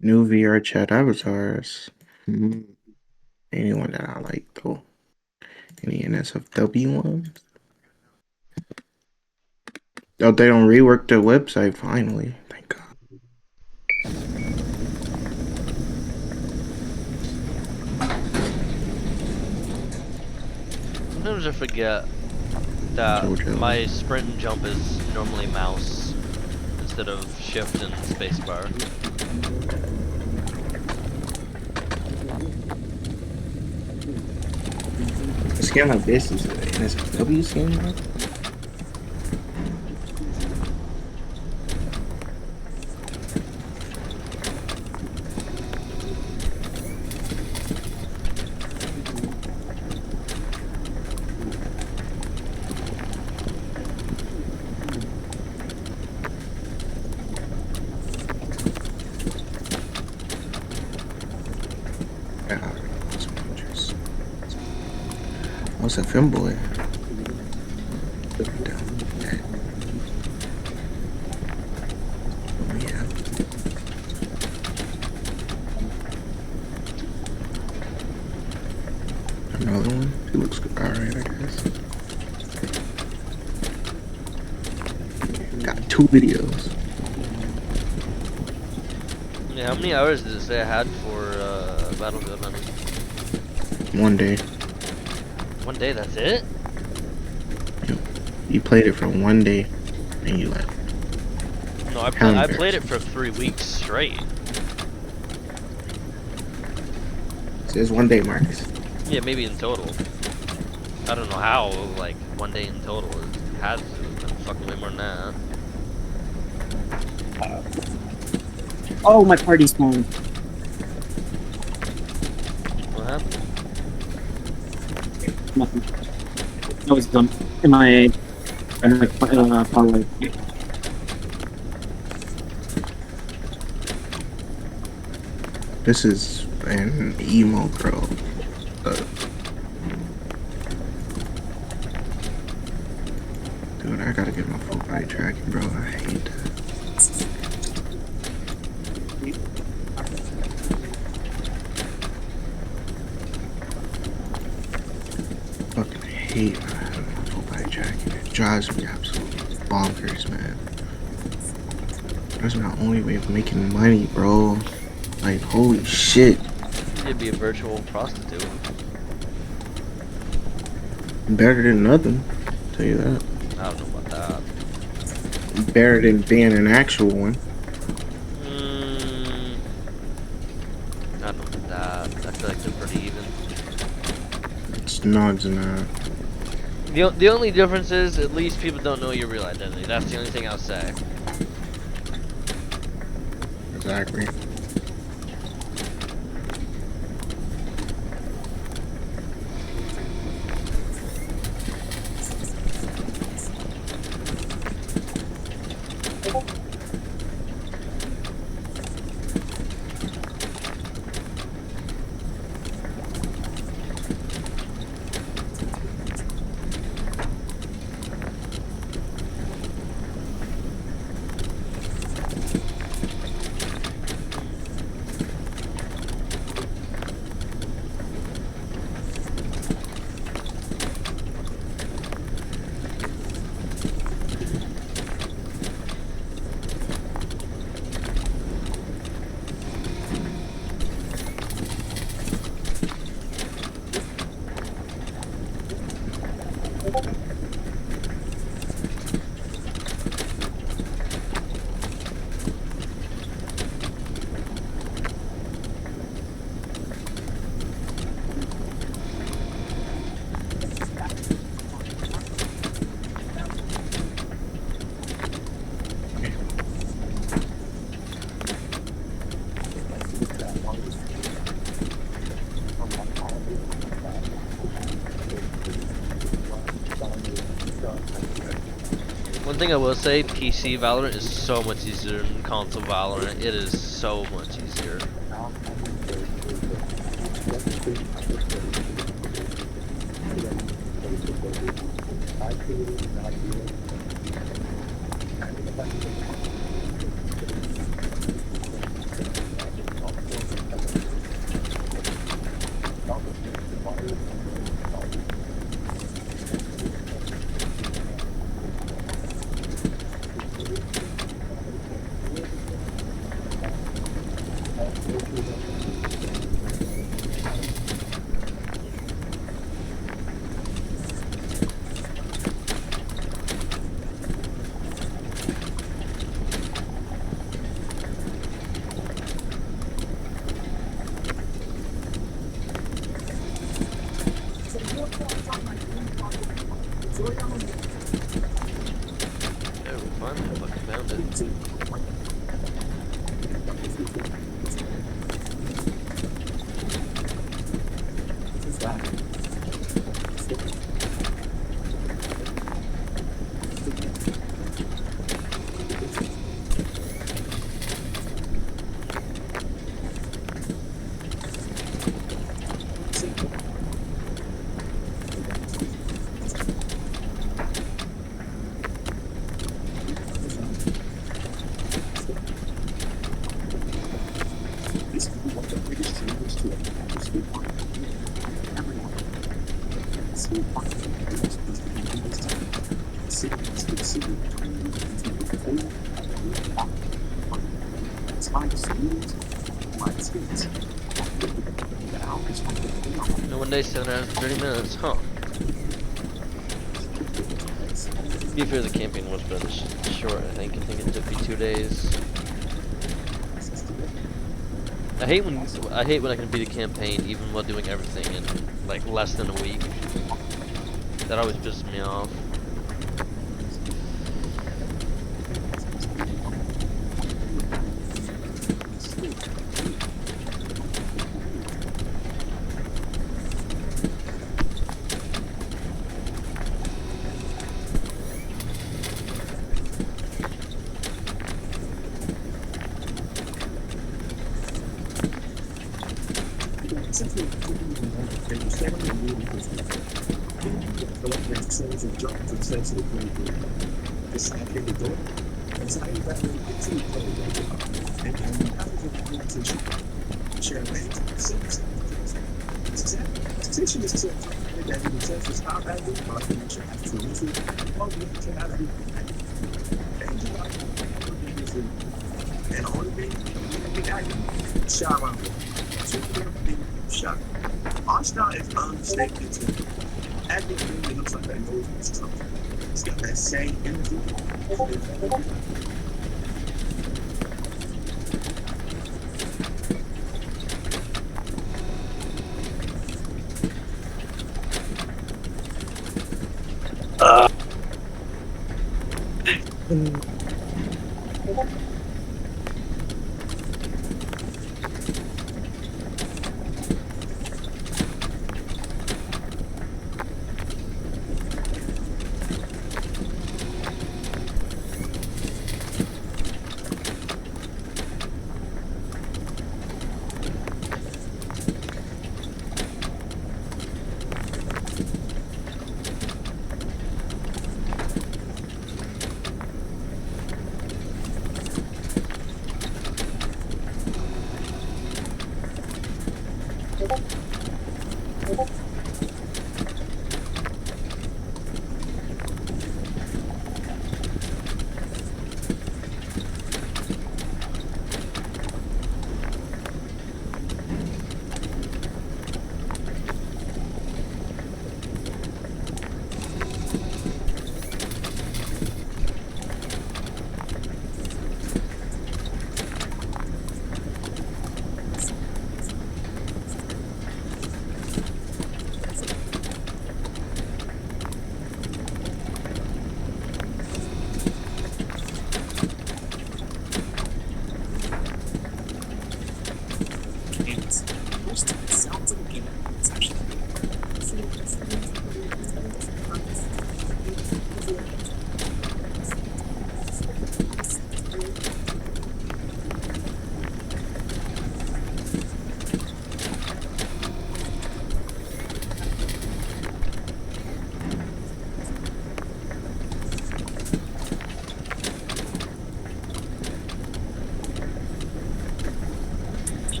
New VR chat avatars. Hmm. Anyone that I like though. Any NSFW ones? Oh, they don't rework their website finally. Thank God. Sometimes I forget that JoJo. my sprint and jump is normally mouse instead of shift and spacebar. A skin like this is an NSFW skin, bro. Yeah, I already lost my interest. What's a femboy? Put it down. Okay. Oh, yeah. Another one. He looks good. Alright, I guess. Got two videos. Yeah, how many hours did it say I had for Battlefield Hunting? One day. One day, that's it? You played it for one day and you left. No, How I played it embarrassing. for 3 weeks straight. It says one day, Marcus. Yeah, maybe in total. I don't know how, like, one day in total. It has to have been fucking way more than that. Oh, my party's phone. What happened? Nothing. No, it's done. In my parlay. This is an emo girl. Uh, Dude, I gotta get my full body tracking, bro. I hate that. Fucking hate not having my full body tracking. It drives me absolutely bonkers, man. That's my only way of making money, bro. Like, holy shit. You'd be a virtual prostitute. Better than nothing. Tell you that. I don't know about that. Better than being an actual one. I don't know about that. I feel like they're pretty even. It's nods and The only difference is, at least people don't know your real identity. That's the only thing I'll say. exactly. One thing I will say, PC Valorant is so much easier than console Valorant. It is so much easier. There we finally fucking found it. No, one day 7 hours and 30 minutes, huh? To be fair, the camping was rather short. I think it took me 2 days. I hate when I can beat a campaign even while doing everything in like less than a week. That always pisses me off.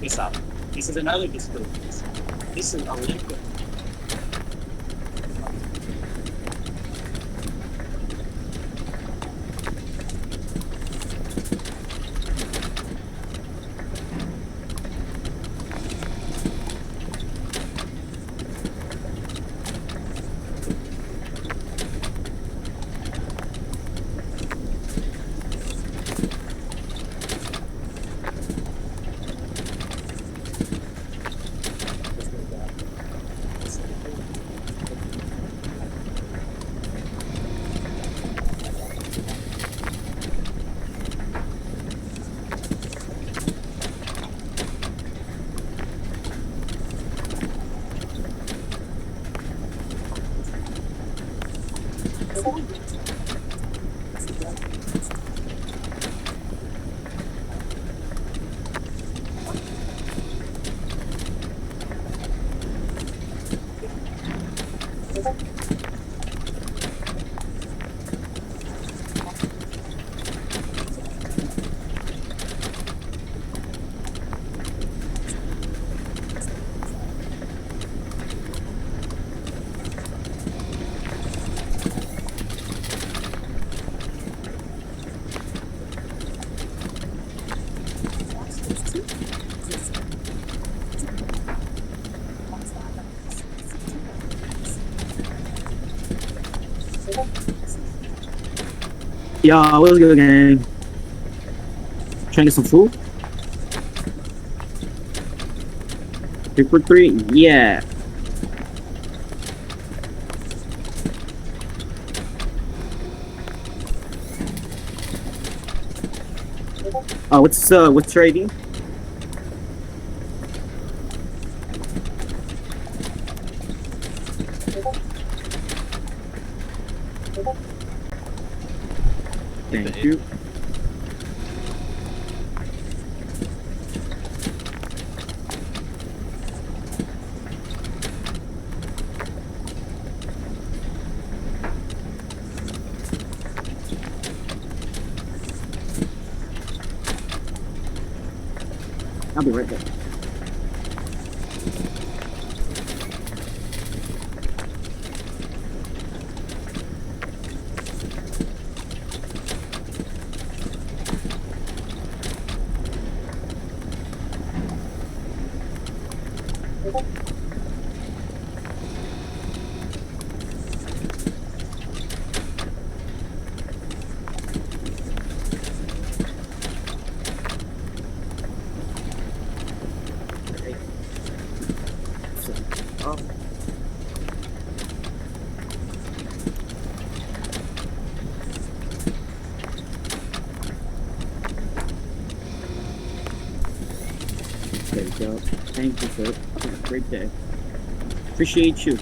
This out. This is another display. This is a liquid. Yo, what's good, gang? Trying to get some food? 3 for 3? Yeah. What's your ID? Thank you. I'll be right back. There you go. Thank you, sir. Have a great day. Appreciate you.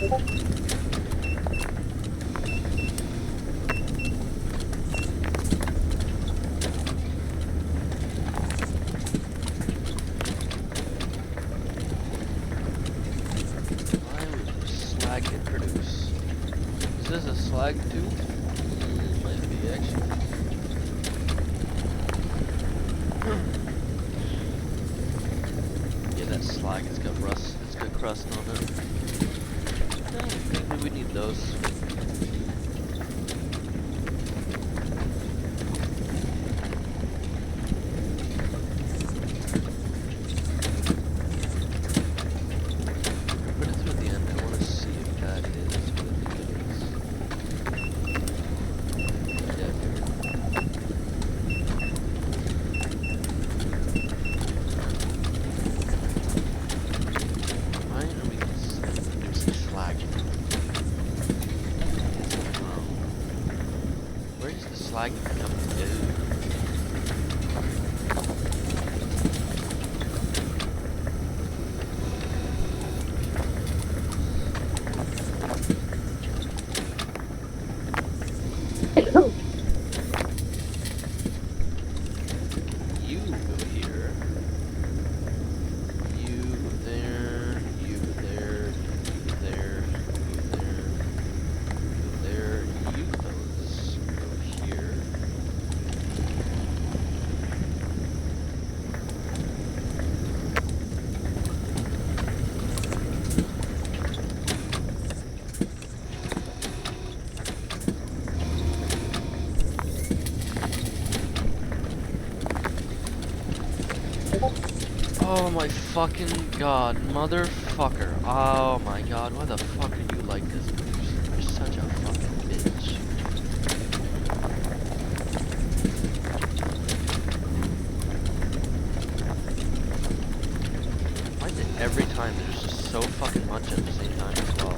Why would slag get produced? Is this a slag too? Might be actually. Yeah, that slag, it's got rust, it's got crust on it. Maybe we need those. Put it through the end. I want to see if that is what I think it is. Yeah, here. Why are we producing slag? Where does the slag come to go? You go here. You go there. You go there. You go there. You go there. You go there. You fellas go here. Oh my fucking god, motherfucker. Oh my god, why the fuck are you like this? You're such a fucking bitch. Why is it every time there's just so fucking much at the same time as well?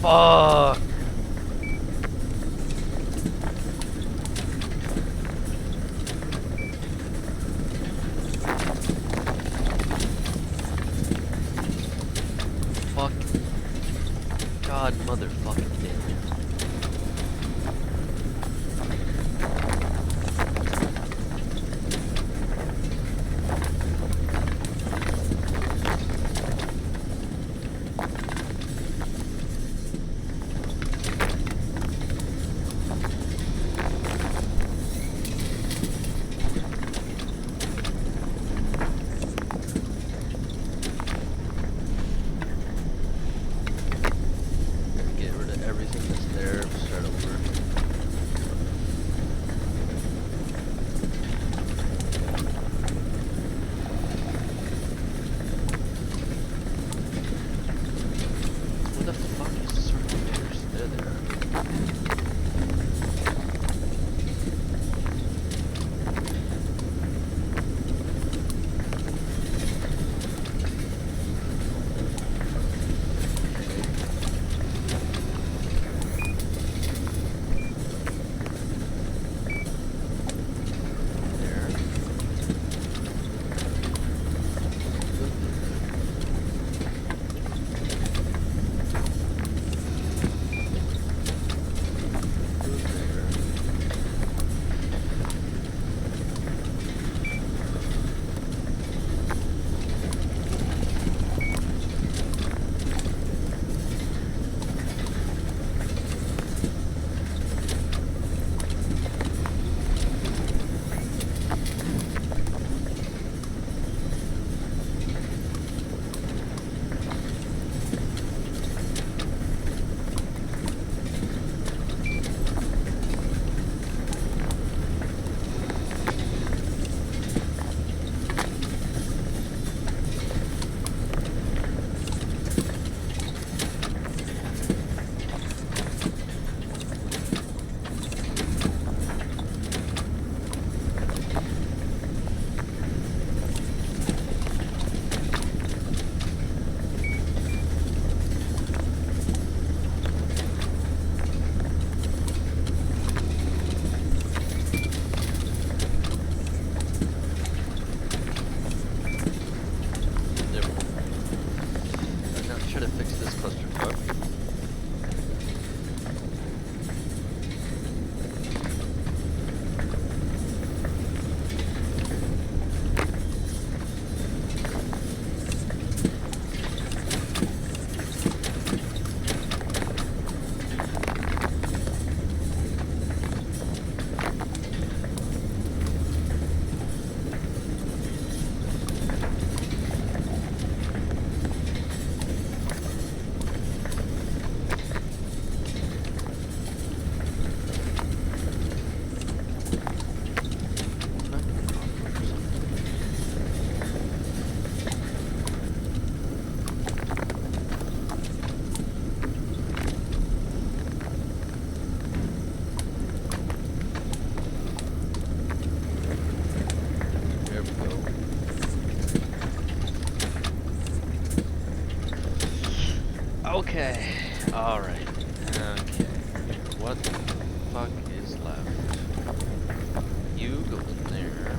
Fuck. Fuck. God motherfucking damn it. Get rid of everything that's there, start over. What the fuck is the circle bears? They're there. There. There we go. Right, now try to fix this clusterfuck. There we go. Okay. Alright. Okay. What the fuck is left? You go in there.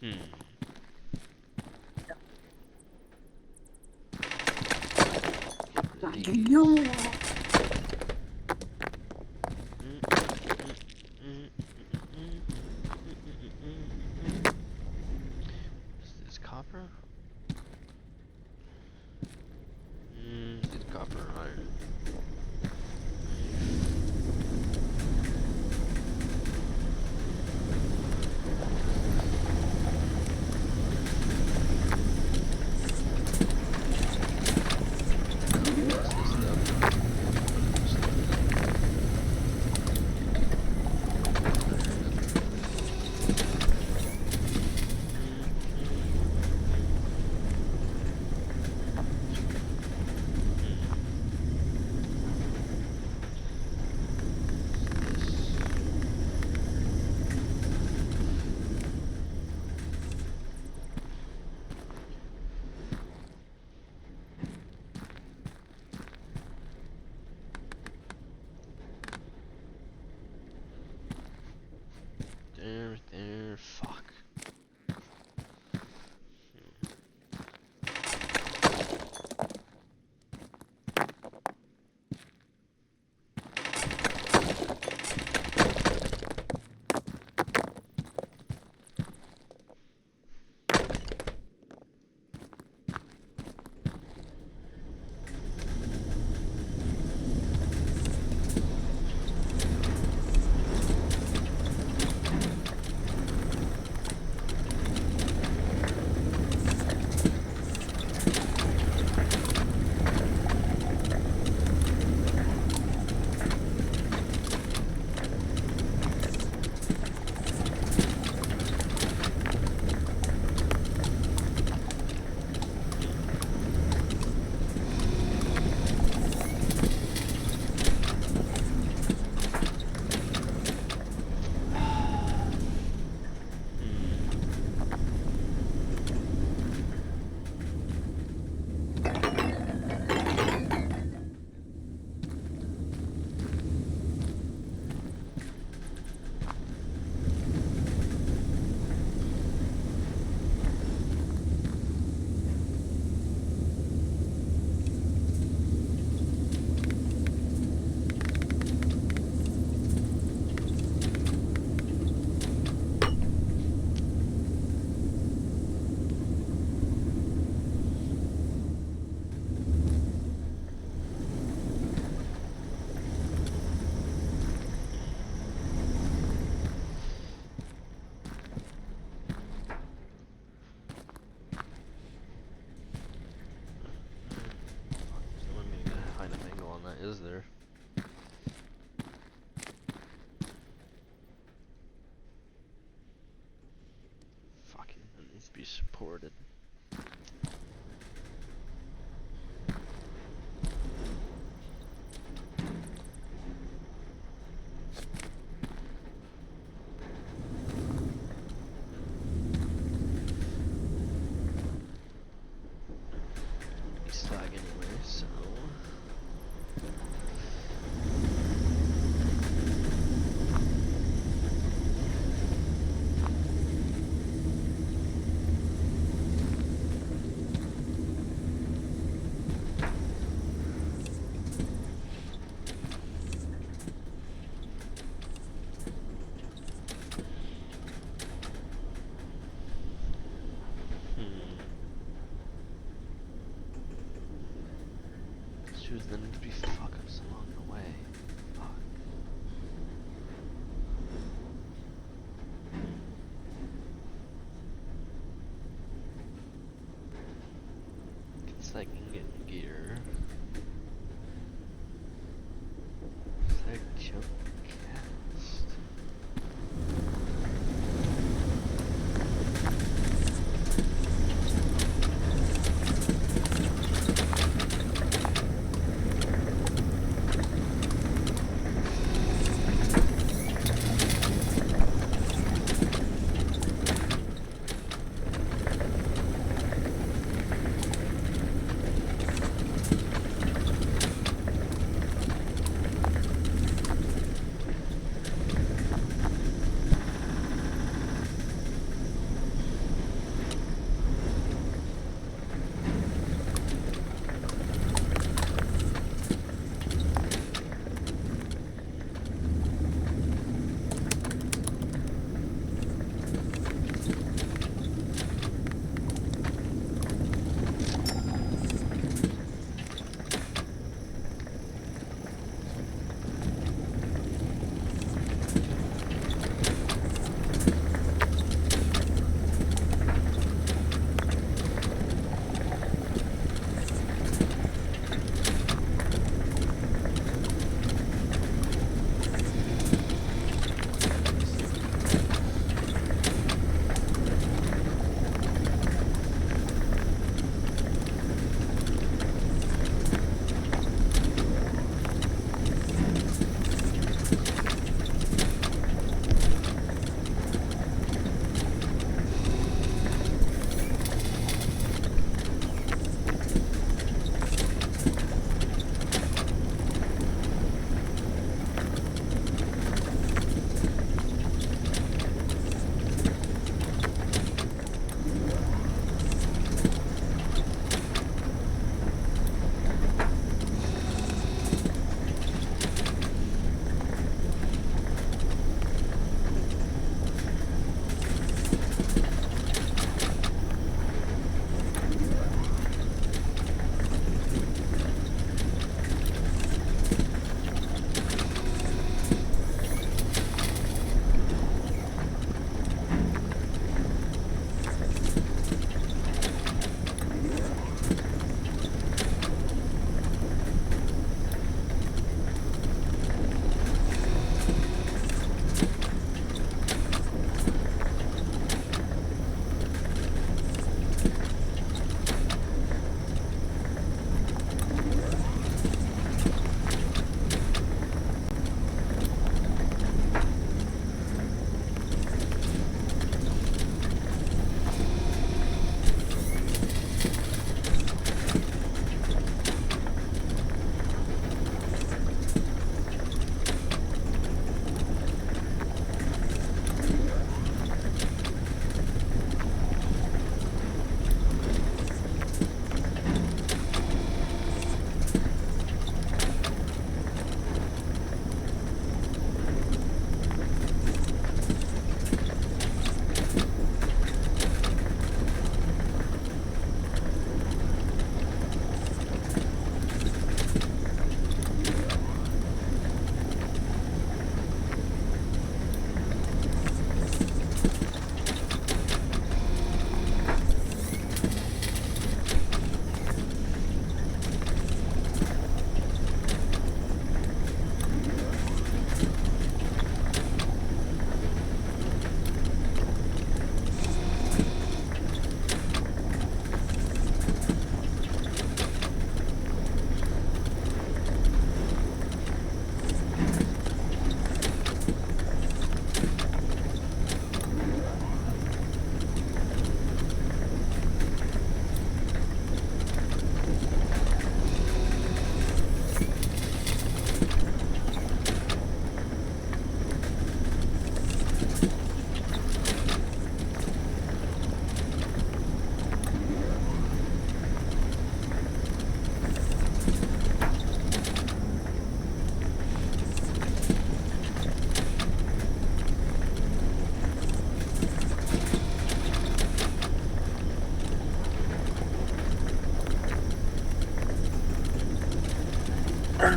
Hmm. Fucking you! Is this copper? It's copper or iron. What's this stuff? There, fuck. Let me find an angle on that, is there? Fucking, it needs to be supported. He's slag anyway, so... Shoes there need to be fuck-ups along the way. Fuck. It's like get gear. It's like jump cast.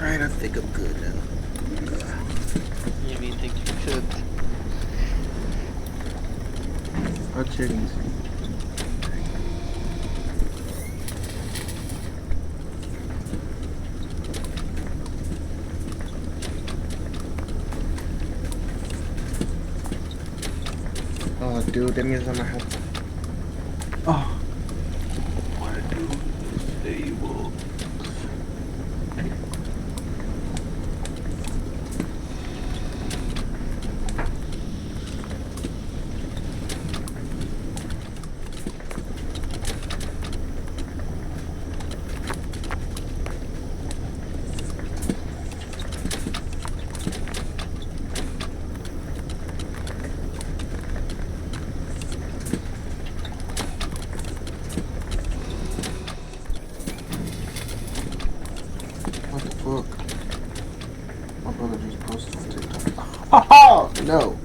Alright, I think I'm good now. You mean think you could? I'll check and see. Oh, dude, that means I'm gonna have to. Oh. What I do? Stable. What the fuck? My brother just posted on TikTok. Oh no!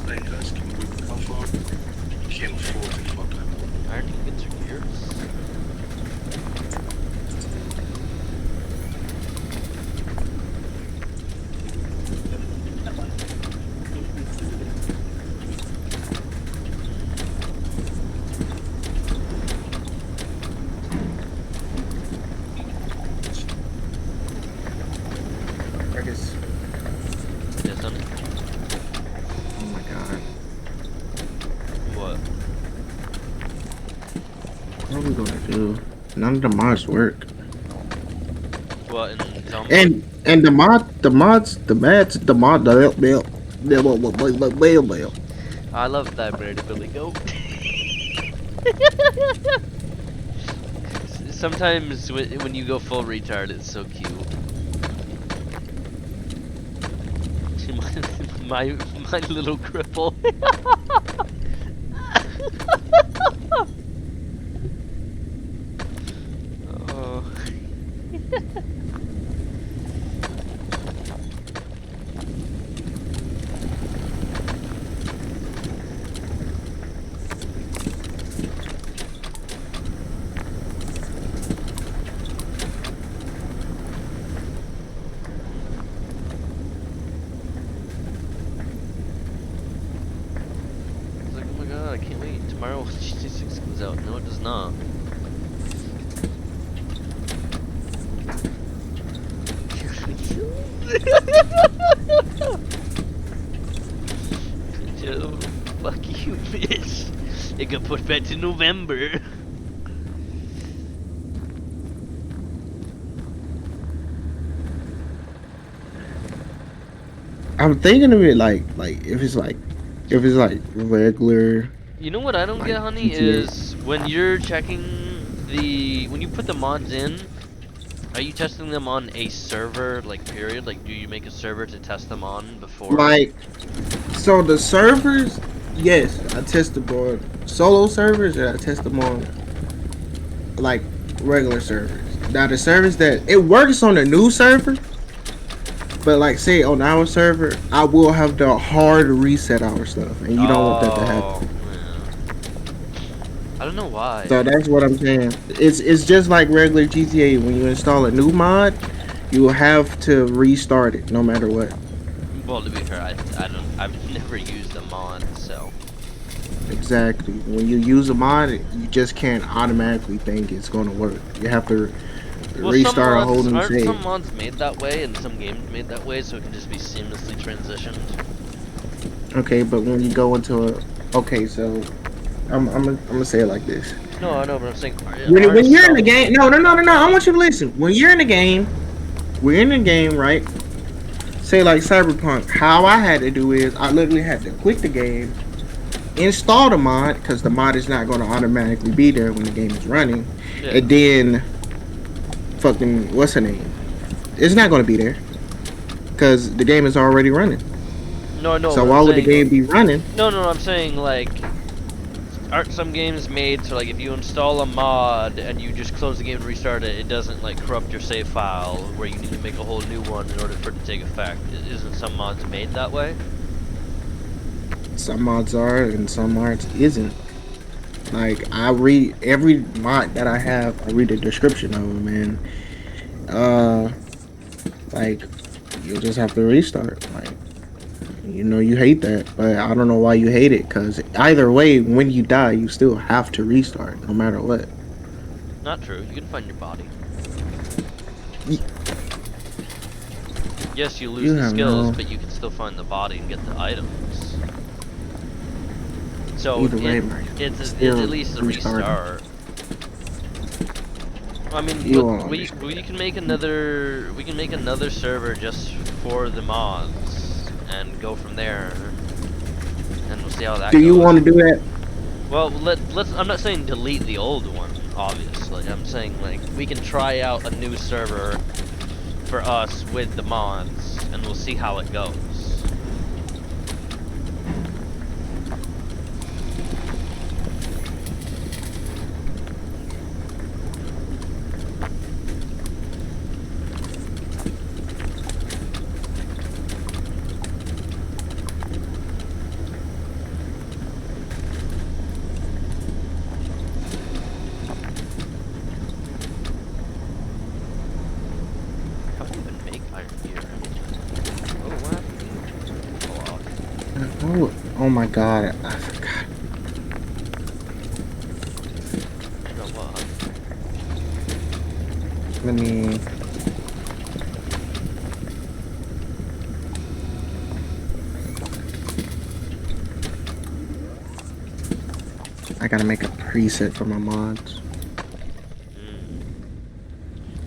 Hey guys, can we come for? Can't afford to fuck up. Iron ingots or gears? I guess. Yes, son. Oh my god. What? What are we gonna do? None of the mods work. What in zombie? And the mods, the mats, the mod, the I love that Brady Billy Goat. Sometimes when you go full retard, it's so cute. my little cripple. Oh. I was like, oh my god, I can't wait. Tomorrow GT6 comes out. No, it does not. Joe, fuck you, bitch. It got put back to November. I'm thinking of it like if it's like regular. You know what I don't Like, get, honey, GTA. is when you're checking when you put the mods in, are you testing them on a server, like, period? Like, do you make a server to test them on before? Like, so the servers, yes, I test them on solo servers and I test them on like regular servers. Now the servers that it works on the new server, but like say on our server, I will have to hard reset our stuff, and you don't want that to happen. I don't know why. So that's what I'm saying. It's just like regular GTA. When you install a new mod, you will have to restart it no matter what. Well, to be fair, I've never used a mod, so. Exactly. When you use a mod, you just can't automatically think it's going to work. You have to Well, restart a whole new aren't save. some mods made that way, and some games made that way, so it can just be seamlessly transitioned? Okay, but when you go into a so I'm gonna say it like this. No, I know, but I'm saying. When you're in the game, no. I want you to listen. When you're in the game, we're in the game, right? Say like Cyberpunk. How I had to do is I literally had to quit the game, install the mod because the mod is not going to automatically be there when the game is running, Yeah. and then fucking what's her name? It's not going to be there because the game is already running. No, So why would the game be running? No, I'm saying like, aren't some games made so like if you install a mod and you just close the game and restart it, it doesn't like corrupt your save file where you need to make a whole new one in order for it to take effect? Isn't some mods made that way? Some mods are and some mods isn't. Like I read every mod that I have, I read the description of them, and like you'll just have to restart. Like you know you hate that, but I don't know why you hate it. Cause either way, when you die, you still have to restart, no matter what. Not true. You can find your body. Ye- Yes, you lose You the have skills, no. but you can still find the body and get the items. So Either way, man, it's at still least a restarting. restart. I mean, You look, won't we understand. can make another server just for the mods and go from there, and we'll see how that Do you goes. want to do that? Well, let's. I'm not saying delete the old one, obviously. I'm saying like we can try out a new server for us with the mods, and we'll see how it goes. How do you even make iron gear? Oh, what happened? Oh, Oh, oh my god, I forgot. you know what? Let me. I gotta make a preset for my mods.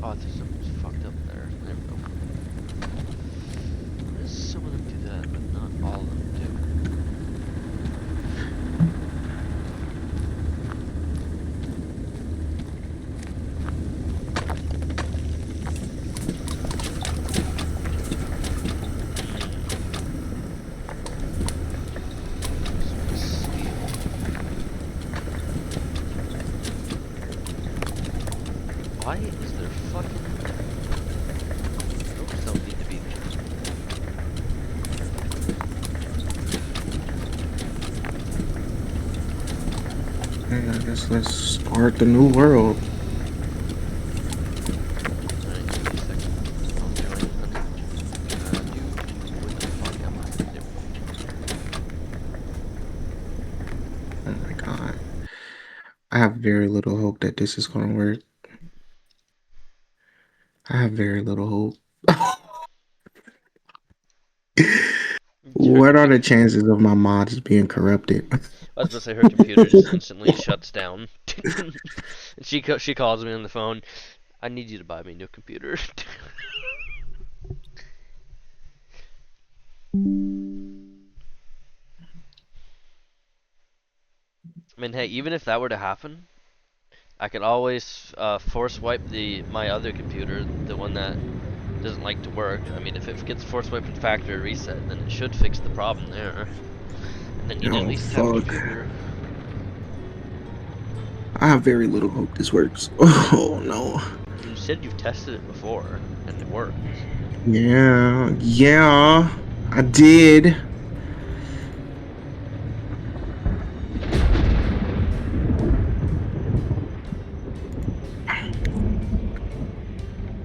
Oh, there's something's fucked up there. There we go. Some of them do that, but not all of them do. Why is there fucking... Those don't need to be there. And I guess let's start the new world. Alright, give me a second. I'll join, honey. What the fuck am I? There we go. Oh my god. I have very little hope that this is gonna work. I have very little hope. Her What are the computer... chances of my mods being corrupted? I was about to say her computer just instantly shuts down. And she calls me on the phone. I need you to buy me a new computer. I mean, hey, even if that were to happen, I could always force wipe my other computer, the one that doesn't like to work. I mean, if it gets force wiped and factory reset, then it should fix the problem there. And then you'd at Oh least have a fuck. computer. I have very little hope this works. Oh no. You said you've tested it before, and it works. Yeah, I did.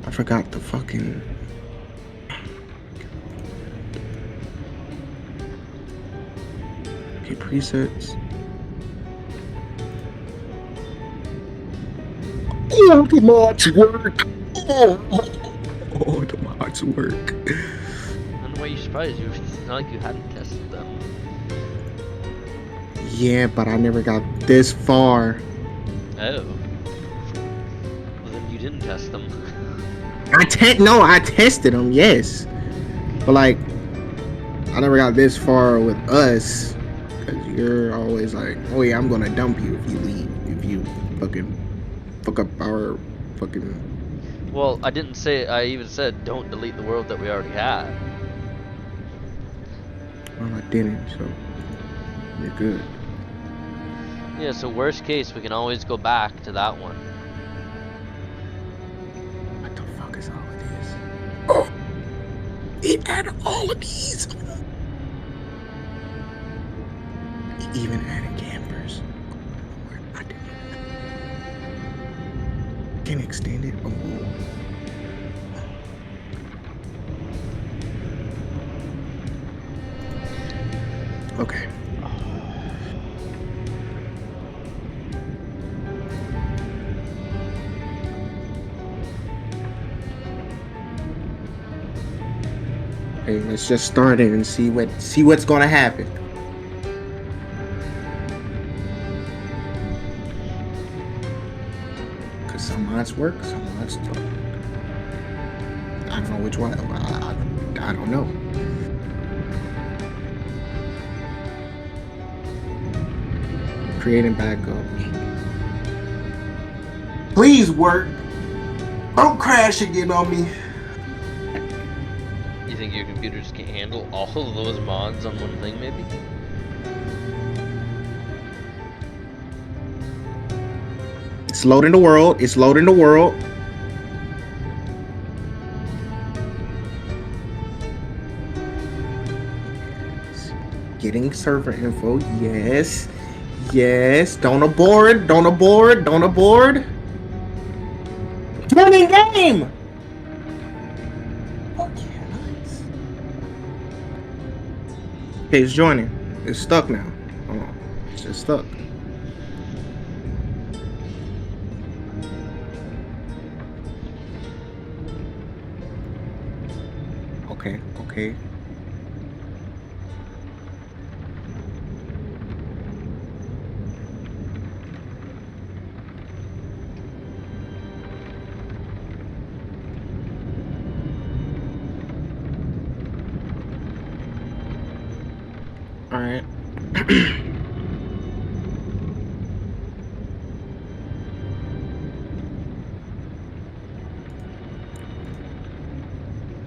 I forgot the fucking. Okay, presets. Oh, the mods work. Oh, the mods work. I don't know why you're surprised. It's not like you hadn't tested them. Yeah, but I never got this far. Oh. Well, then you didn't test them. I tested them, yes, but like I never got this far with us because you're always like, oh yeah, I'm gonna dump you if you leave, if you fucking fuck up our fucking. Well, I didn't say. I even said don't delete the world that we already had. Well, I didn't, so you're good. Yeah, so worst case, we can always go back to that one. What the fuck is all of this? Oh, it added all of these. It even added campers. I didn't even can extend it. Oh. Okay. Okay, let's just start it and see what's gonna happen. Cause some mods work, some mods don't. I don't know which one. I don't know. Creating backup. Please work. Don't crash again on me. You think your computers can handle all of those mods on one thing, maybe? It's loading the world. It's loading the world. Getting server info. Yes. Yes. Don't abort. Don't abort. Don't abort. Joining game. Okay, nice. Okay, it's joining. It's stuck now. Hold on. It's just stuck. Okay. Okay. All right.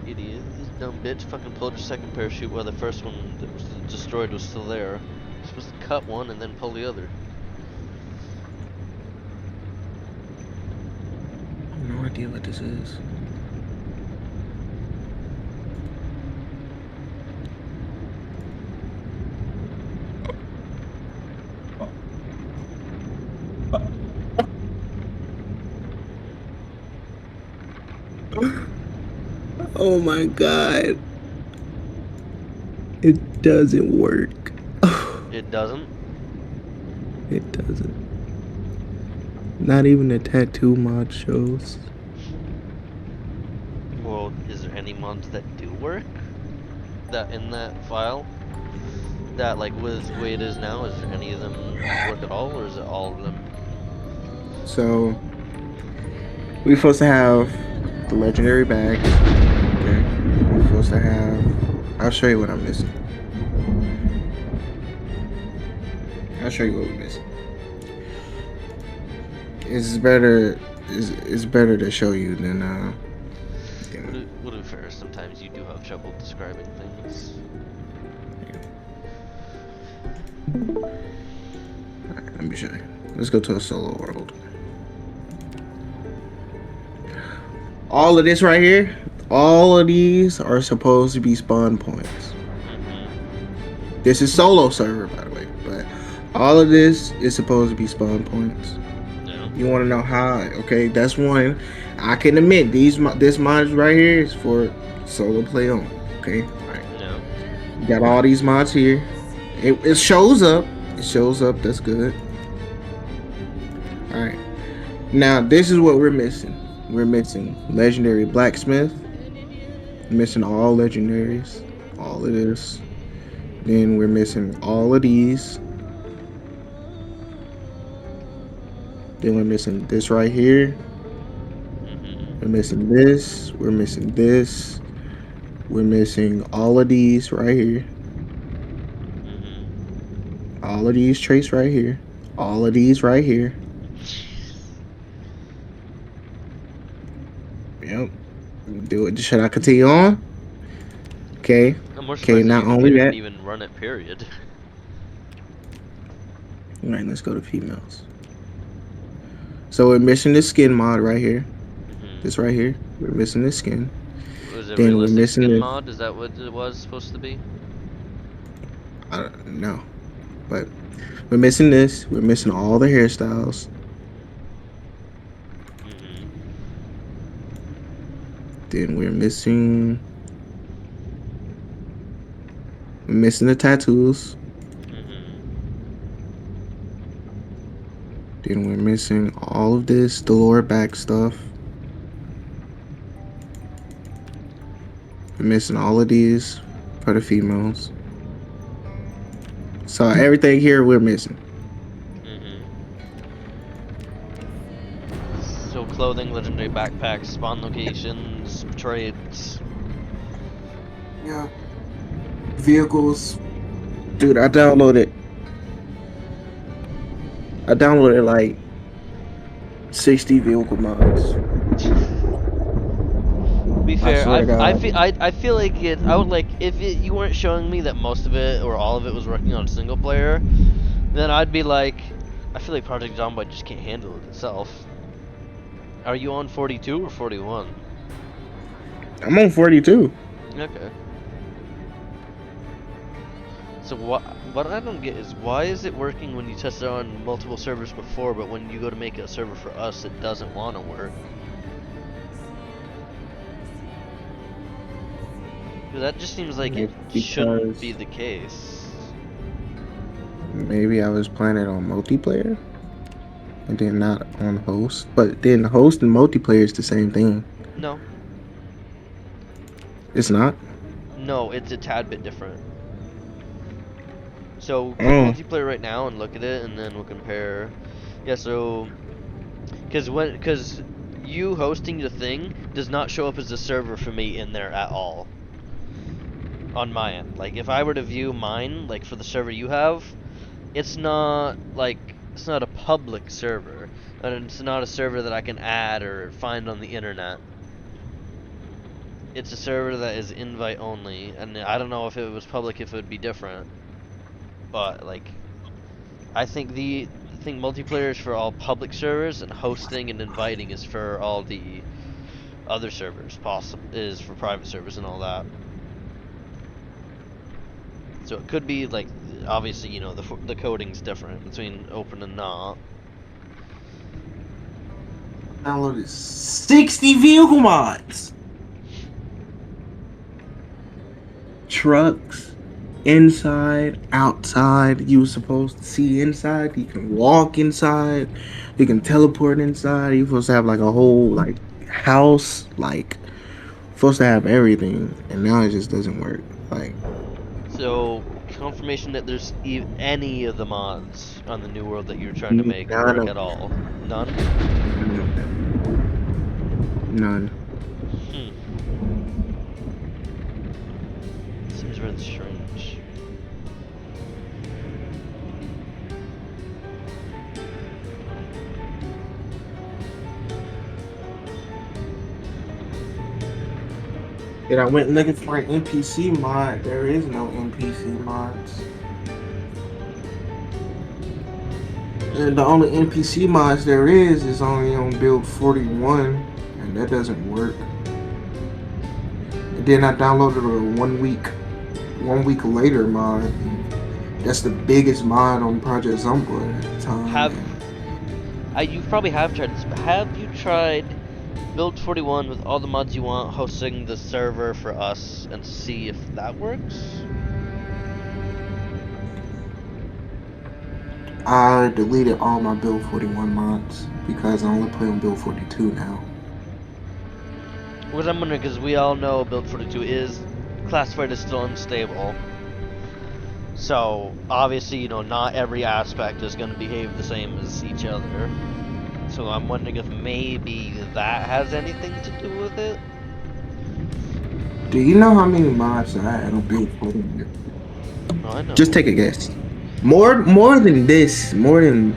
Idiot. This dumb bitch fucking pulled your second parachute while the first one that was destroyed was still there. You're supposed to cut one and then pull the other. I have no idea what this is. Oh my god. It doesn't work. It doesn't? It doesn't. Not even the tattoo mod shows. Well, is there any mods that do work? That in that file? That, like, with the way it is now, is there any of them work at all, or is it all of them? So we're supposed to have the legendary bag. Okay. We're supposed to have. I'll show you what I'm missing. I'll show you what we're missing. It's better. It's better to show you than We'll do fair. Sometimes you do have trouble describing things. Alright, let me show you. Let's go to a solo world. All of this right here, all of these are supposed to be spawn points. This is solo server, by the way, but all of this is supposed to be spawn points. Yeah. You want to know how? Okay, that's one. I can admit this mod right here is for solo play on. Okay, all right. No. You got all these mods here. It shows up. It shows up. That's good. All right. Now this is what we're missing. We're missing legendary blacksmith. We're missing all legendaries. All of this. Then we're missing all of these. Then we're missing this right here. We're missing this. We're missing this. We're missing all of these right here. All of these traits right here. All of these right here. Yep. Do it. Should I continue on? Okay. I'm more Okay, surprised not that you only didn't that. even run it, period. Alright, let's go to females. So we're missing this skin mod right here. This right here. We're missing this skin. Was it a Then we're realistic missing skin this. mod? Is that what it was supposed to be? I don't know. But we're missing this. We're missing all the hairstyles. Then we're missing the tattoos. Then we're missing all of this, the lower back stuff. We're missing all of these for the females. So everything here we're missing. So clothing, legendary backpacks, spawn locations, trades. Yeah. Vehicles. Dude, I downloaded like 60 vehicle mods. To be fair, swear to God. I feel like I would like if you weren't showing me that most of it or all of it was working on single player, then I'd be like, I feel like Project Zomboid just can't handle it itself. Are you on 42 or 41? I'm on 42. Okay. So what I don't get is why is it working when you test it on multiple servers before, but when you go to make a server for us, it doesn't want to work? That just seems like it shouldn't be the case. Maybe I was playing it on multiplayer and then not on host. But then host and multiplayer is the same thing. No. It's not? No, it's a tad bit different. So click multiplayer right now and look at it, and then we'll compare. Yeah, so because you hosting the thing does not show up as a server for me in there at all. On my end, like if I were to view mine, like for the server you have, it's not a public server, and it's not a server that I can add or find on the internet. It's a server that is invite only, and I don't know if it was public if it would be different. But like, I think multiplayer is for all public servers, and hosting and inviting is for all the other servers. Is for private servers and all that. So it could be like, obviously, you know, the coding's different between open and not. Downloaded 60 vehicle mods. Trucks, inside, outside. You were supposed to see inside. You can walk inside. You can teleport inside. You're supposed to have like a whole like house, like supposed to have everything, and now it just doesn't work. Like, so confirmation that there's any of the mods on the new world that you're trying to make work at all? None? None. Seems really strange. And I went looking for an NPC mod. There is no NPC mods. And the only NPC mods there is only on build 41, and that doesn't work. And then I downloaded a 1 week later mod. And that's the biggest mod on Project Zomboid at the time. You probably have tried this, but have you tried build 41 with all the mods you want, hosting the server for us, and see if that works? I deleted all my build 41 mods because I only play on build 42 now. What I'm wondering, because we all know build 42 is classified as still unstable. So obviously, you know, not every aspect is going to behave the same as each other. So I'm wondering if maybe that has anything to do with it. Do you know how many mods I had on build 41? No, I know. Just take a guess. More than this build.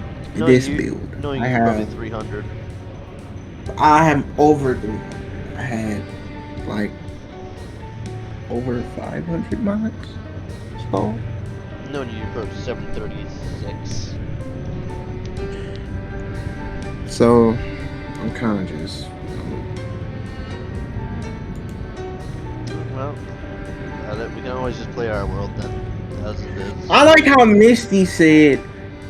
No, you I probably have 300. I am over 300. I had like over 500 mods. So No, you're probably 736. So I'm kind of just. Well, we can always just play our world then, as it is. I like how Misty said,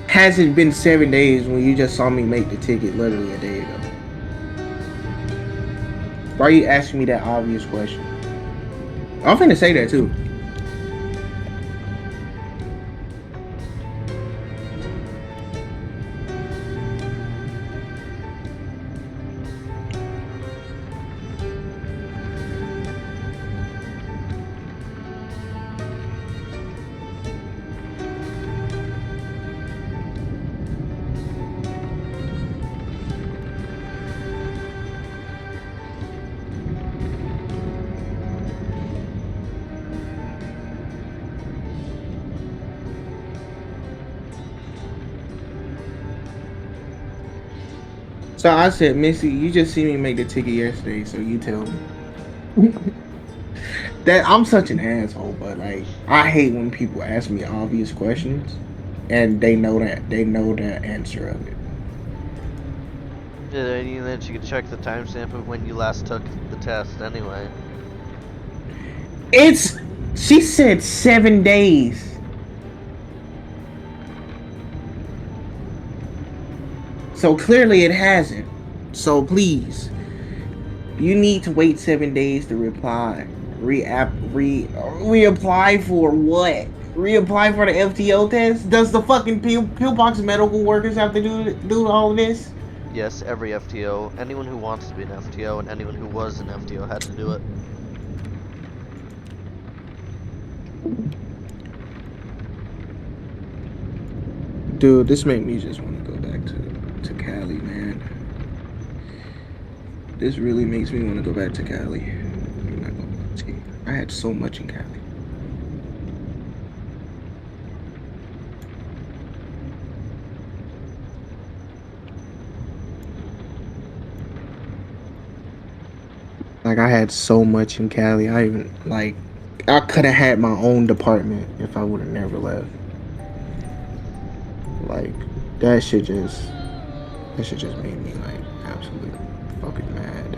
"Has it been 7 days?" When you just saw me make the ticket literally a day ago. Why are you asking me that obvious question? I'm finna say that too. So I said, Missy, you just see me make the ticket yesterday, so you tell me. That I'm such an asshole, but like I hate when people ask me obvious questions and they know the answer of it. Yeah, and then you can check the timestamp of when you last took the test anyway. It's she said 7 days. So clearly it hasn't. So please, you need to wait 7 days to reply. Reapply for what? Reapply for the FTO test? Does the fucking pillbox medical workers have to do all of this? Yes, every FTO, anyone who wants to be an FTO and anyone who was an FTO had to do it. Dude, this made me just want to go back to Cali, man. This really makes me want to go back to Cali. I'm not gonna lie to you. I had so much in Cali. Like I had so much in Cali. I even like I could have had my own department if I would have never left. Like that shit just made me like absolutely fucking mad.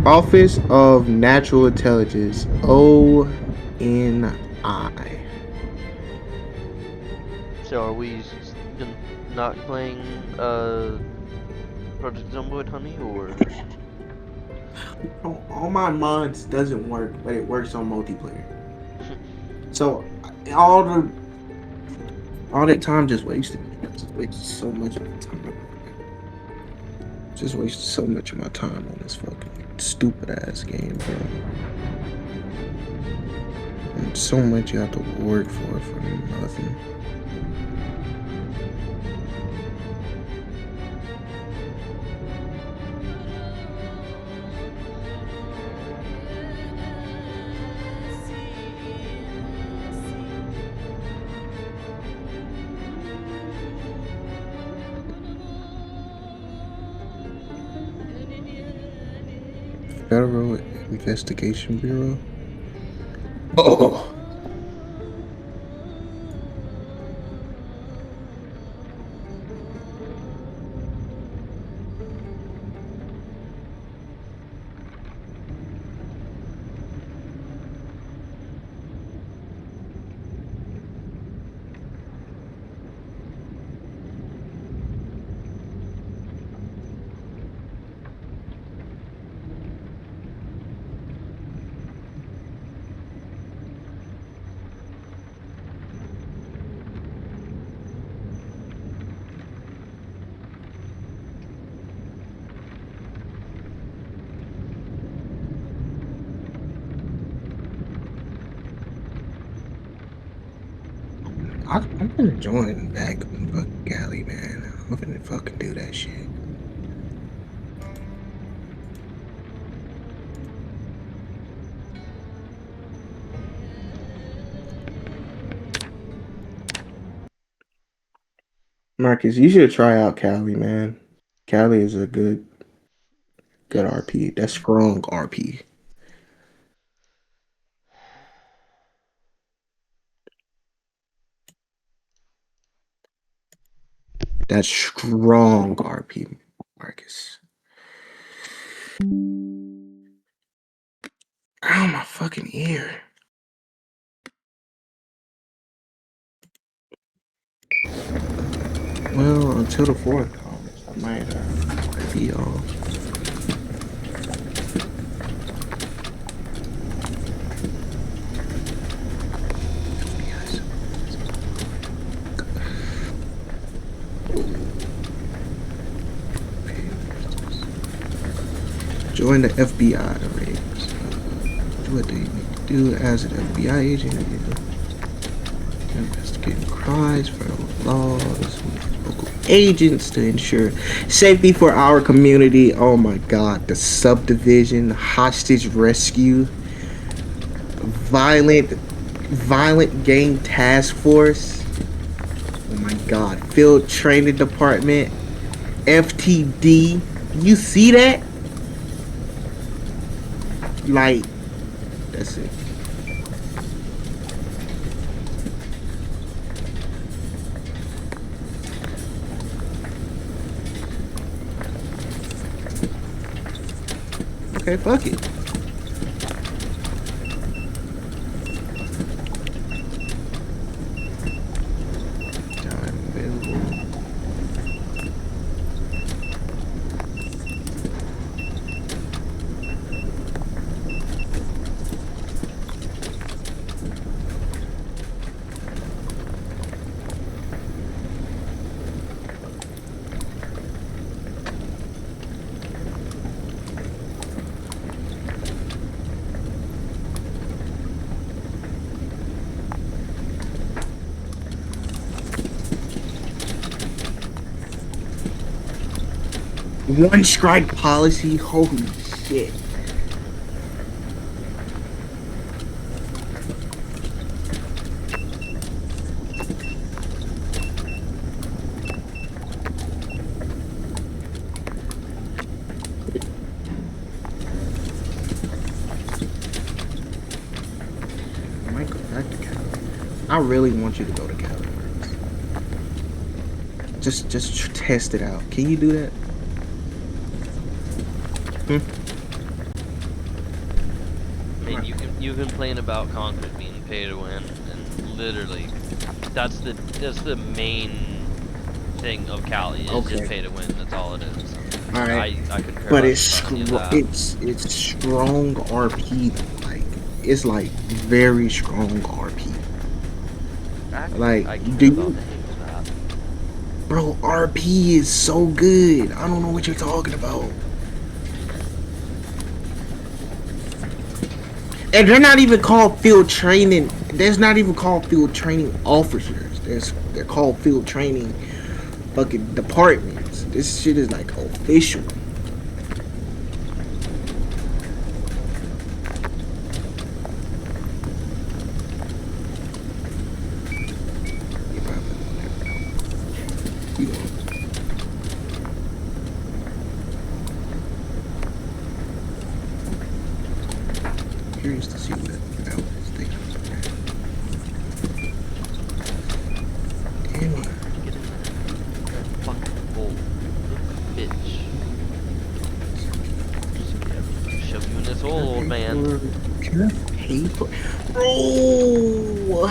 Office of Natural Intelligence, ONI. So are we not playing Project Zomboid Honey, or? All my mods doesn't work, but it works on multiplayer. So all the all that time just wasted. Just wasted so much of my time. Just wasted so much of my time on this fucking stupid ass game, bro. And so much you have to work for nothing. Federal Investigation Bureau. Oh. I'm gonna join back on fucking Cali, man. I'm gonna fucking do that shit. Marcus, you should try out Cali, man. Cali is a good Yes. RP. That's strong RP. That's strong RP, Marcus. Ow, my fucking ear. Well, until the fourth comes, I might be off. Join the FBI raids. What do you need to do as an FBI agent? Investigating crimes, federal laws, local agents to ensure safety for our community. Oh my God, the subdivision, hostage rescue, violent gang task force. Oh my God, field training department, FTD. You see that? Like, that's it. Okay, fuck it. Time available. One strike policy, holy shit. I might go back to Cali. I really want you to go to Cali. Just test it out. Can you do that? I mean, you complain about Concord being pay to win, and literally, that's the main thing of Cali is Okay. just pay to win. That's all it is. All right. I concur. But on it's that. it's strong RP. Like it's like very strong RP. Like, I care do about you- the hate of that. Bro, RP is so good. I don't know what you're talking about. And they're not even called field training. There's not even called field training officers. They're called field training fucking departments. This shit is like official. You probably will never know. You won't. Curious to see what else they can do. Damn it. Get in there. Fucking bull. Bitch. Shove you in this hole, old man. Can I pay for, bro?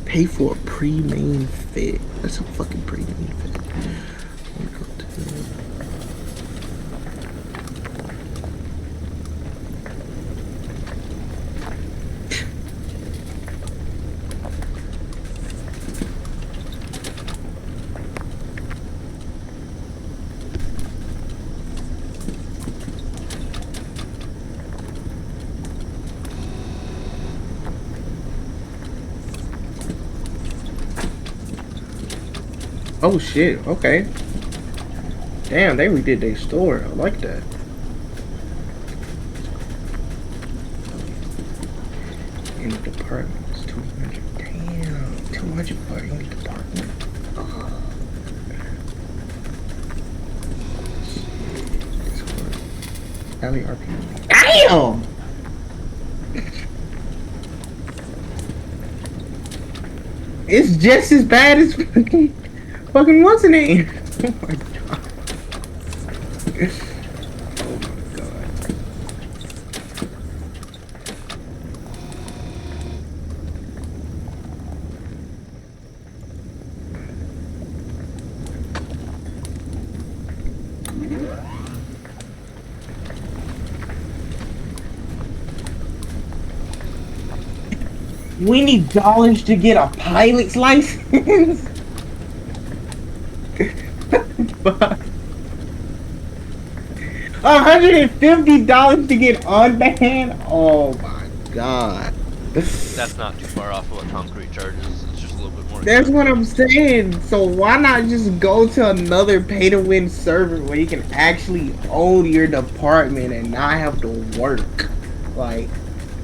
Pay for a pre-main fit. That's a fucking pre-main fit. Let me go to- Oh shit, okay. Damn, they redid their store. I like that. In the department, it's 200. Damn, 200 for any department. Oh. It's for Alley RP. Damn! It's just as bad as fucking what's the name? Oh my god. Oh my god. We need dollars to get a pilot's license. Fuck. $150 to get unbanned? Oh my god. That's not too far off of what concrete charges. It's just a little bit more. That's what I'm saying. So why not just go to another pay-to-win server where you can actually own your department and not have to work? Like,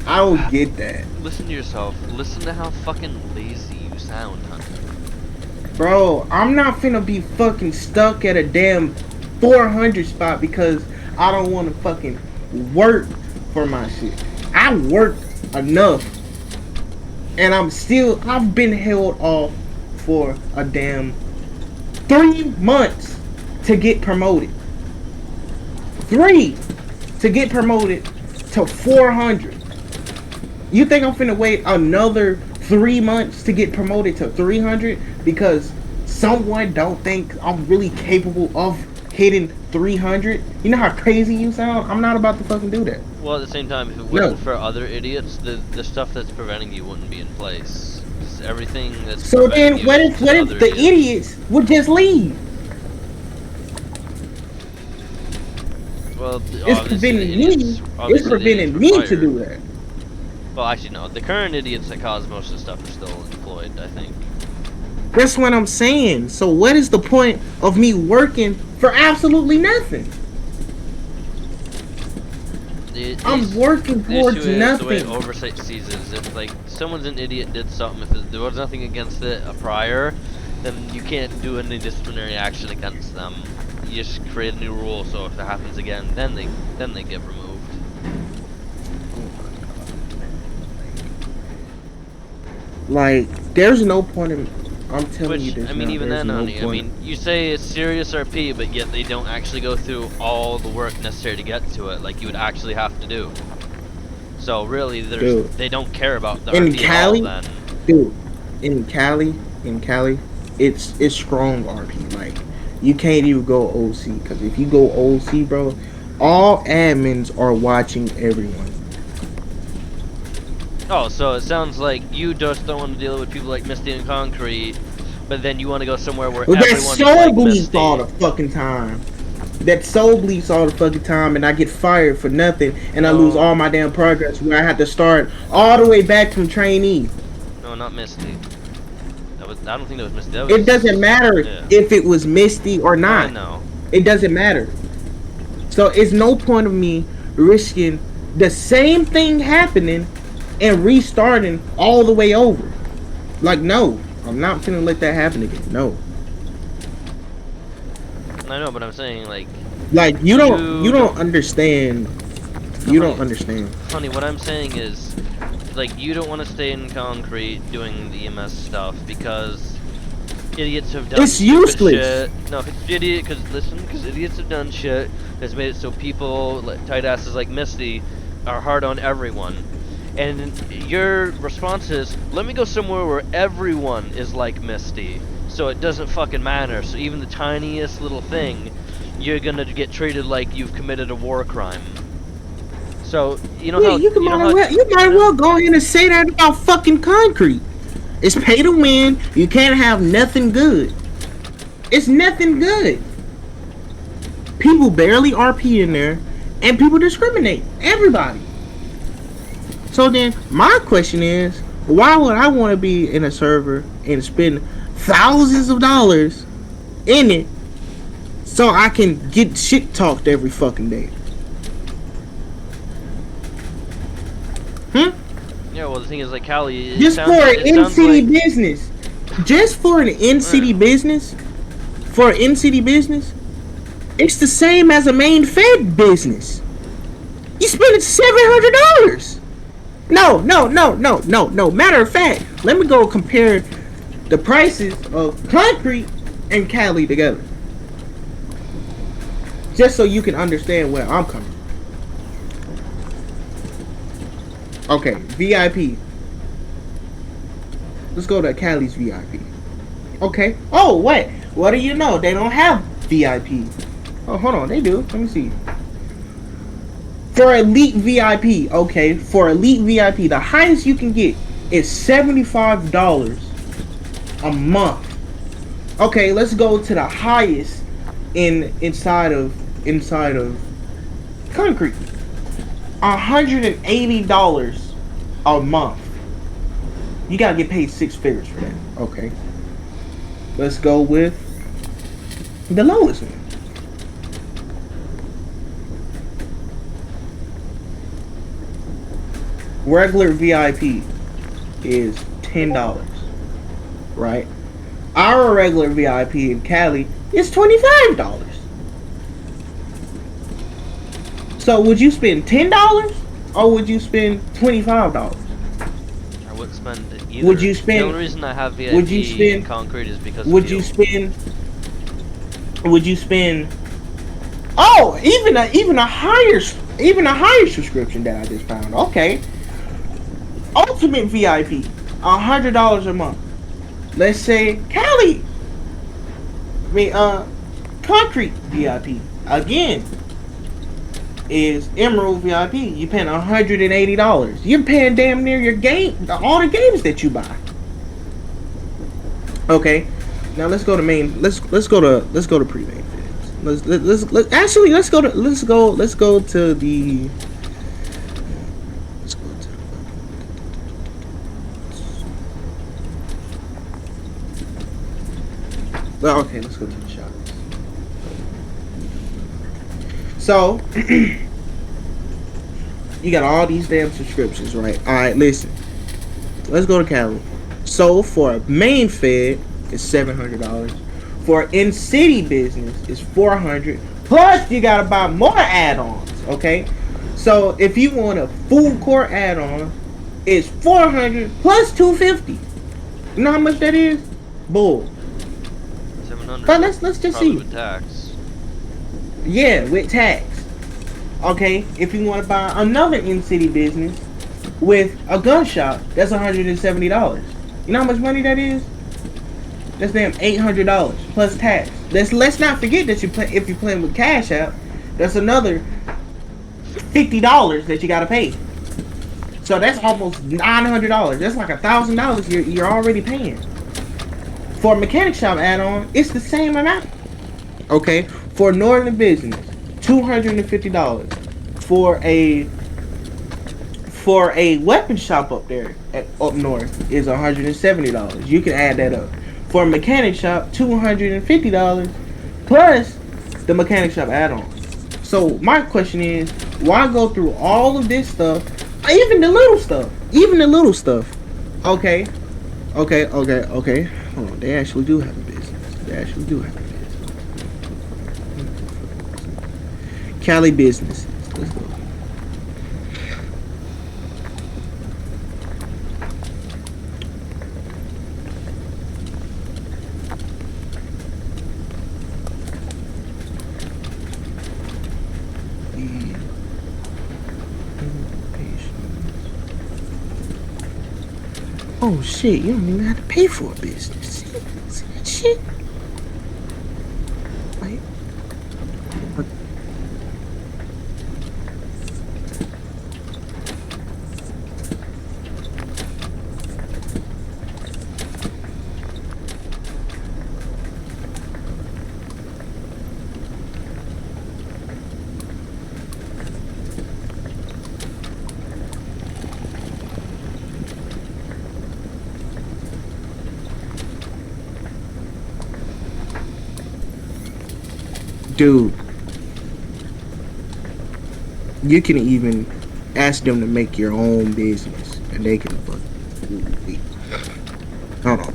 I don't get that. Listen to yourself. Listen to how fucking lazy you sound, Hunter. Bro, I'm not finna be fucking stuck at a damn 400 spot because I don't want to fucking work for my shit. I worked enough and I've been held off for a damn 3 months to get promoted. 3 to get promoted to 400. You think I'm finna wait another 3 months to get promoted to 300 because someone don't think I'm really capable of hitting 300? You know how crazy you sound? I'm not about to fucking do that. Well, at the same time, if it wasn't for other idiots, the stuff that's preventing you wouldn't be in place. Just everything that's So preventing then you what is if just other the idiots would just leave? Well, It's preventing me. It's preventing me to do that. Well, actually, no. The current idiots that cause most of the stuff are still employed, I think. That's what I'm saying. So what is the point of me working for absolutely nothing? I'm working towards The nothing. way oversight sees it is if, like, someone's an idiot and did something, if there was nothing against it prior, then you can't do any disciplinary action against them. You just create a new rule, so if it happens again, then they get removed. Like, there's no point in. I'm telling you Which, this. I mean, now, even there's then, no honey, I point. mean, you say it's serious RP, but yet they don't actually go through all the work necessary to get to it, like you would actually have to do. So really, they don't care about the in RP Cali, at all, then. dude, in Cali, it's strong RP. Like, you can't even go OC because if you go OC, bro, all admins are watching everyone. Oh, so it sounds like you just don't want to deal with people like Misty and Concrete, but then you want to go somewhere where Well, that everyone's soul like bleeds Misty. all the fucking time. That soul bleeds all the fucking time, and I get fired for nothing, and I lose all my damn progress. Where I have to start all the way back from trainee. No, not Misty. I don't think that was Misty. That was, It doesn't matter if it was Misty or not. I know. It doesn't matter. So it's no point of me risking the same thing happening and restarting all the way over. Like, no, I'm not gonna let that happen again. No. I know, but I'm saying, like you don't understand. You don't understand. Honey, what I'm saying is, like, you don't want to stay in Concrete doing the EMS stuff because idiots have done It's useless. shit. No, it's idiot, because idiots have done shit that's made it so people, like, tight asses like Misty, are hard on everyone. And your response is, let me go somewhere where everyone is like Misty, so it doesn't fucking matter. So even the tiniest little thing, you're gonna get treated like you've committed a war crime. So you know how you might well go ahead and say that about fucking Concrete. It's pay to win. You can't have nothing good. It's nothing good. People barely RP in there, and people discriminate. Everybody. So then, my question is, why would I want to be in a server and spend thousands of dollars in it so I can get shit talked every fucking day? Yeah, well the thing is, like, Cali, Just for an in-city business. Just for an in-city business. For an in-city business, it's the same as a main Fed business. You spending $700. No. Matter of fact, let me go compare the prices of Concrete and Cali together. Just so you can understand where I'm coming from. Okay, VIP. Let's go to Cali's VIP. Okay. Oh, wait. What do you know? They don't have VIP. Oh, hold on. They do. Let me see. For Elite VIP, okay. For Elite VIP, the highest you can get is $75 a month. Okay, let's go to the highest inside of Concrete. $180 a month. You gotta get paid 6 figures for that. Okay. Let's go with the lowest one. Regular VIP is $10, right? Our regular VIP in Cali is $25. So would you spend $10 or would you spend $25? I wouldn't spend either. Would you spend? The only reason I have VIP Would you spend? in Concrete is because Would of you fuel. spend? Would you spend? Oh, even a higher subscription that I just found. Okay, Ultimate VIP, $100 a month. Let's say Cali. Concrete VIP again is Emerald VIP. You paying $180. You're paying damn near your game, all the games that you buy. Okay, now let's go to main. Let's go to pre-main vids. Let's go to the. Well, okay, let's go to the shots. So, you got all these damn subscriptions, right? Alright, listen. Let's go to Cali. So, for a main fed, it's $700. For in-city business, it's $400. Plus, you gotta buy more add-ons, okay? So, if you want a full core add-on, it's $400 plus $250. You know how much that is? Bull. 700. But let's just Probably see. with tax. Yeah, with tax. Okay, if you want to buy another in-city business with a gun shop, that's $170. You know how much money that is? That's damn $800 plus tax. Let's not forget that if you're playing with Cash App, that's another $50 that you gotta pay. So that's almost $900. That's like $1,000 you're already paying. For a mechanic shop add-on, it's the same amount. Okay, for Northern Business, $250. For a weapon shop up there up north is $170. You can add that up. For a mechanic shop, $250 plus the mechanic shop add-on. So my question is, why go through all of this stuff? Even the little stuff. Okay. Hold on, they actually do have a business. Cali businesses. Let's go. Oh shit, you don't even have to pay for a business. See that shit? Wait. Dude, you can even ask them to make your own business, and they can fuck. Hold on.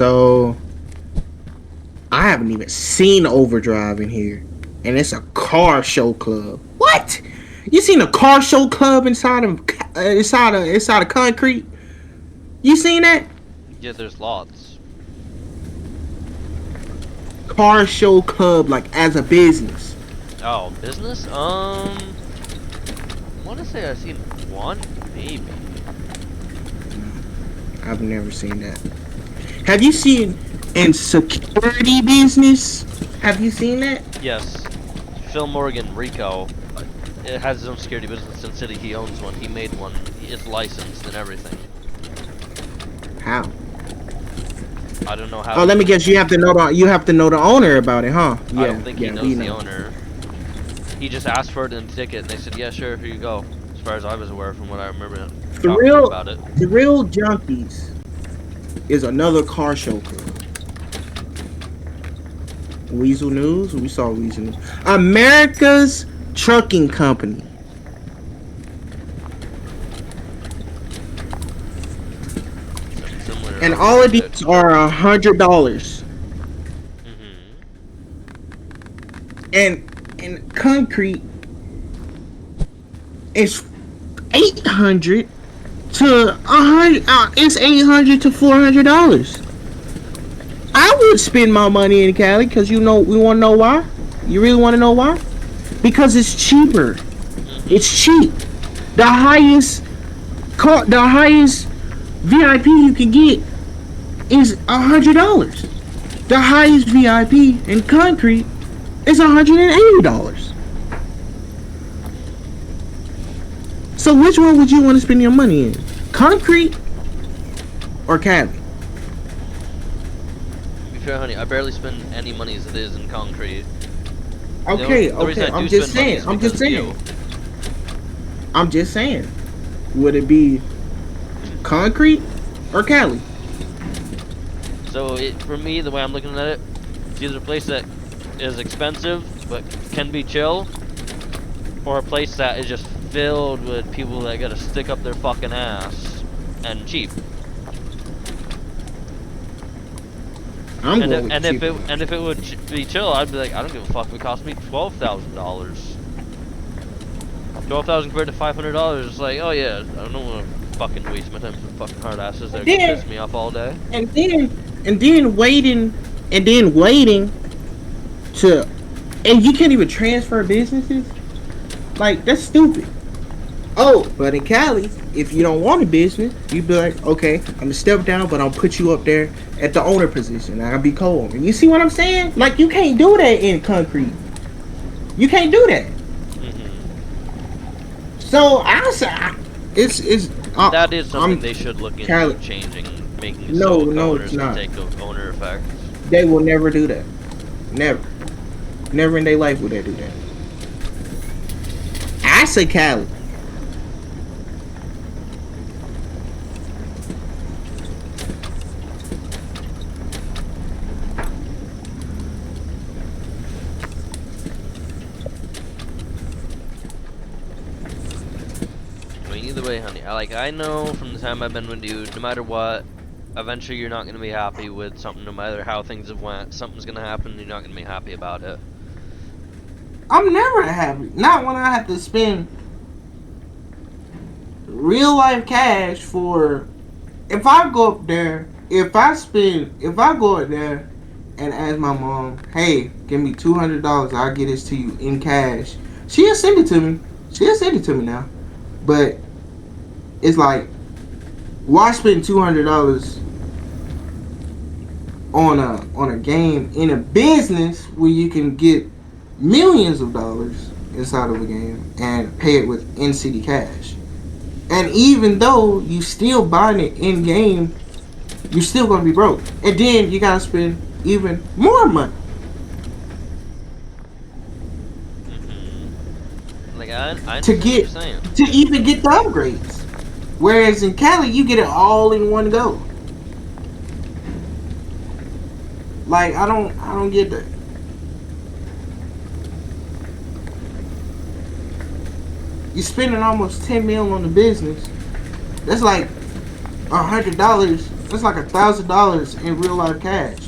So I haven't even seen Overdrive in here, and it's a car show club. What? You seen a car show club inside of concrete? You seen that? Yeah, there's lots. Car show club, like, as a business. Oh, business? I want to say I've seen one, maybe. I've never seen that. Have you seen in security business? Have you seen that? Yes. Phil Morgan, Rico. It has his own security business in City. He owns one. He made one. It's licensed and everything. How? I don't know how. Oh, let me guess. You have to know the owner about it, huh? I don't think he knows the owner. He just asked for it in the ticket, and they said, "Yeah, sure, here you go." As far as I was aware, from what I remember talking about it. The Real Junkies is another car show club. Weasel News. We saw Weasel News. America's Trucking Company. Similar. And all of these are $100. And in concrete, it's 800 to 100. It's 800 to $400. I would spend my money in Cali because we want to know why. You really want to know why? Because it's cheaper. It's cheap. The highest VIP you can get is $100. The highest VIP in concrete is $180. So which one would you want to spend your money in? Concrete or Cali? To be fair, honey, I barely spend any money as it is in concrete. Okay, I'm just saying. Would it be concrete or Cali? So for me, the way I'm looking at it, it's either a place that is expensive but can be chill, or a place that is just filled with people that gotta stick up their fucking ass and cheap. If it would be chill, I'd be like, I don't give a fuck if it cost me $12,000. 12,000 compared to $500. It's like, oh yeah, I don't want to fucking waste my time with fucking hard asses that piss me off all day. And then waiting to, and you can't even transfer businesses. Like, that's stupid. Oh, but in Cali, if you don't want a business, you be like, okay, I'm gonna step down, but I'll put you up there at the owner position. I'll be co-owner. You see what I'm saying? Like, you can't do that in concrete. You can't do that. So I say it's that is something they should look into changing, making it so owners can take owner effect. They will never do that. Never in their life will they do that. I say Cali. Either way, honey, I know from the time I've been with you, no matter what, eventually you're not going to be happy with something. No matter how things have went, something's going to happen, you're not going to be happy about it. I'm never happy. Not when I have to spend real life cash for. If I go up there, if I go up there and ask my mom, hey, give me $200, I'll get this to you in cash. She'll send it to me. Now. But it's like, why spend $200 on a game in a business where you can get millions of dollars inside of a game and pay it with in-city cash? And even though you still buying it in game, you're still gonna be broke, and then you gotta spend even more money. I to even get the upgrades. Whereas in Cali, you get it all in one go. Like, I don't get that. You're spending almost $10 million on the business. That's like $100 That's like $1,000 in real life cash.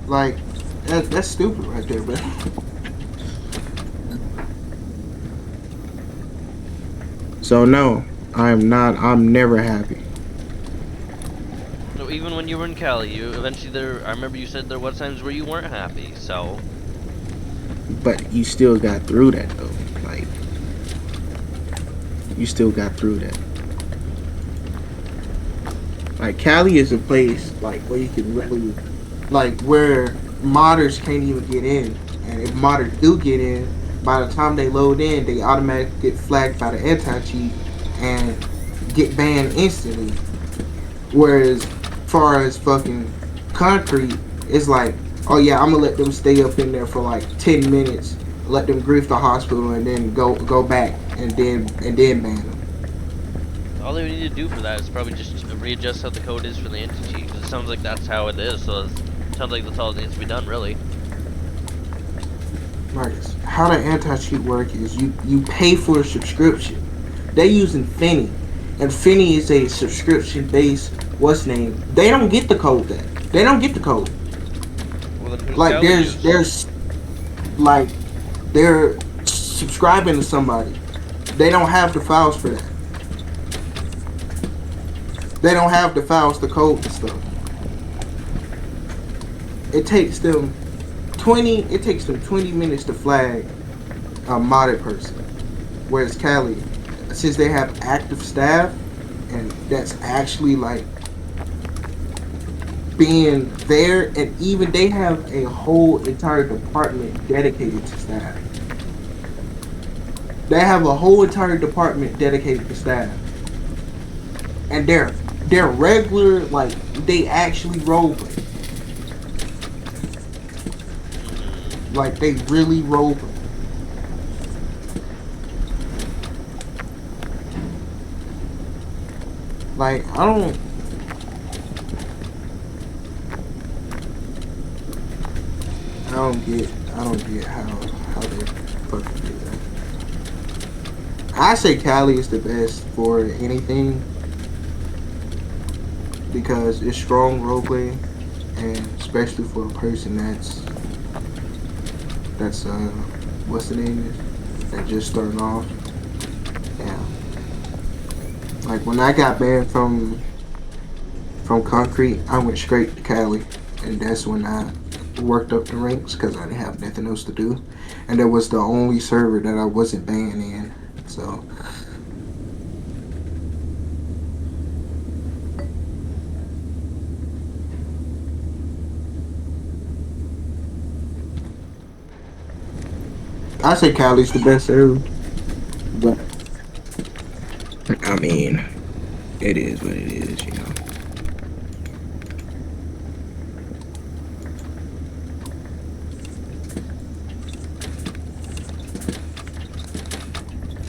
Like that's stupid right there, man. So no, I'm not. I'm never happy. So even when you were in Cali, you eventually I remember you said there was times where you weren't happy. So But you still got through that though. Like you still got through that. Like Cali is a place like where you can really, like where modders can't even get in, and if modders do get in, by the time they load in, they automatically get flagged by the anti-cheat and get banned instantly. Whereas, far as fucking concrete, it's like, oh yeah, I'm gonna let them stay up in there for like 10 minutes, let them grief the hospital, and then go back and then ban them. all they need to do for that is probably just readjust how the code is for the anti-cheat. Because it sounds like that's how it is. So it sounds like that's all that needs to be done, really. Marcus, how the anti-cheat work is you pay for a subscription. They using Finny, and Finny is a subscription based what's name. They don't get the code that. They don't get the code. Well, then who's Like Cali use? there's like they're subscribing to somebody. They don't have the files for that. They don't have the files to code and stuff. It takes them 20 minutes to flag a modded person. Whereas Cali, since they have active staff and that's actually like being there, and even they have a whole entire department dedicated to staff. They have a whole entire department dedicated to staff. And they're regular, like they actually roleplay. Like they really roleplay. Like I don't get how they fucking do that. I say Cali is the best for anything because it's strong roleplay, and especially for a person that's what's the name is that just starting off. Yeah. Like when I got banned from Concrete, I went straight to Cali, and that's when I worked up the ranks because I didn't have nothing else to do, and that was the only server that I wasn't banned in. So I say Cali's the best server, but I mean, it is what it is, you know.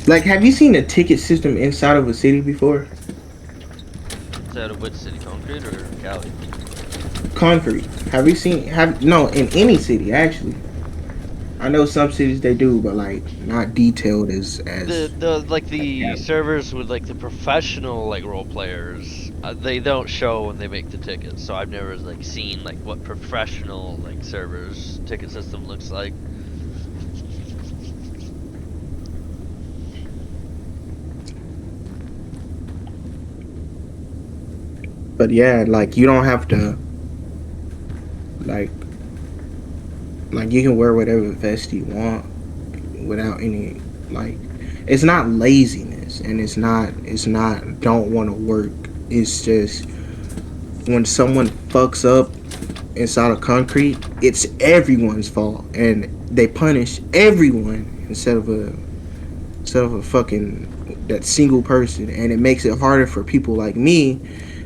Like, have you seen a ticket system inside of a city before? Is that of which city? Concrete or Cali? Concrete. Have you seen? No, in any city actually. I know some cities they do, but like not detailed as. The servers with like the professional like role players, they don't show when they make the tickets. So I've never like seen like what professional like servers ticket system looks like. But yeah, like you don't have to. Like you can wear whatever vest you want without any like. It's not laziness, and it's not don't want to work. It's just when someone fucks up inside of Concrete, it's everyone's fault, and they punish everyone instead of a fucking that single person, and it makes it harder for people like me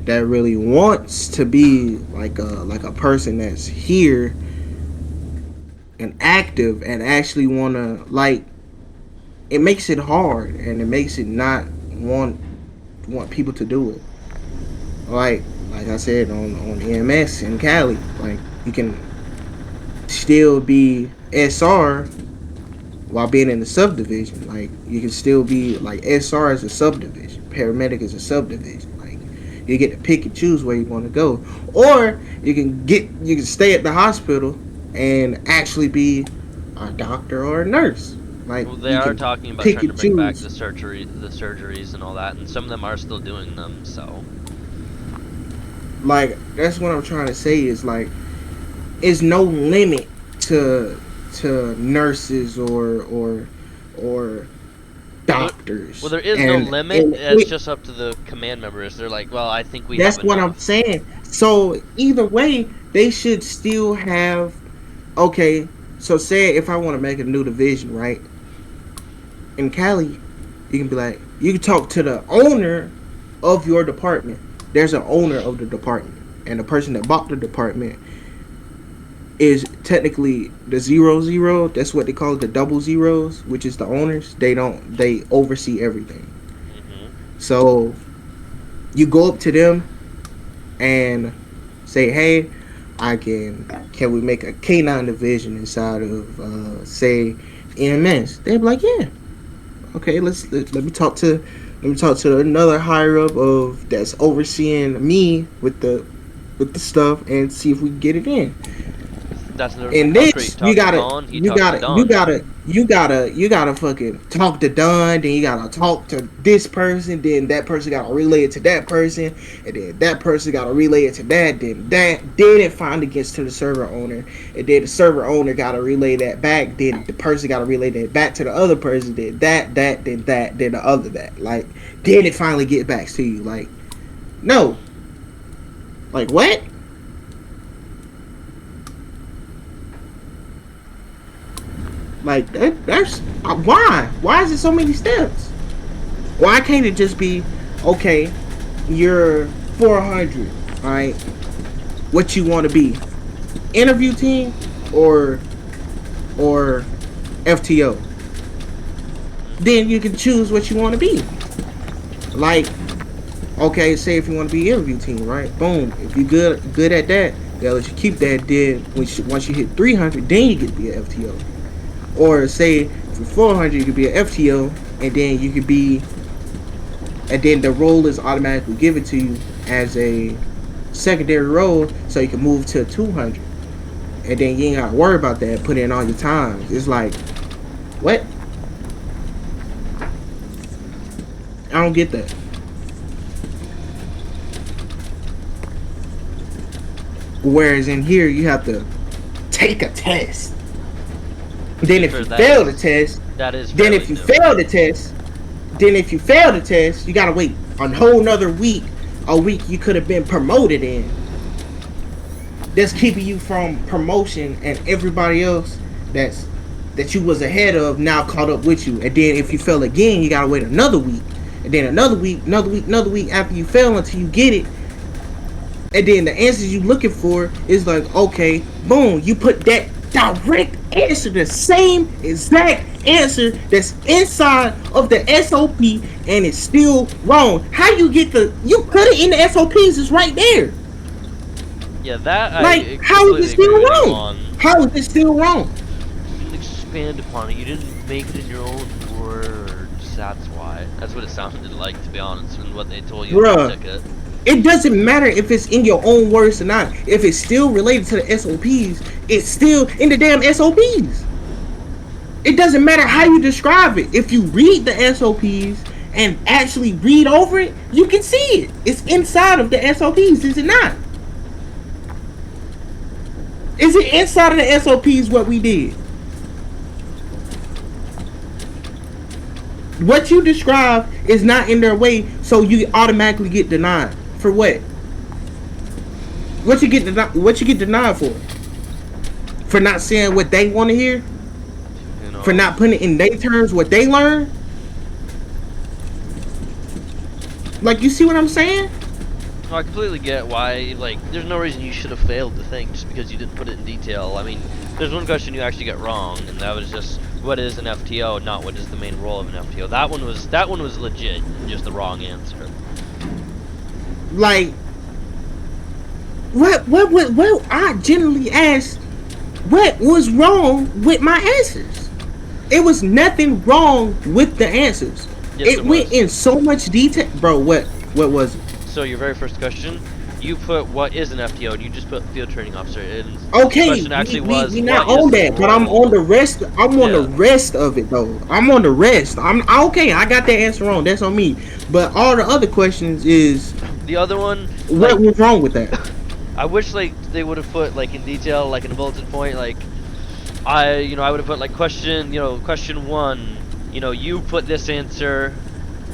that really wants to be like a person that's here and active and actually want to like. It makes it hard, and it makes it not want people to do it. Like I said on EMS in Cali, like you can still be SR while being in the subdivision. Like you can still be like SR is a subdivision, paramedic is a subdivision. Like you get to pick and choose where you want to go, or you can stay at the hospital and actually be a doctor or a nurse. Like Well, they you are can talking about pick trying to and bring back choose. the surgeries and all that, and some of them are still doing them. So Like that's what I'm trying to say is like, is no limit to nurses or well, doctors, there is no and limit. It's it, just up to the command members. They're like, well, I think we have that's what I'm enough. saying. So either way, they should still have. Okay, so say if I want to make a new division, right? In Cali, you can be like, you can talk to the owner of your department. There's an owner of the department, and the person that bought the department is technically the 00. That's what they call it, the double zeros, which is the owners. They oversee everything. Hmm. So you go up to them and say, hey, can we make a K9 division inside of say EMS? They'd be like, yeah, okay, let me talk to another higher up of that's overseeing me with the stuff and see if we can get it in. That's another In concrete. this, you Talk to gotta, Don. He you talks to gotta, you Don. gotta, you gotta, you gotta fucking talk to Dunn. Then you gotta talk to this person. Then that person gotta relay it to that person, and then that person gotta relay it to that. Then it finally gets to the server owner, and then the server owner gotta relay that back. Then the person gotta relay that back to the other person. Then then the other that. Like then it finally get back to you. Like no, like what? Like that's why? Why is it so many steps? Why can't it just be okay? You're 400, all right? What you want to be? Interview team or FTO? Then you can choose what you want to be. Like okay, say if you want to be interview team, right? Boom. If you good at that, they'll let you keep that. Then once you hit 300, then you get to be an FTO. Or say for 400 you could be an FTO, and then you could be, and then the role is automatically given to you as a secondary role, so you can move to 200, and then you ain't gotta worry about that. Put in all your time. It's like, what? I don't get that. Whereas in here you have to take a test. Then if you fail the test, that is then fairly if you new. fail the test, then if you fail the test, you gotta wait a whole nother week. A week you could have been promoted in. That's keeping you from promotion, and everybody else that you was ahead of now caught up with you. And then if you fail again, you gotta wait another week, and then another week, another week after you fail until you get it. And then the answers you looking for is like, okay, boom, you put that direct answer, the same exact answer that's inside of the SOP, and it's still wrong. How you get you put it in the SOPs, is right there. Yeah, that Like, I how is completely it agree still with you wrong? on. How is it still wrong? You didn't expand upon it. You didn't make it in your own words. That's why. That's what it sounded like, to be honest, and what they told you in your Bruh, ticket. it doesn't matter if it's in your own words or not. If it's still related to the SOPs, it's still in the damn SOPs. It doesn't matter how you describe it. If you read the SOPs and actually read over it, you can see it. It's inside of the SOPs, is it not? Is it inside of the SOPs what we did? What you describe is not in their way, so you automatically get denied. For what? What you get denied for? For not saying what they want to hear? You know. For not putting it in their terms what they learn? Like, you see what I'm saying? No, I completely get why. Like, there's no reason you should have failed the thing just because you didn't put it in detail. I mean, there's one question you actually got wrong, and that was just what is an FTO, not what is the main role of an FTO. That one was legit, just the wrong answer. Like, what I generally asked, what was wrong with my answers? It was nothing wrong with the answers. Yes, It went was. in so much detail, bro. What was it? So your very first question, you put what is an FTO, and you just put field training officer. And Okay, the question actually was we not what is on the that, but I'm role? on the rest. I'm on the Yeah. rest of it though. I'm on the rest. I'm okay. I got that answer wrong. That's on me. But all the other questions is The other one, like, what was wrong with that? I wish like they would have put like in detail, like in a bulletin point, like I would have put like question 1, you put this answer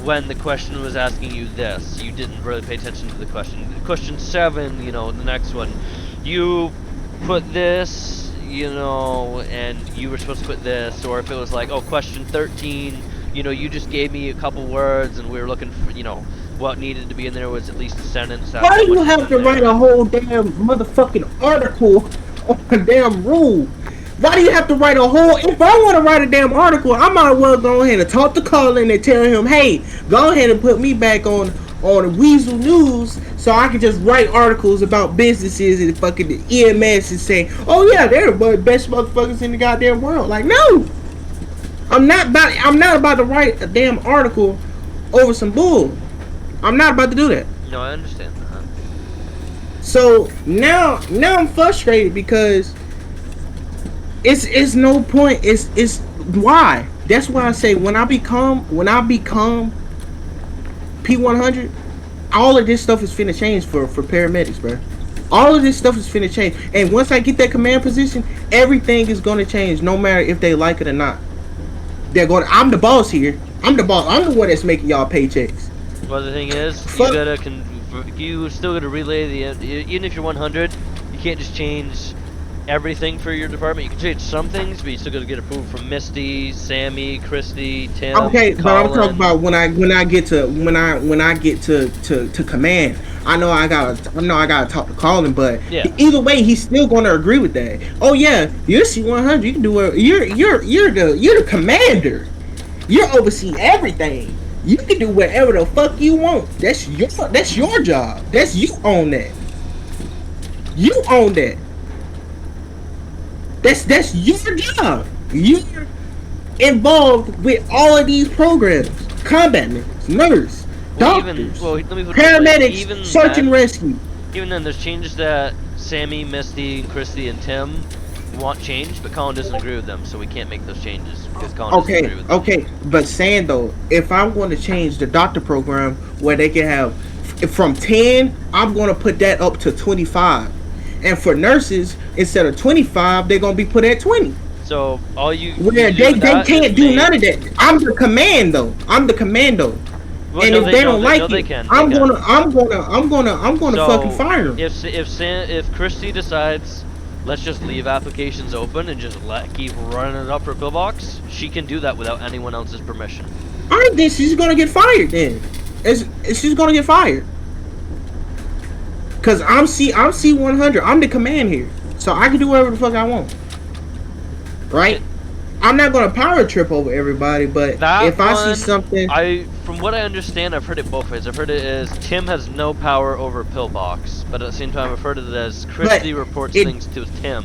when the question was asking you this. You didn't really pay attention to the question. Question 7, the next one, you put this, and you were supposed to put this. Or if it was like, oh, question 13, you just gave me a couple words and we were looking for, what needed to be in there was at least a sentence. That's Why how do you much was have in to there. write a whole damn motherfucking article on a damn rule? Why do you have to write a whole? If I want to write a damn article, I might as well go ahead and talk to Colin and tell him, hey, go ahead and put me back on Weasel News so I can just write articles about businesses and fucking the EMS and say, oh yeah, they're the best motherfuckers in the goddamn world. Like, no, I'm not about to write a damn article over some bull. I'm not about to do that. No, I understand that. So now I'm frustrated because it's no point. It's why. That's why I say when I become P100, all of this stuff is finna change for paramedics, bro. All of this stuff is finna change, and once I get that command position, everything is gonna change, no matter if they like it or not. They're going. I'm the boss here. I'm the boss. I'm the one that's making y'all paychecks. Well, the thing is, Fuck. you still gotta relay even if you're 100, you can't just change everything for your department. You can change some things, but you still gotta get approval from Misty, Sammy, Christy, Tim. Okay, but I'm Colin. talking about when I get to command. I know I gotta talk to Colin, but Yeah. either way, he's still gonna agree with that. Oh yeah, you're C100. You can do it. You're the commander. You oversee everything. You can do whatever the fuck you want. That's your job. You own that. You own that. That's your job. You're involved with all of these programs: combat members, nurse, doctors, Let me put it this way, paramedics, even search and then- rescue. Even then, there's changes that Sammy, Misty, Christy, and Tim want changed, but Colin doesn't agree with them, so we can't make those changes because Colin doesn't agree with them. Okay, but saying though, if I'm going to change the doctor program where they can have from 10, I'm going to put that up to 25, and for nurses, instead of 25, they're going to be put at 20. So all you Where you they with that can't is do make- none of that. I'm the commando. Well, And no, if they no, don't like no, they it, can, I'm they can. gonna So, fucking fire them. If Christy decides, let's just leave applications open and just keep running it up for pillbox, she can do that without anyone else's permission. I think she's gonna get fired then. She's gonna get fired. Cause I'm C100. I'm the command here, so I can do whatever the fuck I want. Right? I'm not gonna power trip over everybody, but That if I one, see something, from what I understand, I've heard it both ways. I've heard it as Tim has no power over pillbox, but at the same time, I've heard it as Christy reports things to Tim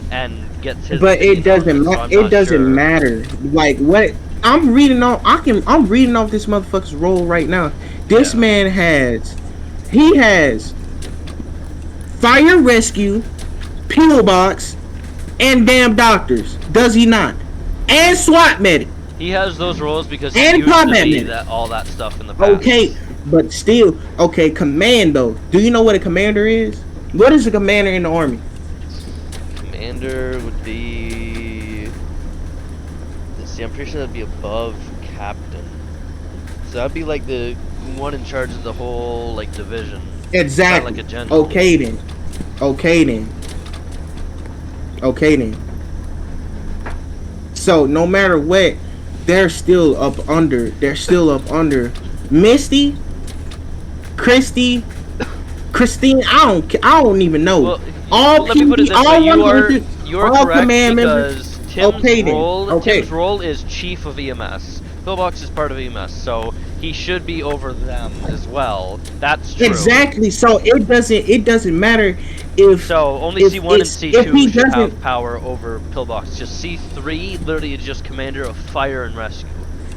and gets his. but it opinion on doesn't so I'm it not doesn't sure. matter. Like what I'm reading off, I'm reading off this motherfucker's role right now. This Yeah. man has fire rescue, pillbox, and damn doctors. Does he not? And SWAT medic. He has those roles because he And used to combat be medic. all that stuff in the past. Okay, but still, okay, commando. Do you know what a commander is? What is a commander in the army? Commander would be. Let's see, I'm pretty sure that'd be above captain. So that'd be like the one in charge of the whole like division. Exactly. Like a general. Okay then. So no matter what, they're still up under. Misty, Christy, Christine. I don't even know. Well, all let me put it this way: all you're all correct command members. because Tim's Okay then. role, Okay. Tim's role is chief of EMS. Pillbox is part of EMS, so he should be over them as well. That's true. Exactly. So it doesn't matter if So only if C1 and it's if he C2 should doesn't. have power over Pillbox. Just C3 literally is just Commander of Fire and Rescue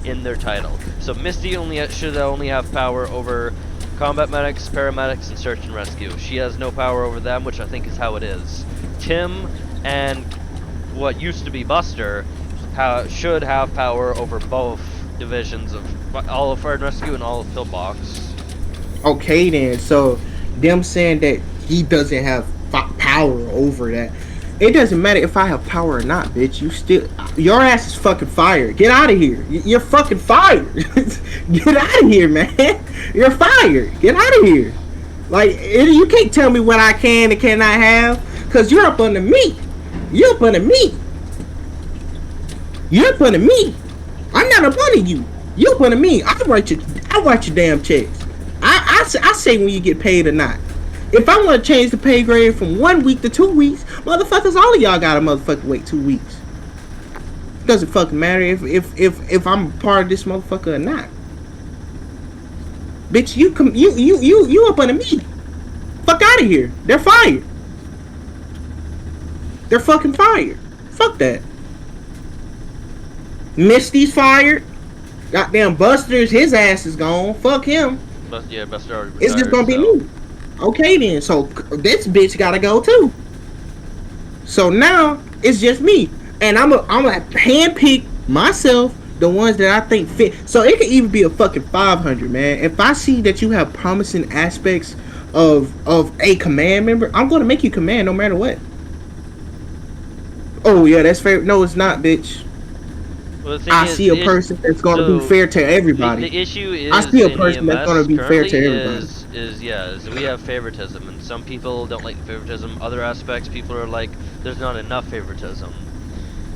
in their title. So Misty should only have power over combat medics, paramedics, and search and rescue. She has no power over them, which I think is how it is. Tim and what used to be Buster should have power over both divisions of all of Fire and Rescue and all of Pillbox. Okay then, so them saying that he doesn't have power over that, it doesn't matter if I have power or not, bitch. Your ass is fucking fired. Get out of here. You're fucking fired. Get out of here, man. You're fired. Get out of here. Like, you can't tell me what I can and cannot have, cause you're up under me. You're up under me. You're up under me. I'm not up under you. You're up under me. I write your damn checks. I say when you get paid or not. If I want to change the pay grade from 1 week to 2 weeks, motherfuckers, all of y'all gotta motherfucking wait 2 weeks. Doesn't fucking matter if I'm part of this motherfucker or not. Bitch, you up under me. Fuck out of here. They're fired. They're fucking fired. Fuck that. Misty's fired. Goddamn Buster's, his ass is gone. Fuck him. Buster already retired, It's just gonna be me. Okay then, so this bitch gotta go too. So now it's just me, and I'm gonna handpick myself the ones that I think fit. So it could even be a fucking 500, man. If I see that you have promising aspects of a command member, I'm gonna make you command no matter what. Oh yeah, that's fair. No, it's not, bitch. Well, I see a person that's gonna be fair to everybody. The issue is I see a person that's gonna be fair to everybody. Is we have favoritism, and some people don't like favoritism. Other aspects, people are like, there's not enough favoritism.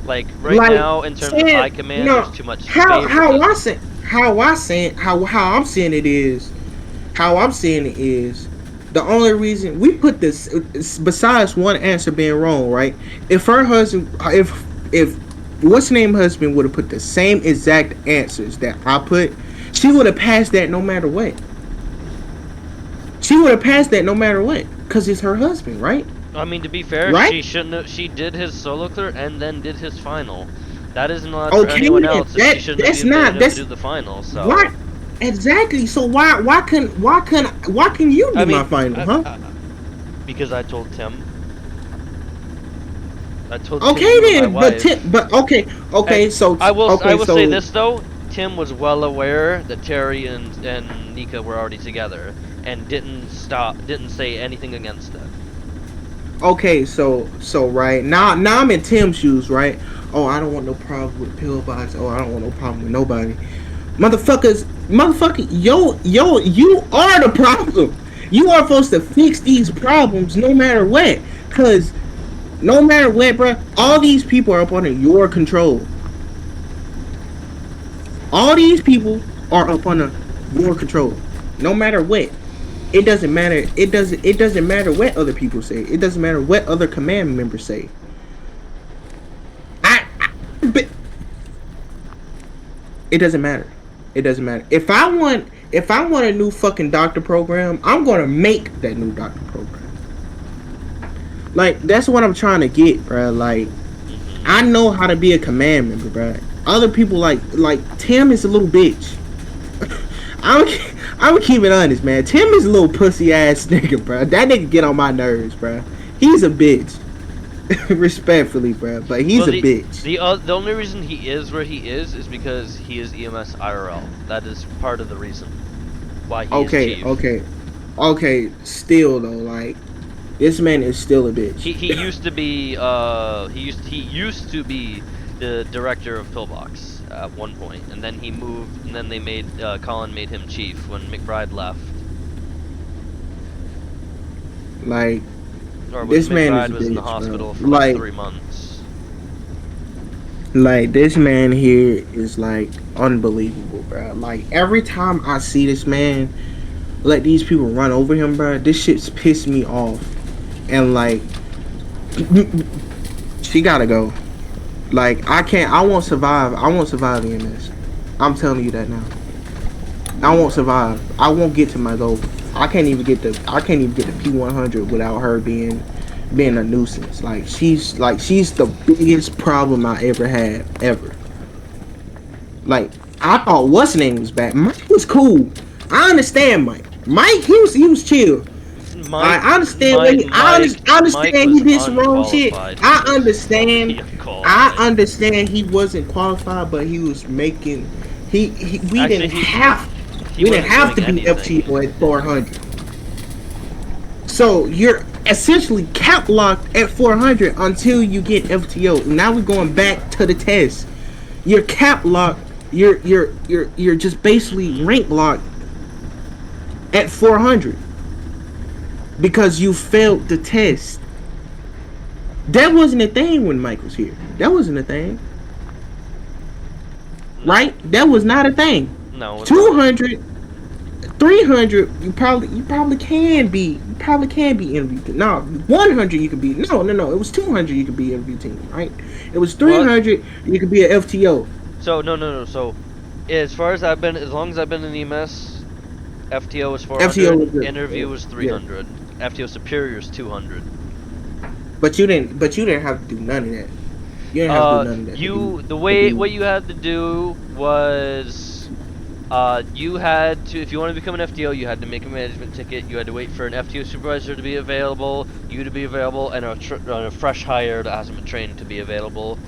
Like now, in terms of high command, there's too much favoritism. How I'm seeing it is the only reason we put this, besides one answer being wrong, right? If her husband, if what's name husband would have put the same exact answers that I put, she would have passed that no matter what. She would have passed that no matter what, cause it's her husband, right? I mean, to be fair, right? She shouldn't have. She did his solo clear and then did his final. That isn't allowed for anyone else. She shouldn't have been able to do the final. So why? Exactly. So why can you do my final, huh? Because I told Tim. I told okay Tim then, but okay. So I will so, say this though. Tim was well aware that Terry and Nika were already together and didn't say anything against it. Okay, so right now I'm in Tim's shoes, right? Oh, I don't want no problem with Pillbox. Oh, I don't want no problem with nobody. Motherfucker, you are the problem. You are supposed to fix these problems no matter what. Cause no matter what, bro, all these people are up under your control. All these people are up under your control. No matter what. It doesn't matter. It doesn't matter what other people say. It doesn't matter what other command members say. But it doesn't matter. It doesn't matter. If I want a new fucking doctor program, I'm gonna make that new doctor program. Like, that's what I'm trying to get, bro. Like, I know how to be a command member, bro. Other people like Tim is a little bitch. I'm gonna keep it honest, man. Tim is a little pussy ass nigga, bro. That nigga get on my nerves, bro. He's a bitch. Respectfully, bro, but he's a bitch. The only reason he is where he is because he is EMS IRL. That is part of the reason why he is chief. Okay. Still though, like, this man is still a bitch. He used to be he used to be the director of Pillbox at one point, and then he moved, and then they made Colin made him chief when McBride left. Like, or this man McBride is a was in the bitch, hospital bro. for like 3 months. Like, this man here is like unbelievable, bro. Like, every time I see this man let these people run over him, bro, this shit's pissed me off. And like, she gotta go. Like, I won't survive EMS. I'm telling you that now. I won't survive. I won't get to my goal. I can't even get the P100 without her being a nuisance. Like she's the biggest problem I ever had ever. Like I thought what's name was bad. Mike was cool. I understand Mike. Mike he was chill. I understand I understand he did some wrong shit. I understand he wasn't qualified, but he was making we didn't have to be FTO at 400. So you're essentially cap locked at 400 until you get FTO. Now we're going back to the test. You're cap locked. You're just basically rank locked at 400 because you failed the test. That wasn't a thing when Mike was here. That wasn't a thing. Right? That was not a thing. No. 200, 300, you probably can be MVP. No, 100 you could be. No. It was 200 you could be MVP team, right? It was 300 what? You could be an FTO. So no. So as far as as long as I've been in EMS, FTO was 400. FTO was interview was 300. Yeah. FTO superior is 200. But you didn't have to do none of that. You didn't have to do none of that. What you had to do was you had to, if you want to become an FTO, you had to make a management ticket. You had to wait for an FTO supervisor to be available, you to be available, and a fresh hire that hasn't been trained to be available.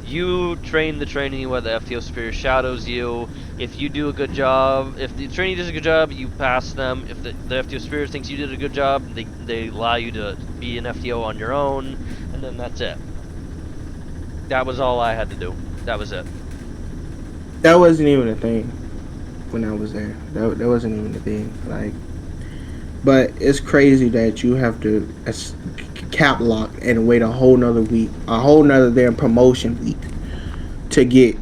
You train the trainee where the FTO superior shadows you. If you do a good job, if the trainee does a good job, you pass them. If the FTO superior thinks you did a good job, they allow you to be an FTO on your own, and then that's it. That was all I had to do. That was it. That wasn't even a thing when I was there. That wasn't even a thing. Like, but it's crazy that you have to cap lock and wait a whole nother week, a whole nother damn promotion week to get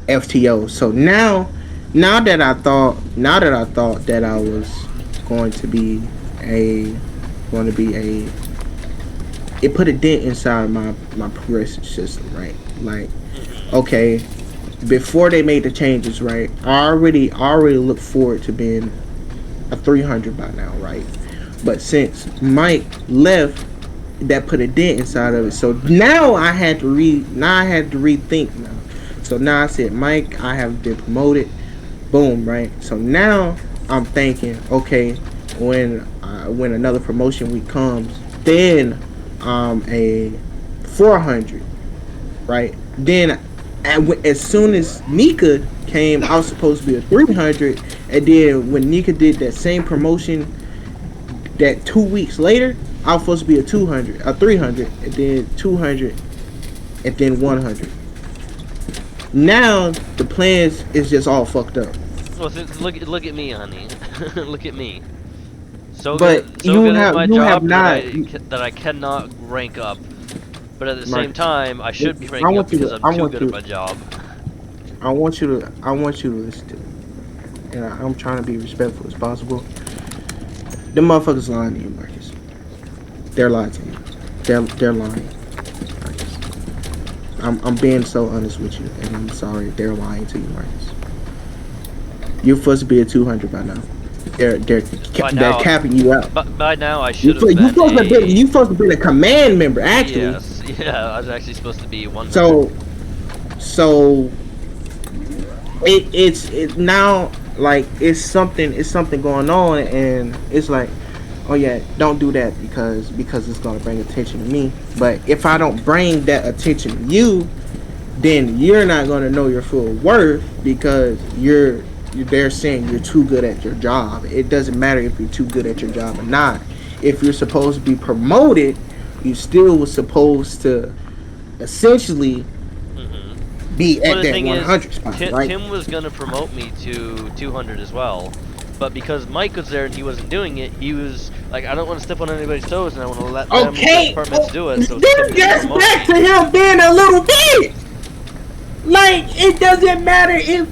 FTO. So now that I thought that I was going to be a, it put a dent inside my progression system, right? Like, okay, before they made the changes, right? I already look forward to being a 300 by now, right? But since Mike left, that put a dent inside of it. So now I had to rethink now. So now I said, Mike, I have been promoted. Boom, right? So now I'm thinking, okay, when another promotion week comes, then a 400, right? Then as soon as Nika came, I was supposed to be a 300, and then when Nika did that same promotion, that 2 weeks later, I was supposed to be a 200, a 300, and then 200, and then 100. Now the plans is just all fucked up. Well, look at me, honey. Look at me. So but good at my job that I cannot rank up. But at the same time, I should be ranking up because I'm too good at my job. I want you to listen to me. And I'm trying to be respectful as possible. Them motherfuckers lying to you, Marcus. They're lying to you. They're lying. Marcus. I'm being so honest with you, and I'm sorry. They're lying to you, Marcus. You're supposed to be a 200 by now. They're capping you out. But by now I should have been. You supposed to be a command member, actually. Yes. Yeah, I was actually supposed to be 100. So it's now like it's something going on, and it's like, oh yeah, don't do that because it's gonna bring attention to me. But if I don't bring that attention to you, then you're not gonna know your full worth because they're saying you're too good at your job. It doesn't matter if you're too good at your job or not. If you're supposed to be promoted, you still was supposed to essentially be at that 100 spot, right? Tim was gonna promote me to 200 as well, but because Mike was there and he wasn't doing it, he was like, I don't want to step on anybody's toes, and I want to let them departments do it. So then gets back to him being a little bitch. Like, it doesn't matter if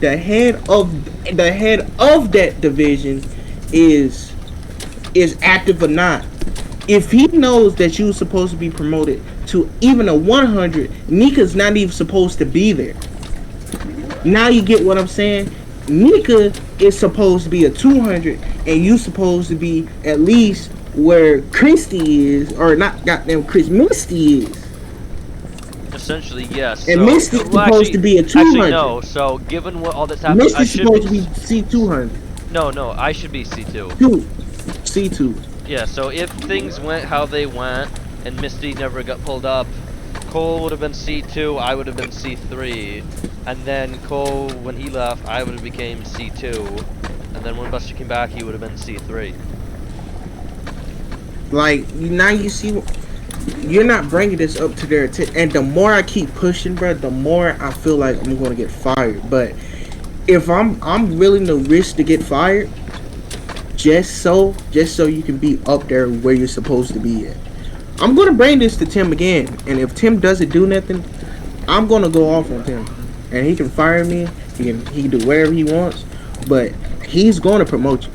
the head of that division is active or not. If he knows that you're supposed to be promoted to even a 100, Nika's not even supposed to be there. Now you get what I'm saying? Nika is supposed to be a 200, and you supposed to be at least where Christy is, or not goddamn Chris, Misty is. Essentially, yes. And So, Misty's well, supposed to be a actually 200. no. So, given what all that's happened, I Misty's should be. supposed to be C200. No, I should be C2. Two. C2. Yeah. So if things went how they went, and Misty never got pulled up, Cole would have been C2. I would have been C3, and then Cole, when he left, I would have became C2, and then when Buster came back, he would have been C3. Like, now you see, you're not bringing this up to their attention. And the more I keep pushing, bro, the more I feel like I'm going to get fired. But if I'm willing to risk to get fired, just so you can be up there where you're supposed to be at. I'm going to bring this to Tim again. And if Tim doesn't do nothing, I'm going to go off on Tim. And he can fire me. He can do whatever he wants. But he's going to promote you.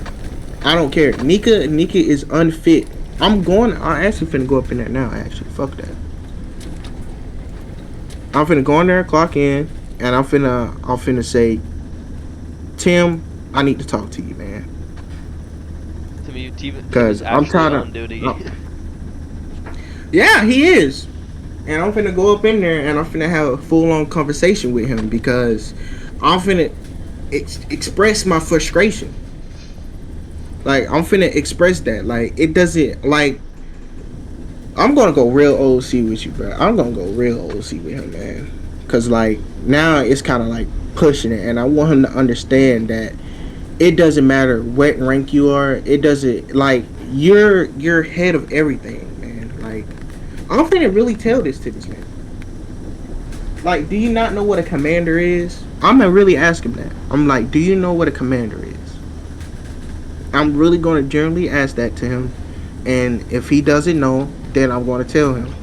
I don't care. Nika is unfit. I actually finna go up in there now, actually. Fuck that. I'm finna go in there, clock in, and I'm finna say, Tim, I need to talk to you, man. To me, Tim is 'Cause I'm actually tired on of- duty. Yeah, he is. And I'm finna go up in there and I'm finna have a full-on conversation with him because I'm finna express my frustration. Like, I'm finna express that. Like, it doesn't, like, I'm gonna go real OC with you, bro. I'm gonna go real OC with him, man. Cause, like, now it's kind of like pushing it. And I want him to understand that it doesn't matter what rank you are. It doesn't, like, you're head of everything, man. Like, I'm finna really tell this to this man. Like, do you not know what a commander is? I'm gonna really ask him that. I'm like, do you know what a commander is? I'm really going to generally ask that to him, and if he doesn't know, then I'm going to tell him.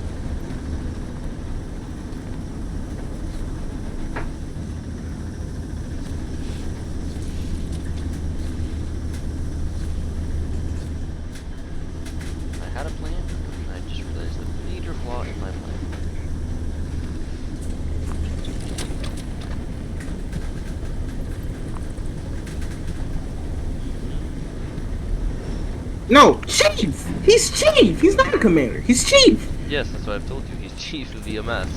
I had a plan, and I just realized a major flaw in my plan. No, chief. He's chief. He's not a commander. He's chief. Yes, that's what I've told you. He's chief of VMS.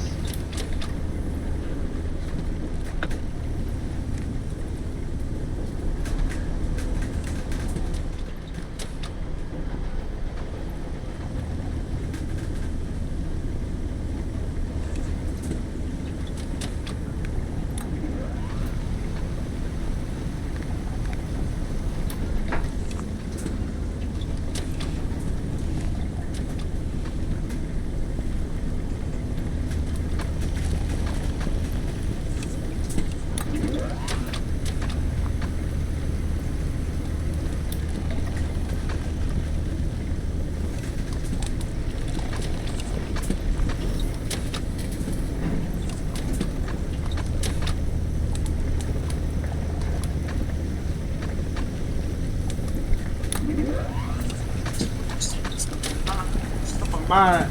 My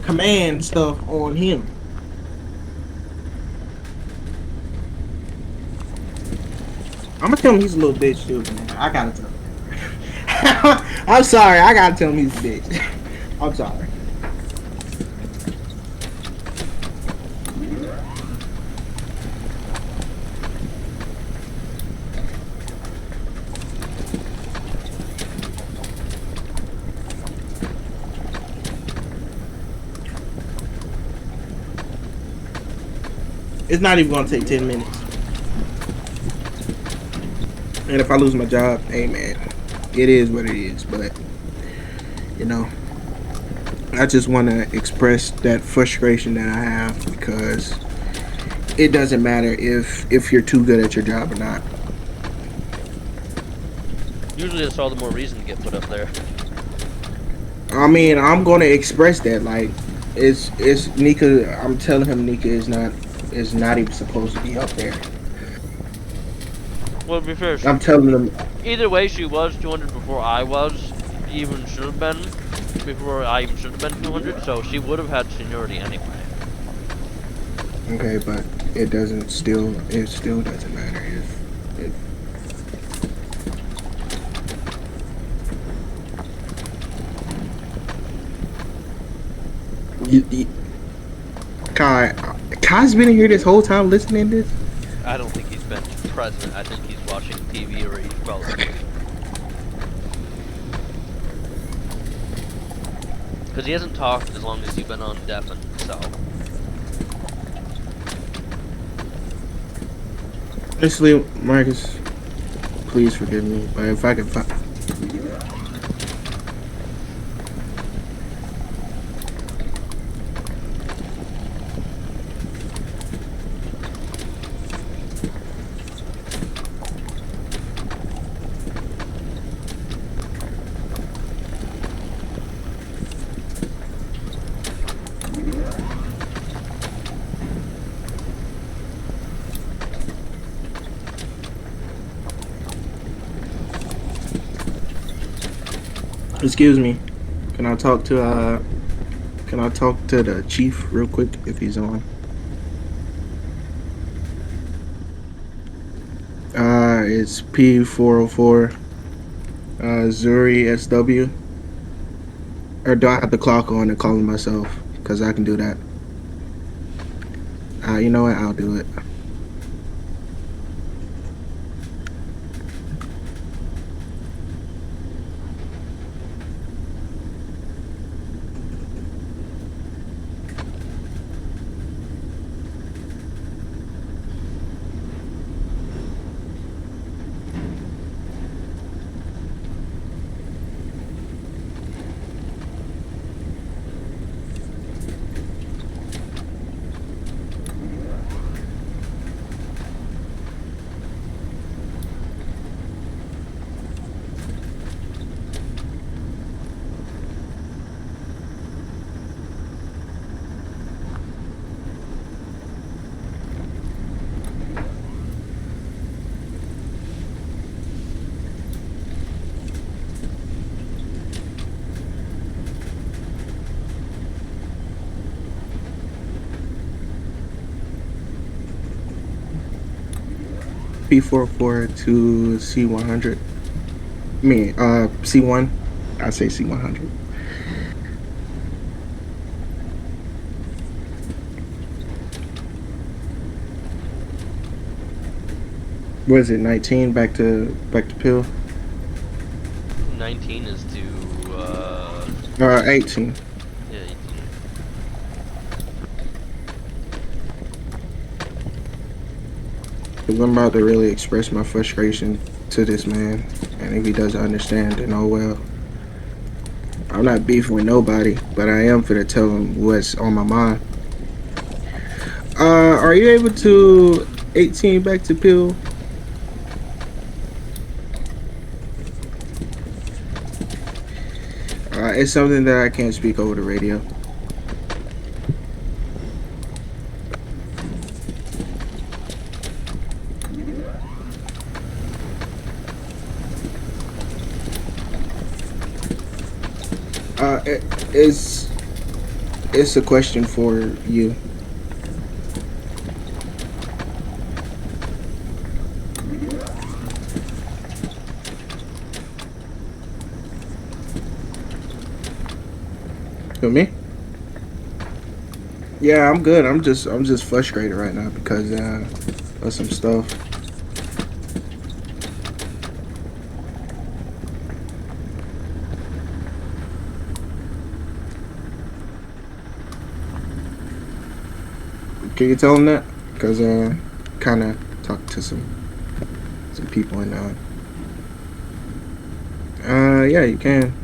command stuff on him. I'm gonna tell him he's a little bitch too, man. I gotta tell him. I'm sorry. I gotta tell him he's a bitch. I'm sorry. It's not even gonna take 10 minutes. And if I lose my job, hey man, it is what it is. But, you know, I just want to express that frustration that I have because it doesn't matter if you're too good at your job or not. Usually that's all the more reason to get put up there. I mean, I'm gonna express that. Like, it's Nika. I'm telling him Nika is not even supposed to be up there. Well, to be fair, I'm telling them. either way, she was 200 before I was, even should have been, before I even should have been 200, so she would have had seniority anyway. Okay, but it still doesn't matter You, Kai, Kai's been in here this whole time listening to this. I don't think he's been present. I think he's watching TV or he fell asleep. Because he hasn't talked as long as you've been on Deafin, so. Honestly, Marcus, please forgive me, but if I can find. Excuse me. Can I talk to the chief real quick if he's on? It's P404 Zuri SW. Or do I have the clock on and call him myself? Because I can do that. You know what? I'll do it. P404 to C100. I mean, C1. I say C100. What is it? 19 back to Pill. 19 is to, 18. yeah, 18. Cause I'm about to really express my frustration to this man, and if he doesn't understand, then oh well. I'm not beefing with nobody, but I am finna tell him what's on my mind. Are you able to 18 back to Pill? It's something that I can't speak over the radio. It's a question for you. To me? Yeah, I'm good. I'm just frustrated right now because of some stuff. Can you tell him that? Because kind of talked to some people and yeah, you can.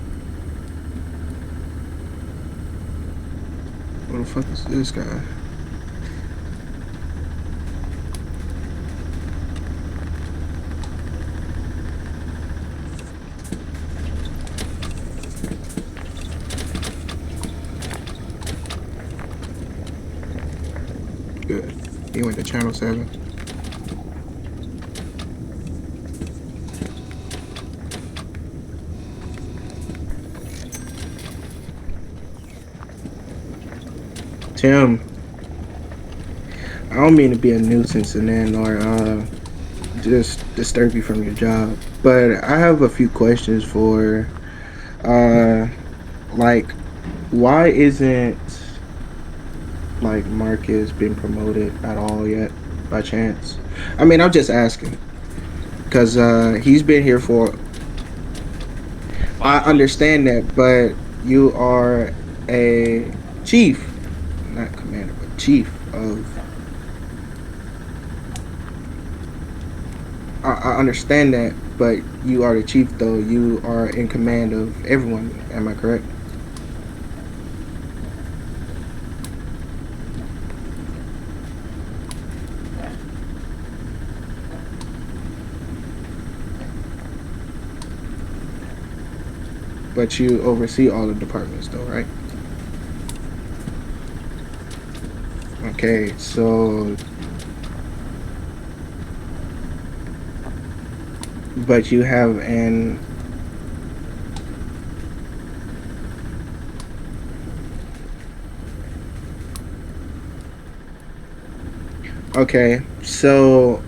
What the fuck is this guy? Good. He went to channel 7. Tim, I don't mean to be a nuisance and then or just disturb you from your job, but I have a few questions for, uh, like, why isn't like Marcus been promoted at all yet, by chance? I mean, I'm just asking, cause he's been here for. I 5 months. understand that, but you are a chief, not commander, but chief of. I understand that, but you are the chief, though. You are in command of everyone. Am I correct? But you oversee all the departments, though, right? Okay, so. But you have an. Okay, so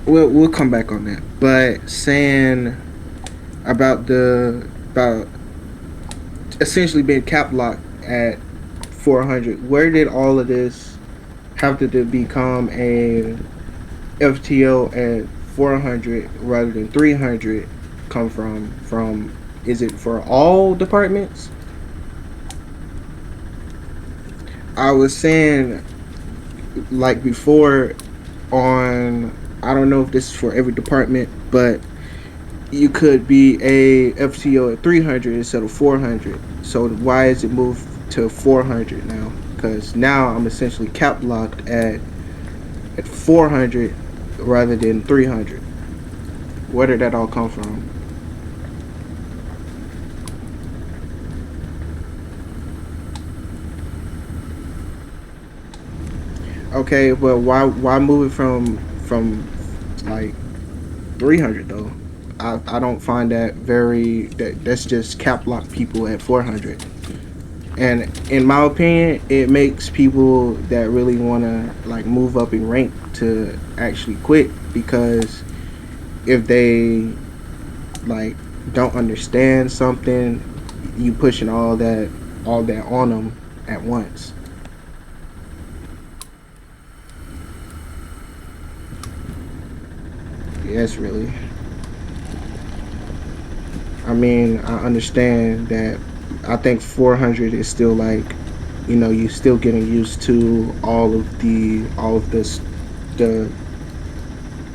we'll come back on that. But saying about essentially being cap locked at 400, where did all of this have to become a FTO at 400 rather than 300 come from? From, is it for all departments? I was saying, like before, on, I don't know if this is for every department, but you could be a FTO at 300 instead of 400. So why is it moved to 400 now? Because now I'm essentially cap locked at 400 rather than 300. Where did that all come from? Okay, but why move it from like 300 though? I don't find that very, that's just cap lock people at 400. And in my opinion, it makes people that really want to like move up in rank to actually quit, because if they like don't understand something, you pushing all that on them at once. Yes, really. I mean, I understand that. I think 400 is still like, you still getting used to all of this, the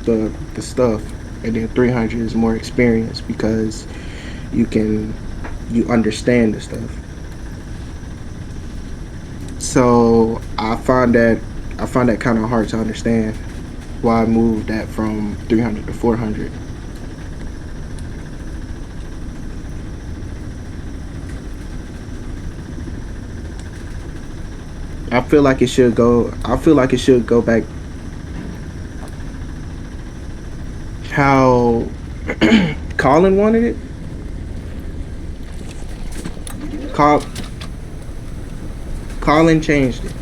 the stuff, and then 300 is more experience because you can you understand the stuff. So I find that kind of hard to understand why I moved that from 300 to 400. I feel like it should go back how Colin wanted it. Col- Colin changed it.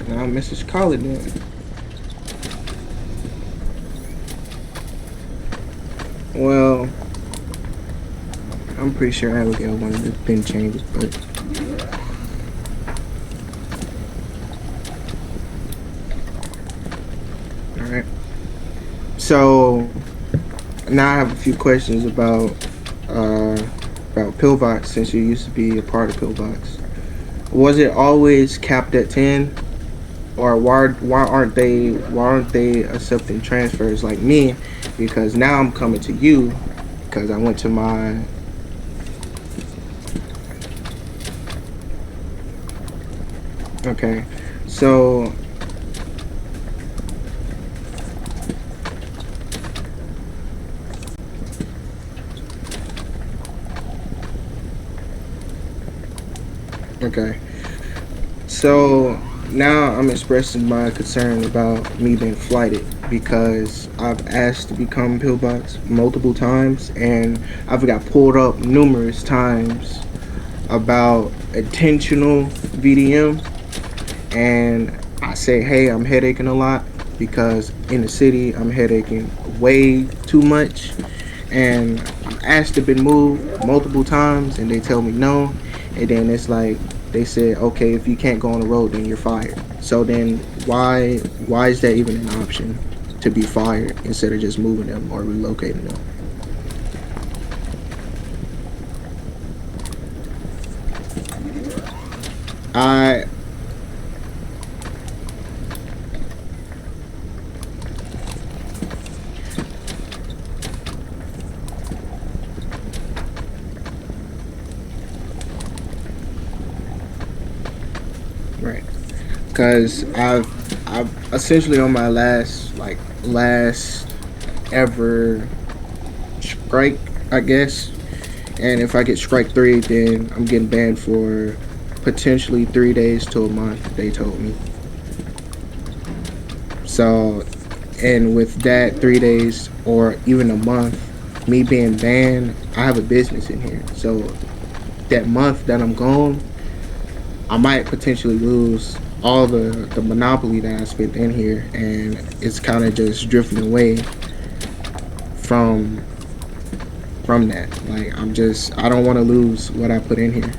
Now Mrs. Colin doing it. Well, I'm pretty sure Abigail wanted to been changes, but all right. So now I have a few questions uh about Pillbox, since you used to be a part of Pillbox. Was it always capped at 10, or why aren't they accepting transfers like me? Because now I'm coming to you because I went to my. Okay, so okay, so now I'm expressing my concern about me being flighted, because I've asked to become Pillbox multiple times and I've got pulled up numerous times about intentional VDM, and I say, hey, I'm headaching a lot, because in the city I'm headaking way too much, and I'm asked to be moved multiple times, and they tell me no, and then it's like they said, okay, if you can't go on the road, then you're fired. So then why is that even an option to be fired instead of just moving them or relocating them? I right, because I've essentially on my last ever strike, I guess. And if I get strike three, then I'm getting banned for potentially 3 days to a month. They told me. So, and with that 3 days or even a month, me being banned, I have a business in here. So that month that I'm gone, I might potentially lose all the monopoly that I spent in here, and it's kind of just drifting away from that. Like I don't want to lose what I put in here,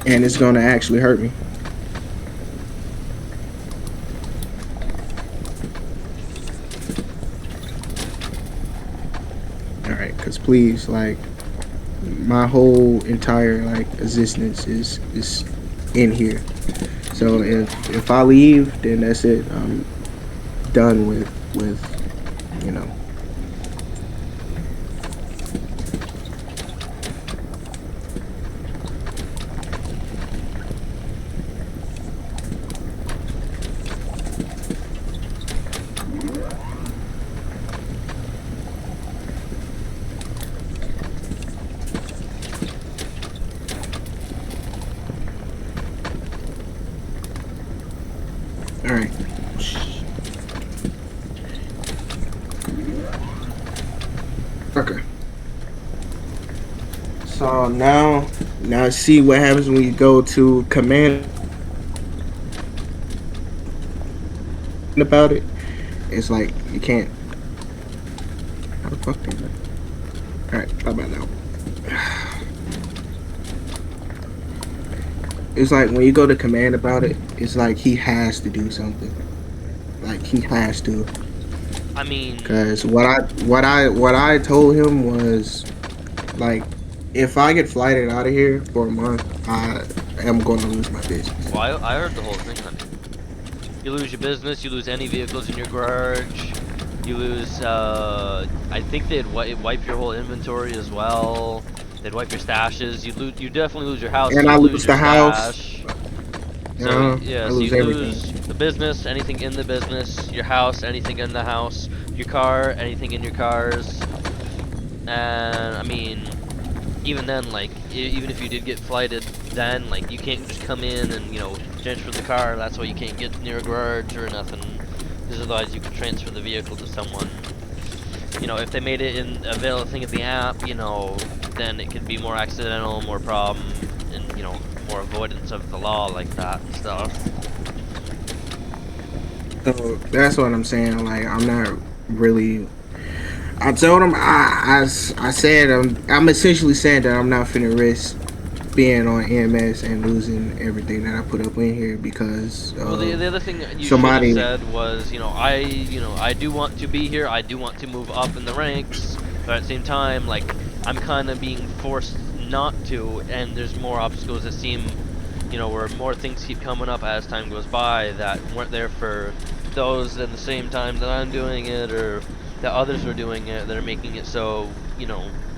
and it's gonna actually hurt me. All right, cause please, like my whole entire like existence is in here. So if I leave, then that's it. I'm done with you know. All right. Okay. So now see what happens when you go to command about it. It's like you can't. How the fuck did that? All right. How about now? It's like when you go to command about it. It's like he has to do something. Like he has to. I mean, Cause what I told him was like, if I get flighted out of here for a month, I am going to lose my business. well, I heard the whole thing, honey. You lose your business, you lose any vehicles in your garage, you lose, I think they'd wipe your whole inventory as well. They'd wipe your stashes. You definitely lose your house. And You I lose lose your the house. stash. So yeah, I so you lose lose everything. the business, anything in the business, your house, anything in the house, your car, anything in your cars, and I mean, even then, like, even if you did get flighted, then like you can't just come in and transfer the car. That's why you can't get near a garage or nothing, because otherwise you could transfer the vehicle to someone. If they made it in available thing at the app, then it could be more accidental, more problem, and more avoidance of the law like that and stuff. So that's what I'm saying. Like I'm not really. I told him I said I'm essentially saying that I'm not finna risk being on EMS and losing everything that I put up in here because Well, the other thing that you should have somebody. said was, I do want to be here. I do want to move up in the ranks, but at the same time, like, I'm kind of being forced not to, and there's more obstacles that seem, where more things keep coming up as time goes by that weren't there for those at the same time that I'm doing it, or that others are doing it, that are making it so,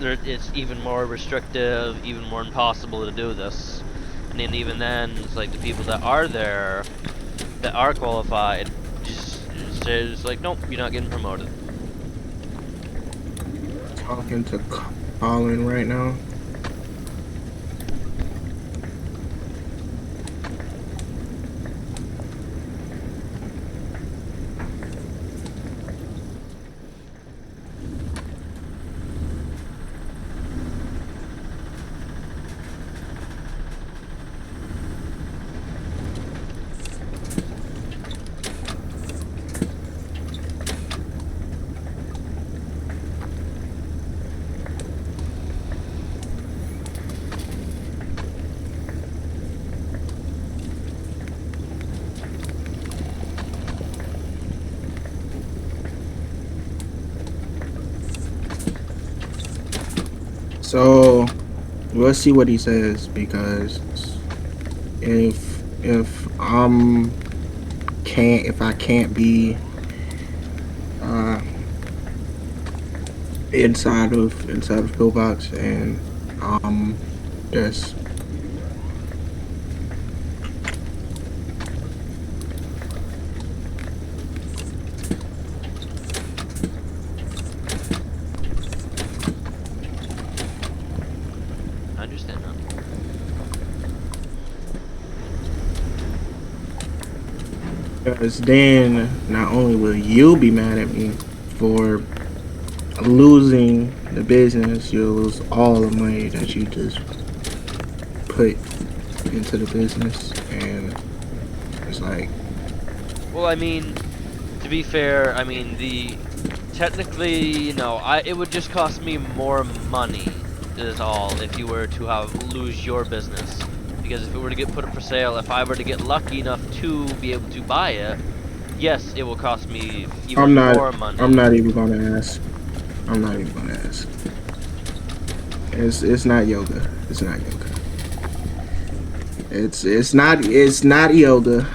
it's even more restrictive, even more impossible to do this. And then even then, it's like the people that are there, that are qualified, just says like, nope, you're not getting promoted. Talking to Colin right now. So we'll see what he says because if if I can't be uh inside of pillbox and just I understand that. because then not only will you be mad at me for losing the business, you'll lose all the money that you just put into the business, and it's like, Well, I mean, to be fair, I mean technically, you know, it would just cost me more money is all if you were to lose your business. Because if it were to get put up for sale, if I were to get lucky enough to be able to buy it, yes, it will cost me I'm even not more money. I'm not even gonna ask. I'm not even gonna ask. It's not yoga. It's not yoga. It's not yoga.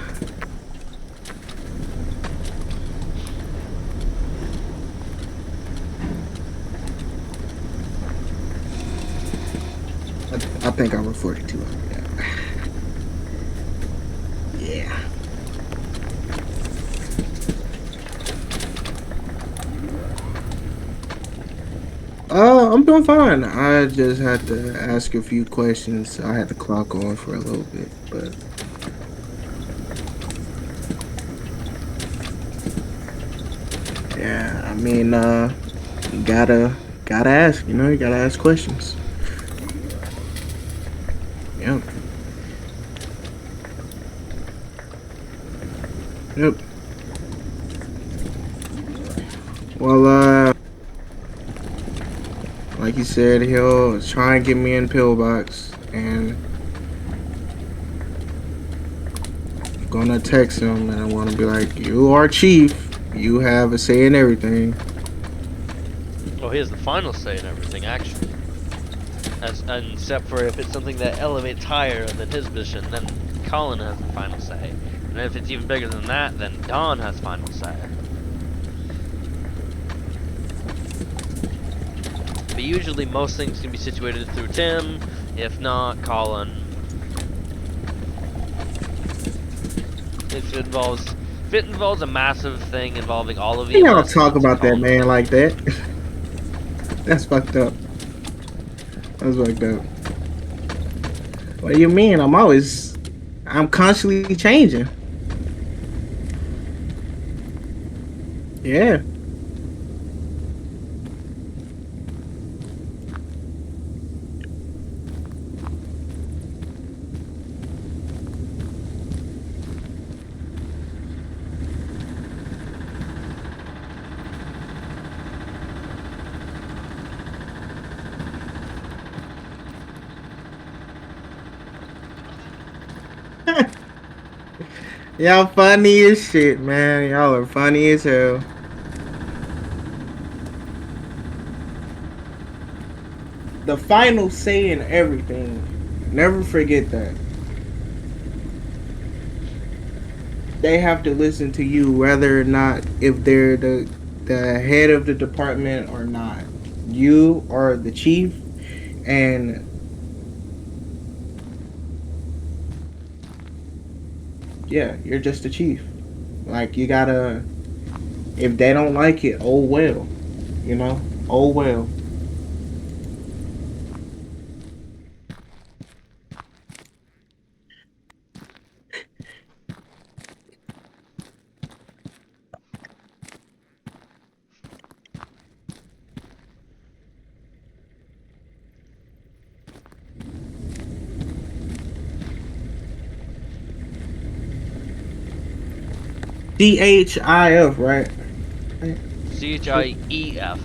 I think I'm a 42 on that. Yeah. I'm doing fine. I just had to ask a few questions. I had to clock on for a little bit, but yeah, I mean, you gotta ask. You know, you gotta ask questions. Yep. Yep. Well, like you said, he'll try and get me in pillbox, and I'm gonna text him, and I want to be like, "You are chief. You have a say in everything." Well, he has the final say in everything, actually. And except for if it's something that elevates higher than his mission, then Colin has the final say. And if it's even bigger than that, then Don has final say. But usually most things can be situated through Tim, if not Colin. If it involves a massive thing involving all of You don't EMS, then talk it's about that Colin's man fault. like that. That's fucked up. That's fucked up. What do you mean? I'm constantly changing. Yeah. Y'all funny as shit, man. Y'all are funny as hell. The final say in everything. Never forget that. They have to listen to you whether or not if they're the head of the department or not. You are the chief, and yeah, you're just the chief. Like, you gotta, if they don't like it, oh well. You know? Oh well. CHIF, right? CHIEF.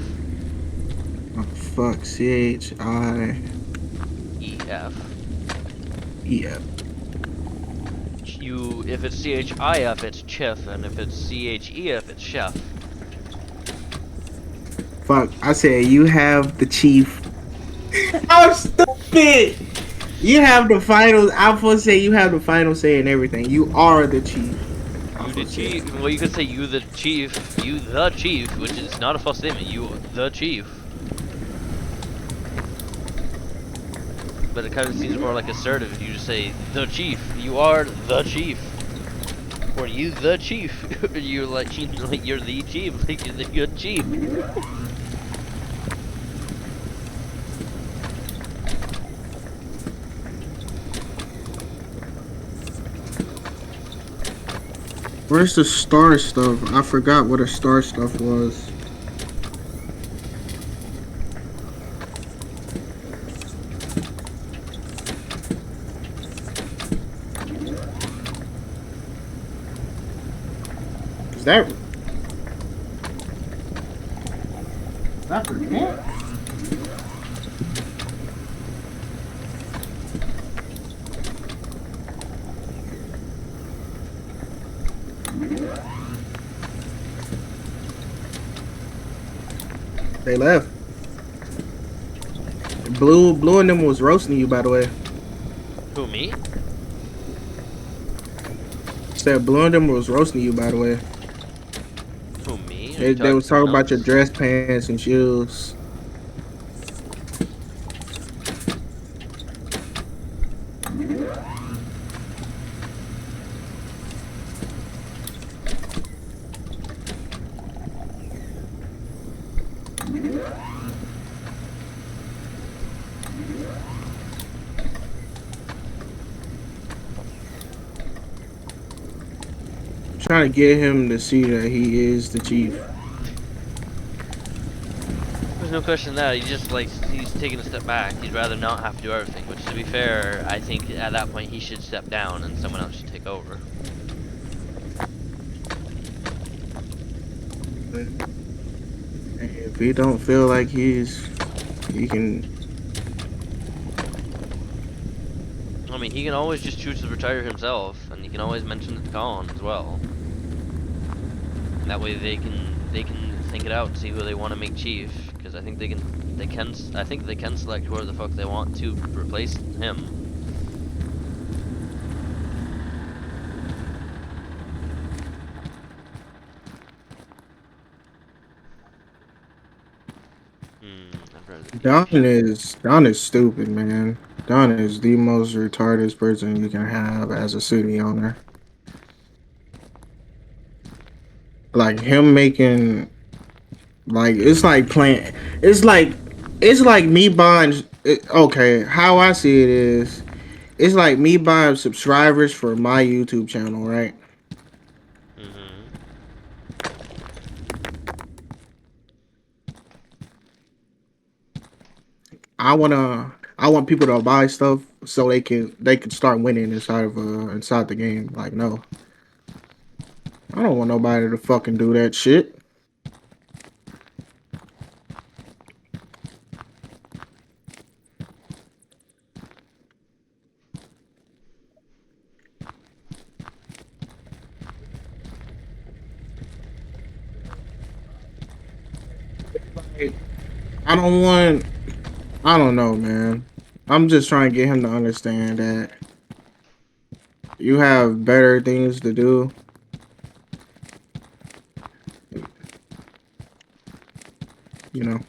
Oh, fuck. CHIEF. EF. If it's CHIF, it's Chiff, and if it's CHEF, it's Chef. Fuck. I said you have the chief I'm stupid. You have the final. I'm supposed to say you have the final say in everything. You are the chief. I'm You the supposed to say chief. Well, you could say you the chief. You the chief, which is not a false statement. You the chief. But it kind of seems more like assertive if you just say the chief. You are the chief. Or you the chief. You're like you're the chief. Like you're the good chief. Where's the star stuff? I forgot what a star stuff was. Is that for him? They left. Blue and them was roasting you, by the way. Who, me? Said Blue and them was roasting you, by the way. Who, me? Are They, you they talking to was talking someone about your else? dress pants and shoes. Trying to get him to see that he is the chief. There's no question that he just like he's taking a step back. He'd rather not have to do everything. Which, to be fair, I think at that point he should step down and someone else should take over. If he don't feel like he can. I mean, he can always just choose to retire himself, and he can always mention it to Colin as well. And that way they can think it out and see who they want to make chief. Because I think I think they can select whoever the fuck they want to replace him. I'd rather Don is stupid, man. Don is the most retarded person you can have as a city owner. Like him making, like it's like playing. It's like me buying. Okay, how I see it is, it's like me buying subscribers for my YouTube channel, right? I want people to buy stuff so they can start winning inside the game. Like no, I don't want nobody to fucking do that shit. Like, I don't want. I don't know, man. I'm just trying to get him to understand that you have better things to do. You know.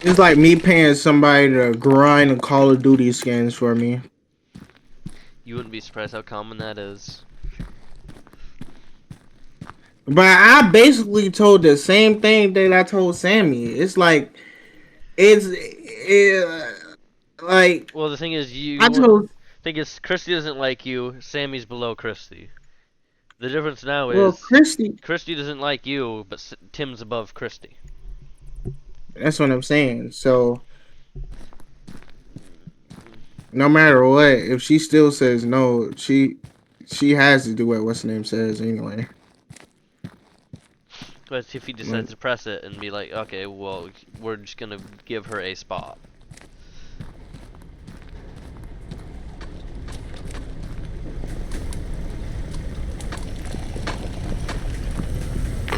It's like me paying somebody to grind the Call of Duty skins for me. You wouldn't be surprised how common that is. But I basically told the same thing that I told Sammy. It's like like Well, the thing is, I told. thing is, Christy doesn't like you. Sammy's below Christy. The difference now Well, is Christy. Christy doesn't like you, but Tim's above Christy. That's what I'm saying. So No matter what, if she still says no, she has to do what what's the name says anyway. But if he decides to press it and be like, okay, well, we're just gonna give her a spot.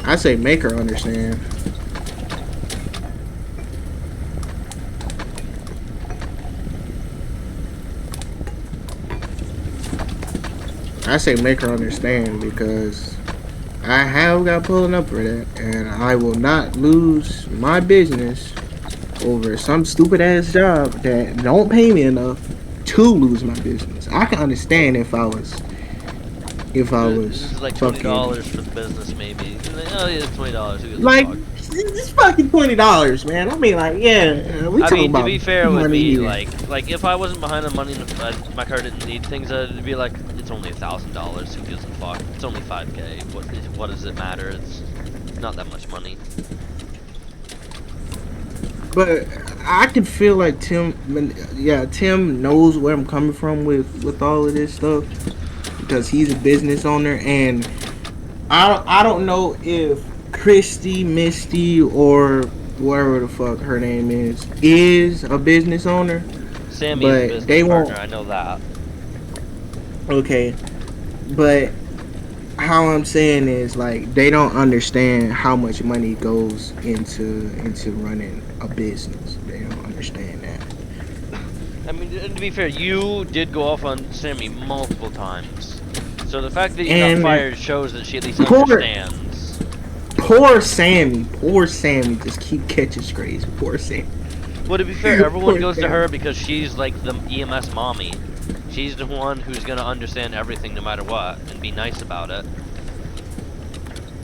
I say make her understand. I say make her understand because I have got pulling up for that, and I will not lose my business over some stupid ass job that don't pay me enough to lose my business. I can understand if I This was is like fucking $20 for the business, maybe. Like, oh yeah, it's $20. Who gives a like fuck? it's fucking $20, man. I mean, like, yeah, we I talking mean, to about be fair, it would money be here. like if I wasn't behind on money and if my car didn't need things, it'd be like it's only $1,000. Who gives a fuck? It's only 5K. What does it matter? It's not that much money. But I can feel like Tim knows where I'm coming from with all of this stuff because he's a business owner, and I don't know if Christy, Misty, or whatever the fuck her name is a business owner, Sammy is a but business they partner. won't. I know that. Okay, but how I'm saying is like they don't understand how much money goes into running a business. They don't understand that. I mean, and to be fair, you did go off on Sammy multiple times. So the fact that you got And fired shows that she at least poor understands. poor Sammy just keep catching strays. Poor Sammy. Well, to be fair, everyone Poor goes to Sammy. her because she's like the EMS mommy. She's the one who's gonna understand everything no matter what and be nice about it.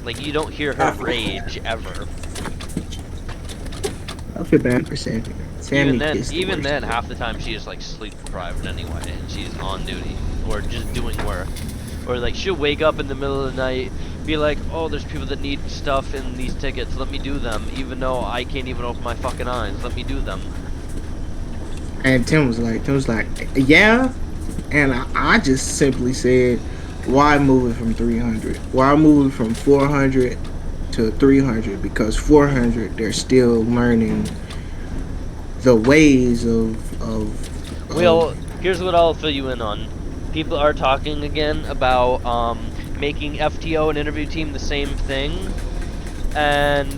Like, you don't hear her rage ever. I feel bad for Sammy. Sammy is the Even worst. then, half the time she is like sleep deprived anyway, and she's on duty or just doing work, or like she'll wake up in the middle of the night, be like, "Oh, there's people that need stuff in these tickets. Let me do them, even though I can't even open my fucking eyes. Let me do them." And Tim was like, yeah. And I just simply said, why move it from 300? Why move it from 400 to 300? Because 400, they're still learning the ways Well, here's what I'll fill you in on. People are talking again about making FTO and interview team the same thing. And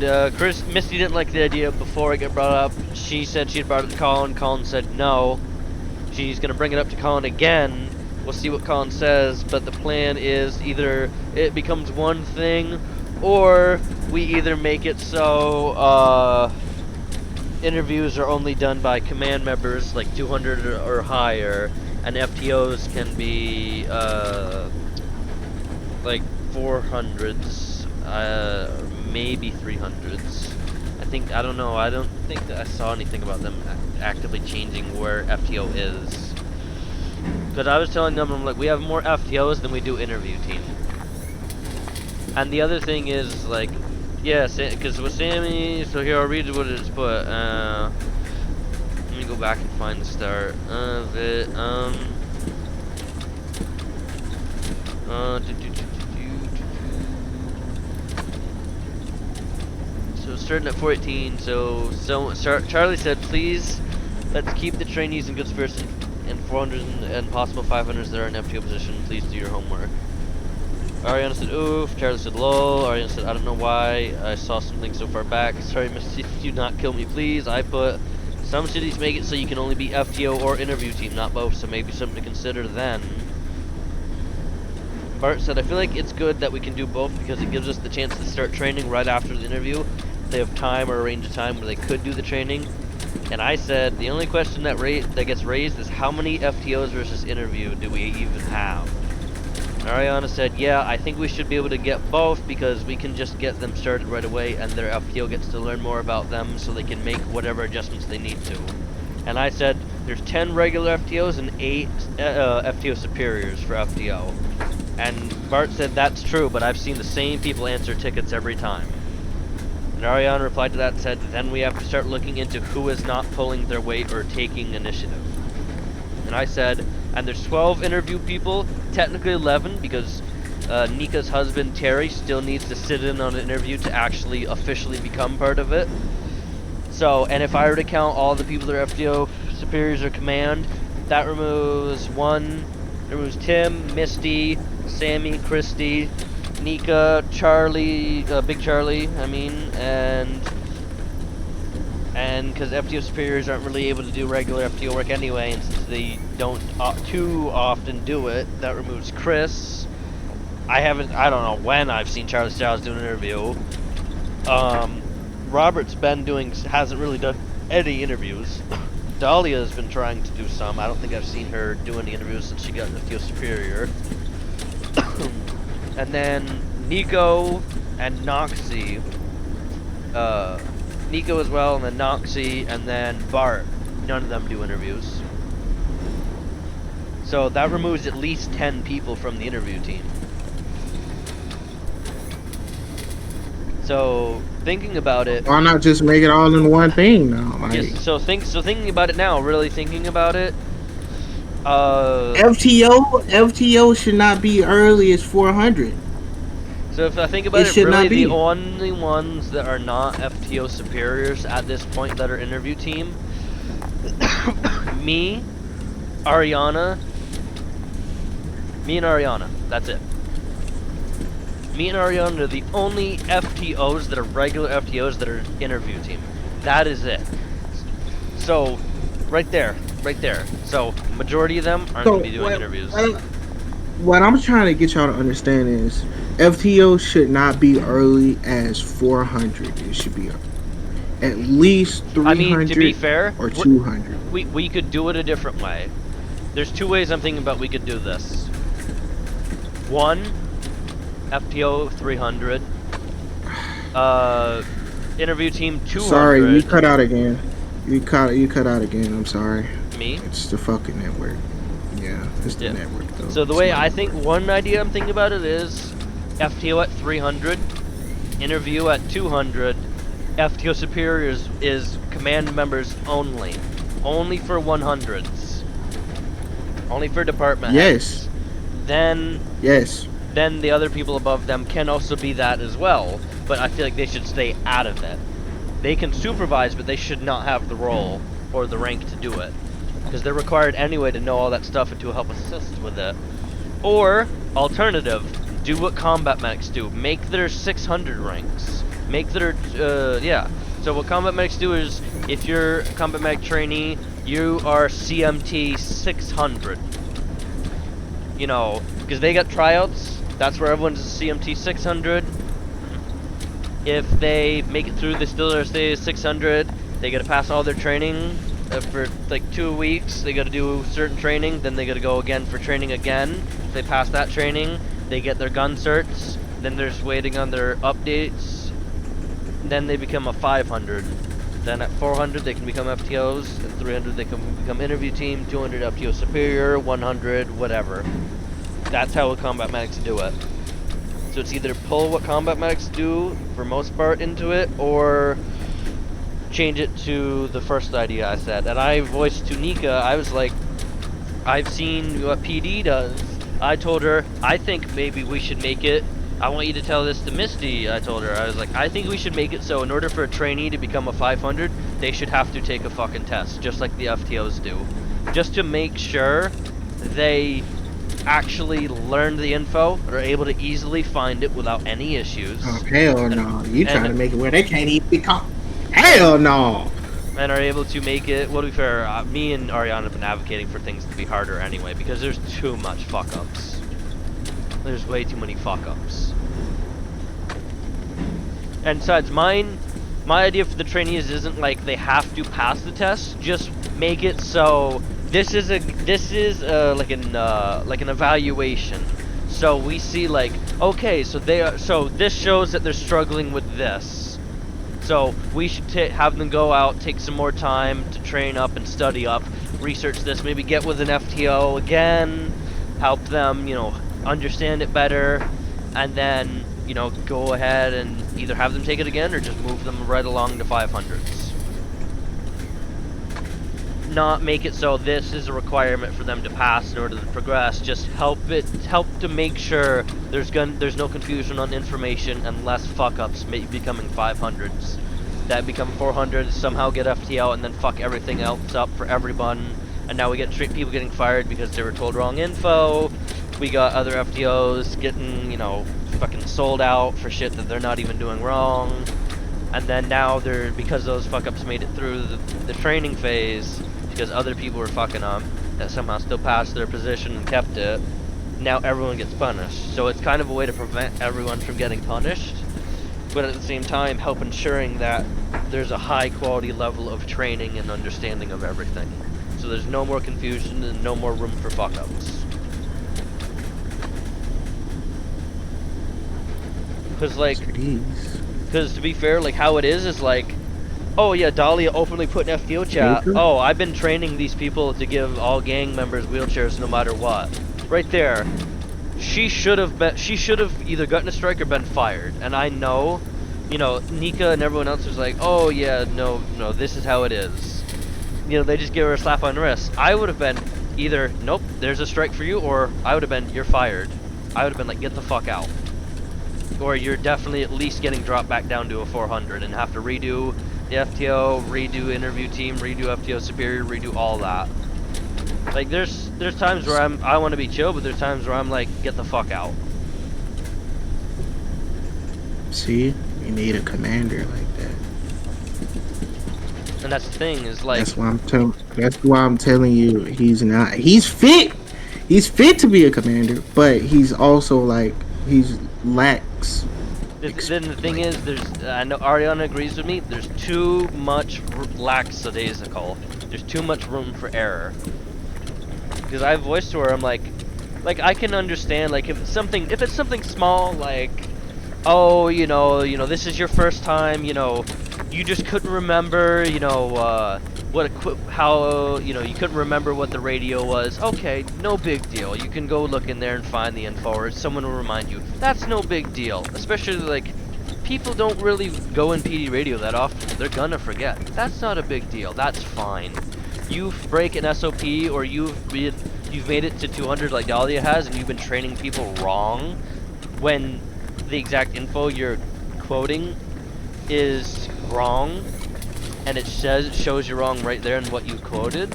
Misty didn't like the idea before it got brought up. She said she had brought it to Colin. Colin said no. She's going to bring it up to Colin again. We'll see what Colin says. But the plan is either it becomes one thing, or we either make it so interviews are only done by command members, like 200 or higher, and FTOs can be like 400s, maybe 300s. I don't know. I don't think that I saw anything about them actively changing where FTO is. Because I was telling them, I'm like, we have more FTOs than we do interview team. And the other thing is, like, yeah, because with Sammy, so here I'll read what it's put. Let me go back and find the start of it. So starting at 418. So Charlie said, please, let's keep the trainees in good spirits and 400s and possible 500s that are in FTO position. Please do your homework. Ariana said, oof. Charlie said, lol. Ariana said, I don't know why. I saw something so far back. Sorry, Misty, do not kill me, please. I put, some cities make it so you can only be FTO or interview team, not both, so maybe something to consider then. Bart said, I feel like it's good that we can do both because it gives us the chance to start training right after the interview. They have time or a range of time where they could do the training. And I said, the only question that gets raised is how many FTOs versus interview do we even have? Ariana said, yeah, I think we should be able to get both because we can just get them started right away and their FTO gets to learn more about them so they can make whatever adjustments they need to. And I said, there's 10 regular FTOs and 8 FTO superiors for FTO. And Bart said, that's true, but I've seen the same people answer tickets every time. And Ariana replied to that and said, then we have to start looking into who is not pulling their weight or taking initiative. And I said, and there's 12 interview people, technically 11 because Nika's husband Terry still needs to sit in on an interview to actually officially become part of it. So, and if I were to count all the people that are FTO superiors or command, that removes Tim, Misty, Sammy, Christy, Nika, Charlie, Big Charlie, and because FTO superiors aren't really able to do regular FTO work anyway, and since they don't too often do it, that removes Chris. I don't know when I've seen Charlie Styles do an interview. Robert's hasn't really done any interviews. Dahlia has been trying to do some. I don't think I've seen her do any interviews since she got FTO superior. And then Nico and Noxie. Nico as well, and then Noxie, and then Bart. None of them do interviews. So that removes at least 10 people from the interview team. So thinking about it, Why not just make it all in one thing now? Like, yes, so thinking about it now, really thinking about it. FTO should not be early as 400. So if I think about It it, should really not be. the only ones that are not FTO superiors at this point that are interview team, me, Ariana, that's it. Me and Ariana are the only FTOs that are regular FTOs that are interview team. That is it. So, right there. So, majority of them aren't going to be doing interviews. What I'm trying to get y'all to understand is FTO should not be early as 400. It should be at least 300 to be fair, or 200. We could do it a different way. There's two ways I'm thinking about we could do this. One, FTO 300. Interview team 200. Sorry, you cut out again. You cut out again. I'm sorry. Me? It's the fucking network. Yeah, it's the network though. So the way I think, one idea I'm thinking about it is FTO at 300, interview at 200, FTO superiors is command members only. Only for 100s. Only for department heads. Yes. Then the other people above them can also be that as well, but I feel like they should stay out of it. They can supervise, but they should not have the role or the rank to do it. Because they're required anyway to know all that stuff and to help assist with it. Or, alternative, do what combat medics do. Make their 600 ranks. Make their, So what combat medics do is, if you're a combat medic trainee, you are CMT 600. You know, because they got tryouts, that's where everyone's CMT 600. If they make it through, they still stay 600. They gotta pass all their training for like 2 weeks. They gotta do certain training, then they gotta go again for training again. If they pass that training, they get their gun certs. Then they're just waiting on their updates. Then they become a 500. Then at 400 they can become FTOs. At 300 they can become interview team. 200 FTO superior. 100 whatever. That's how combat medics do it. So it's either pull what combat medics do for most part into it, or change it to the first idea I said. And I voiced to Nika, I was like, I've seen what PD does. I told her, I think maybe we should make it, I want you to tell this to Misty, I told her. I was like, I think we should make it so in order for a trainee to become a 500, they should have to take a fucking test, just like the FTOs do. Just to make sure they actually learn the info, are able to easily find it without any issues. Oh, hell no. You trying to make it where they can't even become... Hell no! And are able to make it, well, to be fair, me and Ariana have been advocating for things to be harder anyway, because there's too much fuck-ups. There's way too many fuck-ups. And besides, my idea for the trainees isn't like they have to pass the test, just make it so this is like an evaluation. So we see like, okay, so this shows that they're struggling with this. So we should have them go out, take some more time to train up and study up, research this, maybe get with an FTO again, help them, understand it better, and then, go ahead and either have them take it again or just move them right along to 500s. not make it so this is a requirement for them to pass in order to progress. Just help to make sure there's no confusion on information and less fuck-ups becoming 500s. That become 400s, somehow get FTL, and then fuck everything else up for everyone. And now we get people getting fired because they were told wrong info. We got other FTOs getting, you know, fucking sold out for shit that they're not even doing wrong. And then now they're, because those fuck-ups made it through the training phase, because other people were fucking up, that somehow still passed their position and kept it, now everyone gets punished. So it's kind of a way to prevent everyone from getting punished, but at the same time help ensuring that there's a high quality level of training and understanding of everything. So there's no more confusion and no more room for fuck-ups. Because, like, because to be fair, like, how it is like, oh yeah, Dahlia openly put in FTO chat, oh, I've been training these people to give all gang members wheelchairs no matter what. Right there. She should have either gotten a strike or been fired. And I know, you know, Nika and everyone else was like, oh yeah, no, this is how it is. You know, they just give her a slap on the wrist. I would have been either, nope, there's a strike for you, or I would have been, you're fired. I would have been like, get the fuck out. Or you're definitely at least getting dropped back down to a 400 and have to redo the FTO, redo interview team, redo FTO superior, redo all that. Like, there's times where I want to be chill, but there's times where I'm like, get the fuck out. See, you need a commander like that. And that's the thing, is like, That's why I'm telling you, he's not. He's fit. He's fit to be a commander, but he's also like, he's lacks. then the thing is, I know Ariana agrees with me, there's too much lackadaisical. There's too much room for error. Because I voiced to her, I'm like I can understand, like, if it's something small, like, oh, you know, this is your first time, you know, you just couldn't remember, you know, how, you know, you couldn't remember what the radio was. Okay, no big deal. You can go look in there and find the info, or someone will remind you. That's no big deal. Especially, like, people don't really go in PD radio that often. They're gonna forget. That's not a big deal. That's fine. You break an SOP, or you've made it to 200 like Dahlia has, and you've been training people wrong when the exact info you're quoting is wrong, and it shows you wrong right there in what you quoted,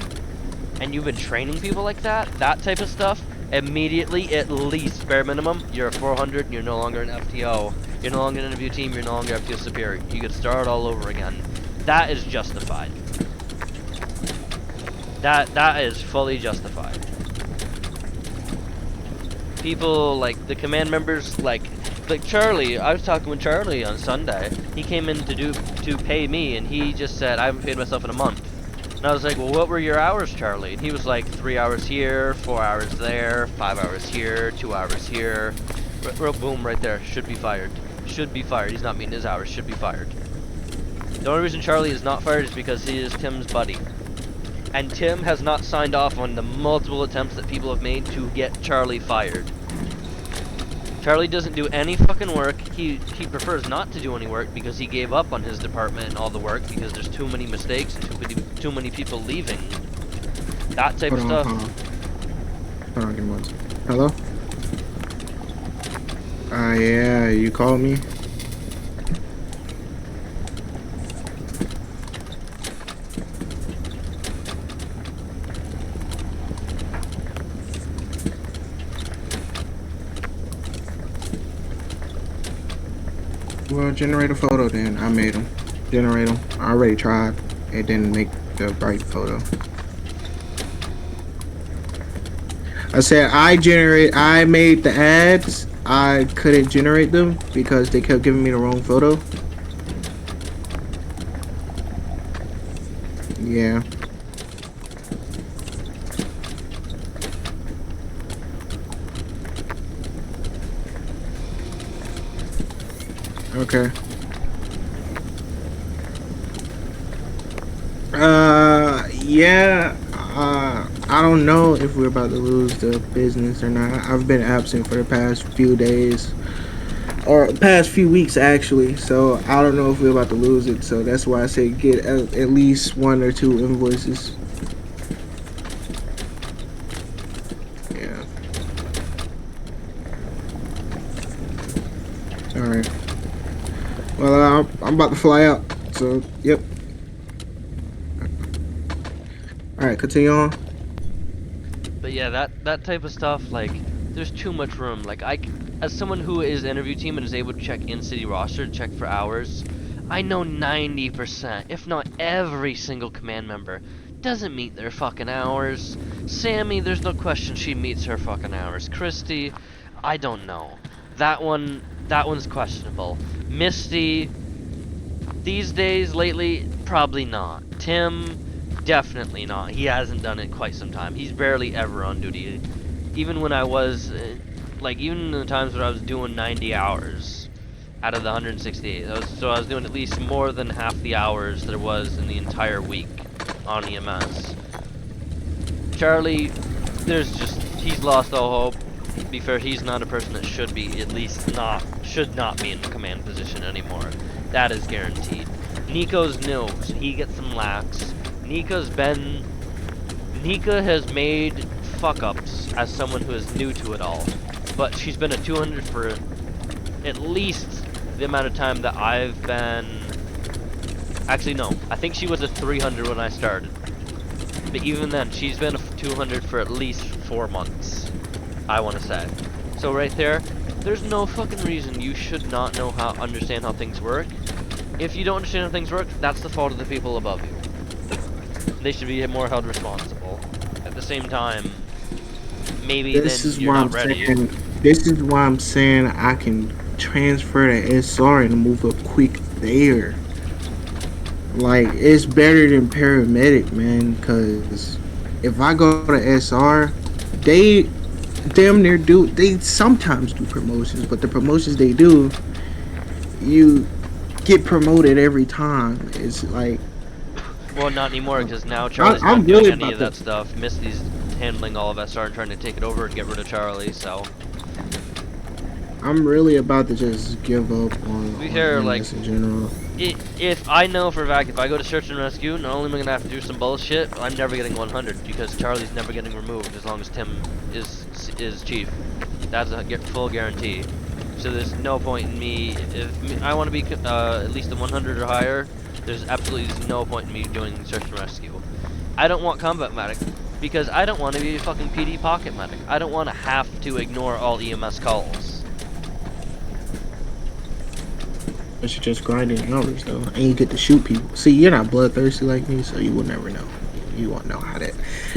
and you've been training people like that type of stuff, immediately, at least, bare minimum, you're a 400, and you're no longer an FTO. You're no longer an interview team, you're no longer FTO superior. You could start all over again. That is justified. That is fully justified. People, like, the command members, like Charlie, I was talking with Charlie on Sunday. He came in to pay me, and he just said, I haven't paid myself in a month. And I was like, well, what were your hours, Charlie? And he was like, 3 hours here, 4 hours there, 5 hours here, 2 hours here. Boom, right there. Should be fired. Should be fired. He's not meeting his hours. Should be fired. The only reason Charlie is not fired is because he is Tim's buddy. And Tim has not signed off on the multiple attempts that people have made to get Charlie fired. Charlie doesn't do any fucking work. He prefers not to do any work because he gave up on his department and all the work because there's too many mistakes and too many people leaving. That type of stuff. Hold on, give me one second. Hello? Yeah, you called me? Well, generate a photo then. I made them. Generate them. I already tried. It didn't make the right photo. I said I made the ads. I couldn't generate them because they kept giving me the wrong photo. Yeah. Okay. Yeah. I don't know if we're about to lose the business or not. I've been absent for the past few days, or past few weeks actually. So I don't know if we're about to lose it. So that's why I say get at least 1 or 2 invoices. Alright. Well, I'm about to fly out. So, yep. Alright, continue on. But yeah, that type of stuff, like, there's too much room. Like, as someone who is interview team and is able to check in-city roster, check for hours, I know 90%, if not every single command member, doesn't meet their fucking hours. Sammy, there's no question she meets her fucking hours. Christy, I don't know. That one's questionable. Misty, these days, lately, probably not. Tim, definitely not. He hasn't done it quite some time. He's barely ever on duty. Even when I was, like, even in the times where I was doing 90 hours out of the 168. So I was doing at least more than half the hours there was in the entire week on EMS. Charlie, he's lost all hope. To be fair, he's not a person that should not be in command position anymore. That is guaranteed. Nico's new, so he gets some lax. Nika has made fuck-ups as someone who is new to it all. But she's been a 200 for at least the amount of time that I've been... Actually, no. I think she was a 300 when I started. But even then, she's been a 200 for at least 4 months, I want to say. So right there's no fucking reason you should not understand how things work. If you don't understand how things work, that's the fault of the people above you. They should be more held responsible. At the same time, maybe you're not ready. This is why I'm saying I can transfer to SR and move up quick there. Like, it's better than paramedic, man, because if I go to SR, they damn near they sometimes do promotions, but the promotions they do, you get promoted every time. It's like, well, not anymore, because now Charlie's not doing any of that stuff. Misty's handling all of SR and trying to take it over and get rid of Charlie, so... I'm really about to just give up on like, in general. If I know for a fact, if I go to search and rescue, not only am I going to have to do some bullshit, I'm never getting 100, because Charlie's never getting removed as long as Tim is chief. That's a full guarantee. So there's no point in me, if I want to be at least a 100 or higher, there's absolutely no point in me joining search and rescue. I don't want combat medic, because I don't want to be a fucking PD pocket medic. I don't want to have to ignore all EMS calls. But you're just grinding hours though, and you get to shoot people. See, you're not bloodthirsty like me, so you will never know. You won't know how that.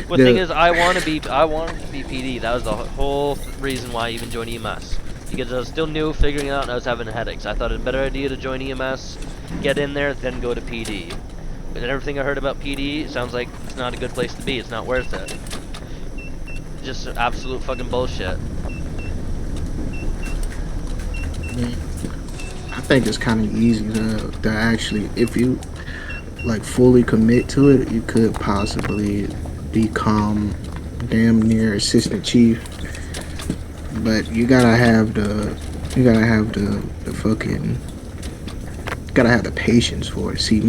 Well, the thing is, I wanted to be PD. That was the whole reason why I even joined EMS, because I was still new, figuring it out, and I was having headaches. I thought it was a better idea to join EMS, get in there, then go to PD. But everything I heard about PD sounds like it's not a good place to be. It's not worth it. Just absolute fucking bullshit. Yeah. I think it's kind of easy to actually, if you like fully commit to it, you could possibly become damn near assistant chief. But you gotta have the patience for it. See,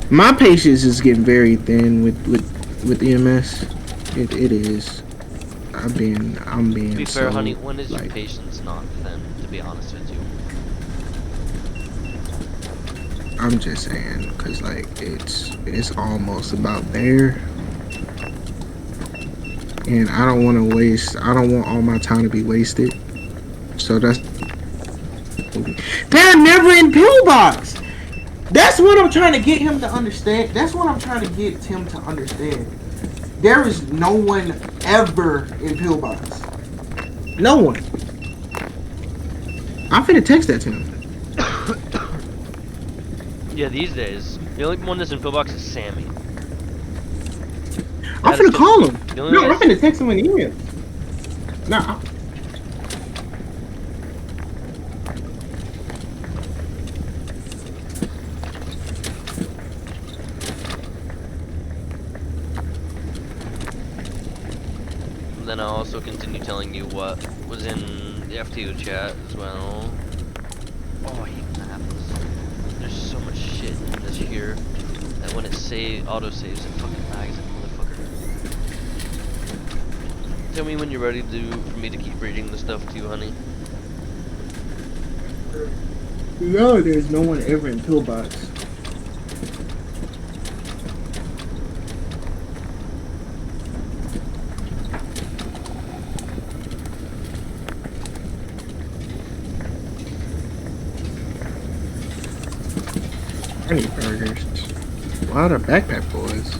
my patience is getting very thin with EMS. It is. I'm being. To be fair, so, honey, when is like, your patience not thin? To be honest with you. I'm just saying, cause like it's almost about there, and I don't want all my time to be wasted. So they're never in pillbox. That's what I'm trying to get him to understand. That's what I'm trying to get Tim to understand. There is no one ever in pillbox. No one. I'm finna text that to him. Yeah, these days, the only one that's in pillbox is Sammy. I'm finna call him. No, I'm finna text him an email. Nah. Then I'll also continue telling you what was in the FTO chat as well. Oh, I hate when that happens. There's so much shit in this here that when it auto-saves, it fucking lags it, motherfucker. Tell me when you're ready for me to keep reading the stuff to you, honey. No, there's no one ever in pillbox. I need burgers. A lot of backpack boys.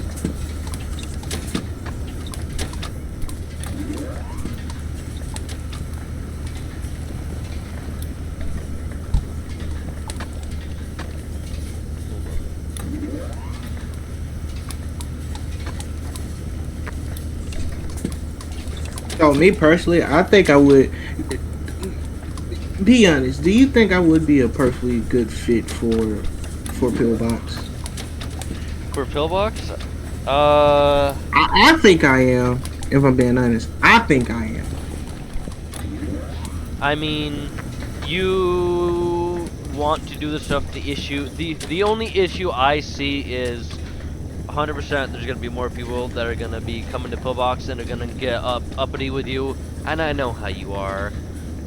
So me personally, I think I would. Be honest. Do you think I would be a perfectly good fit for pillbox? For pillbox, I think I am. If I'm being honest, I think I am. I mean, you want to do the stuff. The only issue I see is 100%. There's gonna be more people that are gonna be coming to pillbox and are gonna get uppity with you, and I know how you are.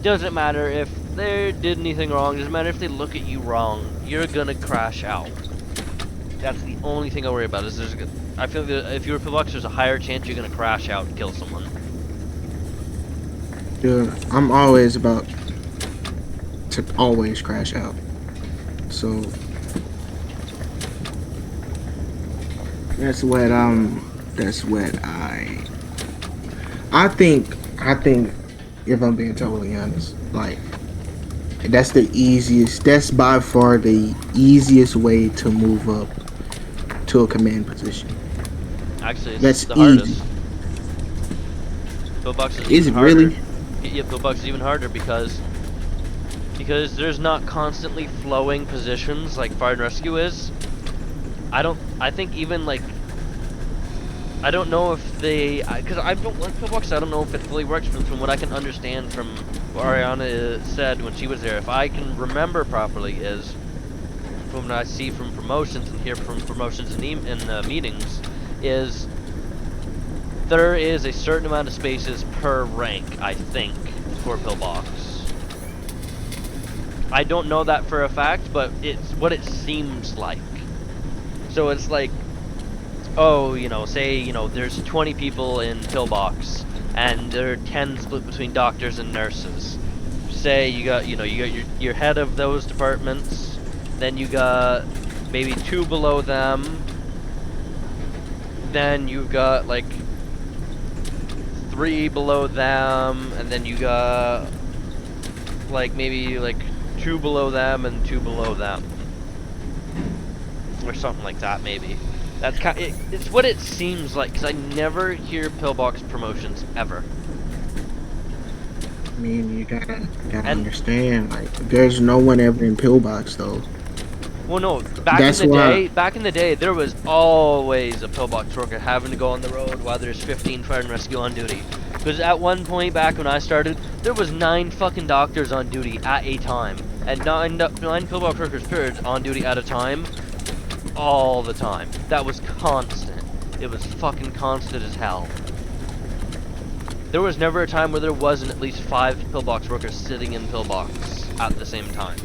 Doesn't matter if they did anything wrong. Doesn't matter if they look at you wrong. You're gonna crash out. That's the only thing I worry about. I feel that if you're a pillbox, there's a higher chance you're gonna crash out and kill someone. Dude, I'm always about to always crash out. So that's what I think if I'm being totally honest, like that's by far the easiest way to move up to a command position. Actually, it's That's the easy. hardest. Pillbox is Is even it harder. really? Yeah, pillbox is even harder because there's not constantly flowing positions like fire and rescue is. I think even like, I don't know if they, because I don't like pillbox, I don't know if it fully works, but from what I can understand from what Ariana said when she was there, if I can remember properly, is from what I see from promotions and hear from promotions in meetings, is there is a certain amount of spaces per rank, I think, for pillbox. I don't know that for a fact, but it's what it seems like. So it's like, oh, say, there's 20 people in pillbox, and there are 10 split between doctors and nurses. Say you got your head of those departments, then you got maybe 2 below them, then you've got like 3 below them, and then you got like maybe like 2 below them and 2 below them, or something like that maybe. That's it's what it seems like, because I never hear pillbox promotions ever. I mean, you gotta understand, like, there's no one ever in pillbox though. Well, no, back in the day, there was always a pillbox worker having to go on the road while there's 15 fire and rescue on duty. Because at one point back when I started, there was 9 fucking doctors on duty at a time, and 9 pillbox workers period on duty at a time, all the time. That was constant. It was fucking constant as hell. There was never a time where there wasn't at least 5 pillbox workers sitting in pillbox at the same time,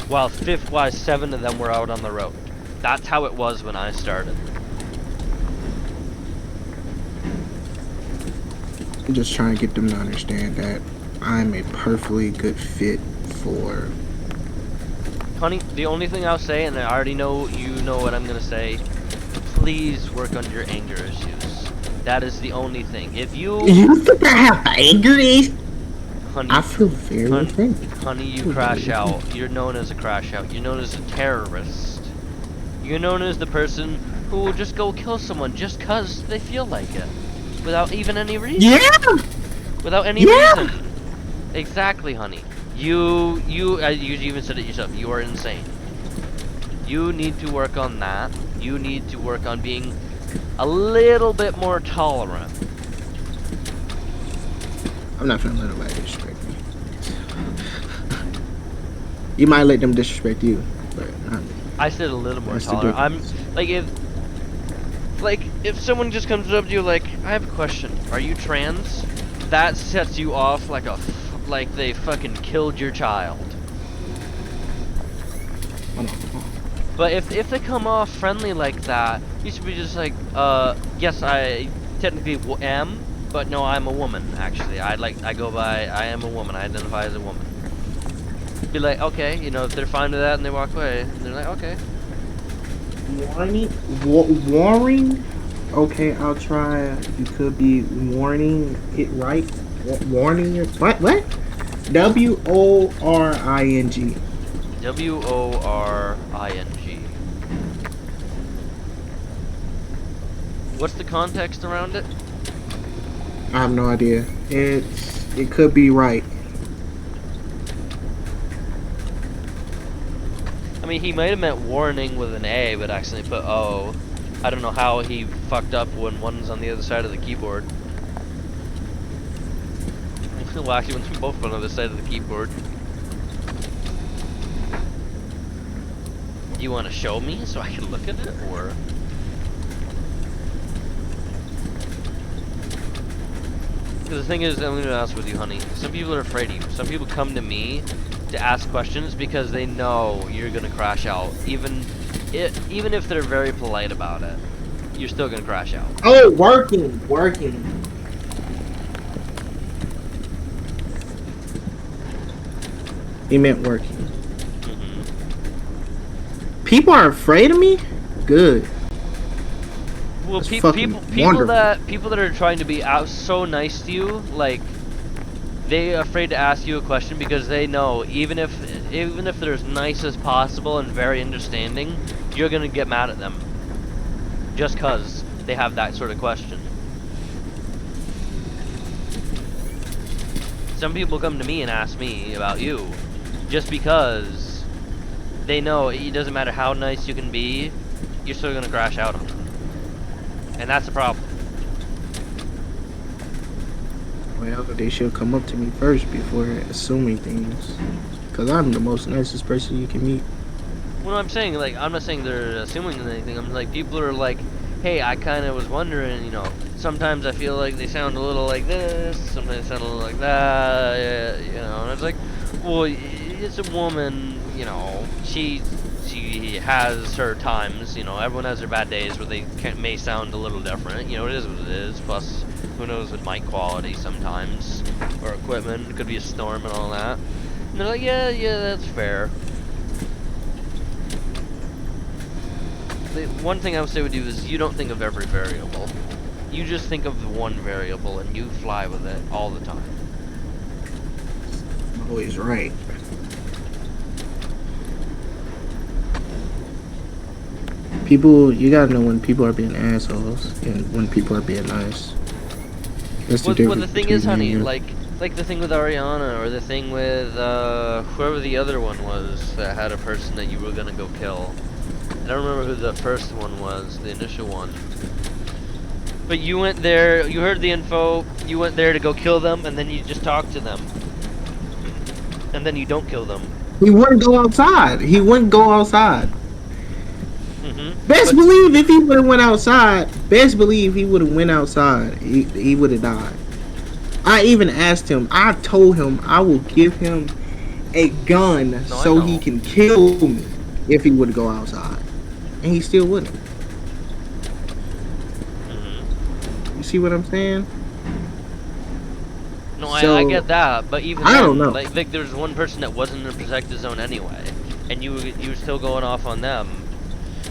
while 7 of them were out on the road. That's how it was when I started. I'm just trying to get them to understand that I'm a perfectly good fit for. Honey, the only thing I'll say, and I already know you know what I'm gonna say, please work on your anger issues. That is the only thing. If you think I have anger issues? honey, I feel very offended. honey, you crash out. You're known as a crash out. You're known as a terrorist. You're known as the person who will just go kill someone just cause they feel like it, without even any reason. Yeah. Without any reason. Exactly, honey. You even said it yourself. You are insane. You need to work on that. You need to work on being a little bit more tolerant. I'm not gonna let nobody disrespect me. You might let them disrespect you, but I said a little more That's the tolerant. I'm difference. like if someone just comes up to you like, I have a question. Are you trans? That sets you off like they fucking killed your child. But if they come off friendly like that, you should be just like, yes, I technically am, but no, I'm a woman. Actually, I go by I am a woman. I identify as a woman. Be like, okay, you know, if they're fine with that and they walk away, and they're like, okay. Warning? Okay, I'll try. You could be warning it right. Warning it. What? W-O-R-I-N-G. W-O-R-I-N-G. What's the context around it? I have no idea. It could be right. I mean, he might have meant warning with an A, but accidentally put O. I don't know how he fucked up when one's on the other side of the keyboard. Well, actually, when both on the other side of the keyboard. You want to show me so I can look at it, or? Because the thing is, I'm going to ask with you, honey. Some people are afraid of you. Some people come to me to ask questions because they know you're going to crash out. Even if they're very polite about it, you're still going to crash out. Oh, working. He meant working. Mm-hmm. People are afraid of me? Good. Well, That's people wonderful. that are trying to be out so nice to you, like, they're afraid to ask you a question because they know even if they're as nice as possible and very understanding, you're gonna get mad at them just cause they have that sort of question. Some people come to me and ask me about you just because they know it doesn't matter how nice you can be, you're still gonna crash out on them. And that's the problem. Well, they should come up to me first before assuming things. Because I'm the most nicest person you can meet. Well, I'm saying, like, I'm not saying they're assuming anything. I'm like, people are like, hey, I kind of was wondering, you know, sometimes I feel like they sound a little like this, sometimes they sound a little like that, yeah, you know, and it's like, well, it's a woman, you know, she has her times, you know, everyone has their bad days where they may sound a little different, you know, it is what it is, plus, who knows with mic quality sometimes, or equipment, it could be a storm and all that, and they're like, yeah, that's fair. The one thing I would say with you is you don't think of every variable. You just think of the one variable and you fly with it all the time. I'm always right. People, you gotta know when people are being assholes and when people are being nice. That's the Well, difference. the thing between is, honey, me and like the thing with Ariana, or the thing with whoever the other one was that had a person that you were gonna go kill. I don't remember who the first one was, the initial one. But you went there, you heard the info, you went there to go kill them, and then you just talked to them. And then you don't kill them. He wouldn't go outside. Mm-hmm. Best believe if he would have went outside, he would have died. I even asked him, I told him I will give him a gun so he can kill me if he would go outside. And he still wouldn't. Mm-hmm. You see what I'm saying? No, So, I get that, but even I then, don't know. like there's one person that wasn't in a protected zone anyway, and you were still going off on them,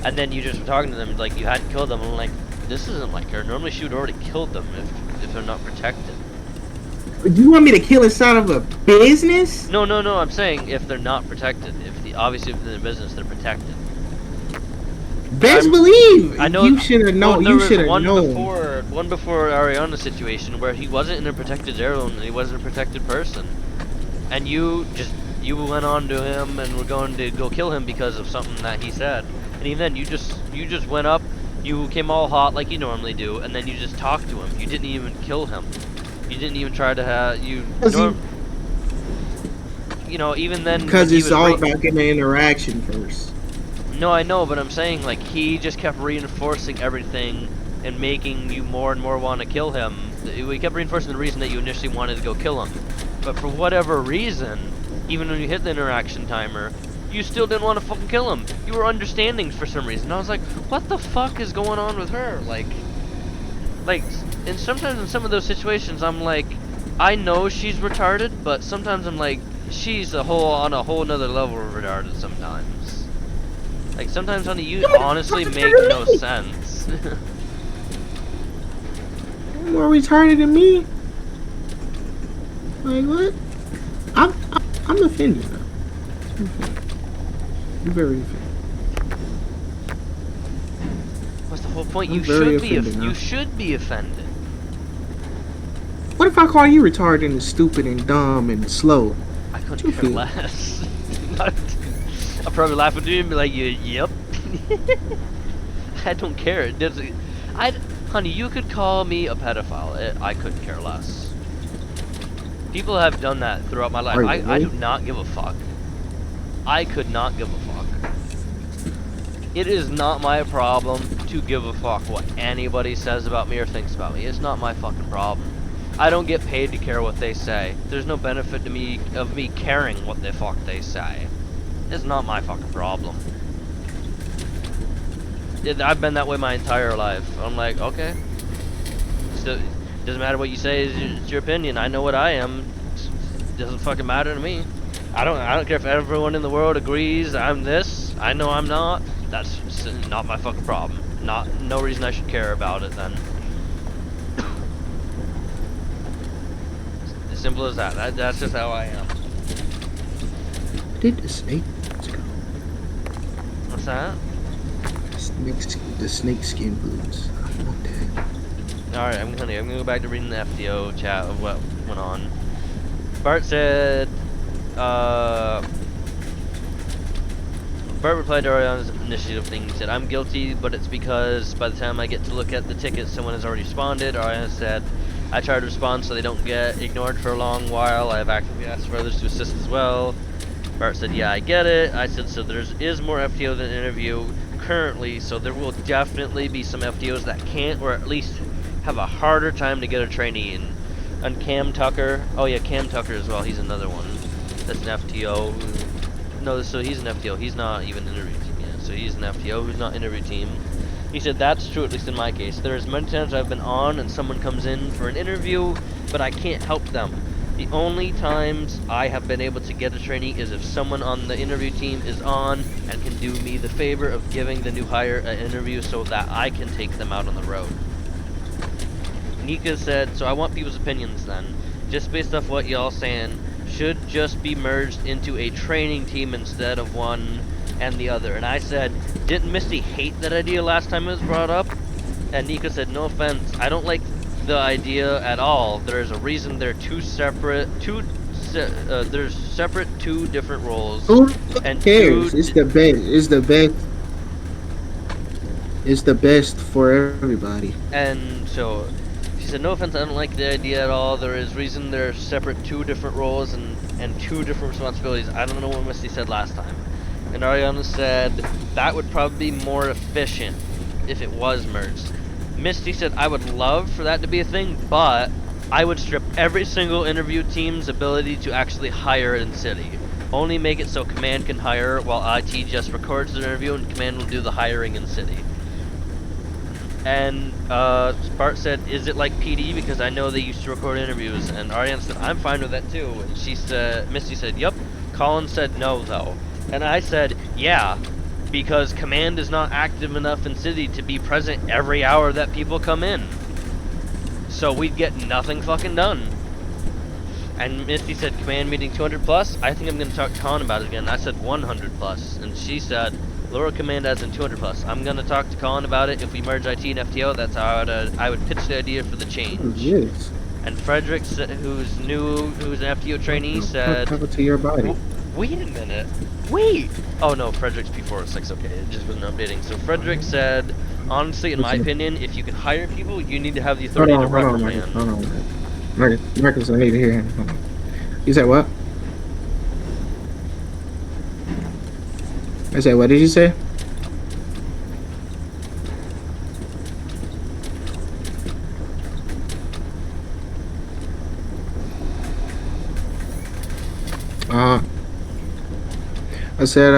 and then you just were talking to them like you hadn't killed them. And I'm like, this isn't like her. Normally she would already killed them if they're not protected. Do you want me to kill inside of a business? No. I'm saying if they're not protected, obviously if they're in business, they're protected. Best believe. I know You should have known. Well, You should have one known. one before Ariana's situation where he wasn't in a protected zone and he wasn't a protected person, and you went on to him and were going to go kill him because of something that he said, and even then you just went up, you came all hot like you normally do, and then you just talked to him. You didn't even kill him. You didn't even try to have you. You know, even then. Because it's all about getting an interaction first. No, I know, but I'm saying, like, he just kept reinforcing everything and making you more and more want to kill him. We kept reinforcing the reason that you initially wanted to go kill him. But for whatever reason, even when you hit the interaction timer, you still didn't want to fucking kill him. You were understanding for some reason. I was like, what the fuck is going on with her? Like, and sometimes in some of those situations, I'm like, I know she's retarded, but sometimes I'm like, she's on a whole nother level of retarded sometimes. Like, sometimes, honey, you honestly make no sense. You're more retarded than me. Like what? I'm offended now. I'm very offended. What's the whole point? I'm You very should be offended now. you should be offended. What if I call you retarded and stupid and dumb and slow? I couldn't You care feel? less. I'll probably laugh at you and be like, yep. I don't care. It doesn't. Honey, you could call me a pedophile. I couldn't care less. People have done that throughout my life. Are you I do really? not give a fuck. I could not give a fuck. It is not my problem to give a fuck what anybody says about me or thinks about me. It's not my fucking problem. I don't get paid to care what they say. There's no benefit to me of me caring what the fuck they say. It's not my fucking problem. I've been that way my entire life. I'm like, okay. So, doesn't matter what you say. It's your opinion. I know what I am. It doesn't fucking matter to me. I don't care if everyone in the world agrees I'm this. I know I'm not. That's not my fucking problem. No reason I should care about it then. As simple as that. That's just how I am. Did the snake go? What's that? The snake skin boots. I want that. Alright, I'm gonna go back to reading the FTO chat of what went on. Bart said, Bart replied to Ariana's initiative thing. He said, I'm guilty, but it's because by the time I get to look at the ticket, someone has already responded. Ariana said, I try to respond so they don't get ignored for a long while. I have actively asked for others to assist as well. Bart said, yeah, I get it. I said, so there is more FTO than interview currently, so there will definitely be some FTOs that can't, or at least have a harder time to get a trainee in. And Cam Tucker, oh yeah, Cam Tucker as well, he's another one. That's an FTO. No, so he's an FTO, he's not even interview team yet. So he's an FTO who's not interview team. He said, that's true, at least in my case. There's many times I've been on and someone comes in for an interview, but I can't help them. The only times I have been able to get a trainee is if someone on the interview team is on and can do me the favor of giving the new hire an interview so that I can take them out on the road. Nika said, so I want people's opinions then. Just based off what y'all saying, should just be merged into a training team instead of one and the other. And I said, didn't Misty hate that idea last time it was brought up? And Nika said, no offense, I don't like the idea at all. There's a reason they're two different roles. Who And cares? It's the best. It's the best. It's the best for everybody. And so she said, no offense, I don't like the idea at all. There is reason they're separate, two different roles and two different responsibilities. I don't know what Misty said last time. And Ariana said that would probably be more efficient if it was merged. Misty said, I would love for that to be a thing, but I would strip every single interview team's ability to actually hire in City. Only make it so Command can hire while IT just records the interview and Command will do the hiring in City. And Bart said, is it like PD? Because I know they used to record interviews. And Ariana said, I'm fine with that too. And she said, Misty said, yep. Colin said no though. And I said, yeah, because Command is not active enough in City to be present every hour that people come in. So we'd get nothing fucking done. And Misty said, Command meeting 200 plus? I think I'm going to talk to Colin about it again. I said 100 plus. And she said, lower Command as in 200 plus. I'm going to talk to Colin about it. If we merge IT and FTO, that's how I would pitch the idea for the change. Oh, yes. And Frederick, who's an FTO trainee, said, Talk to your body. wait a minute. Wait! Oh no, Frederick's P406, okay, it just wasn't updating. So Frederick said, honestly, in my opinion, if you can hire people, you need to have the authority to reprimand. Hold on. Marcus, I need to hear him. Hold on. You said what? I said, what did you say? I said,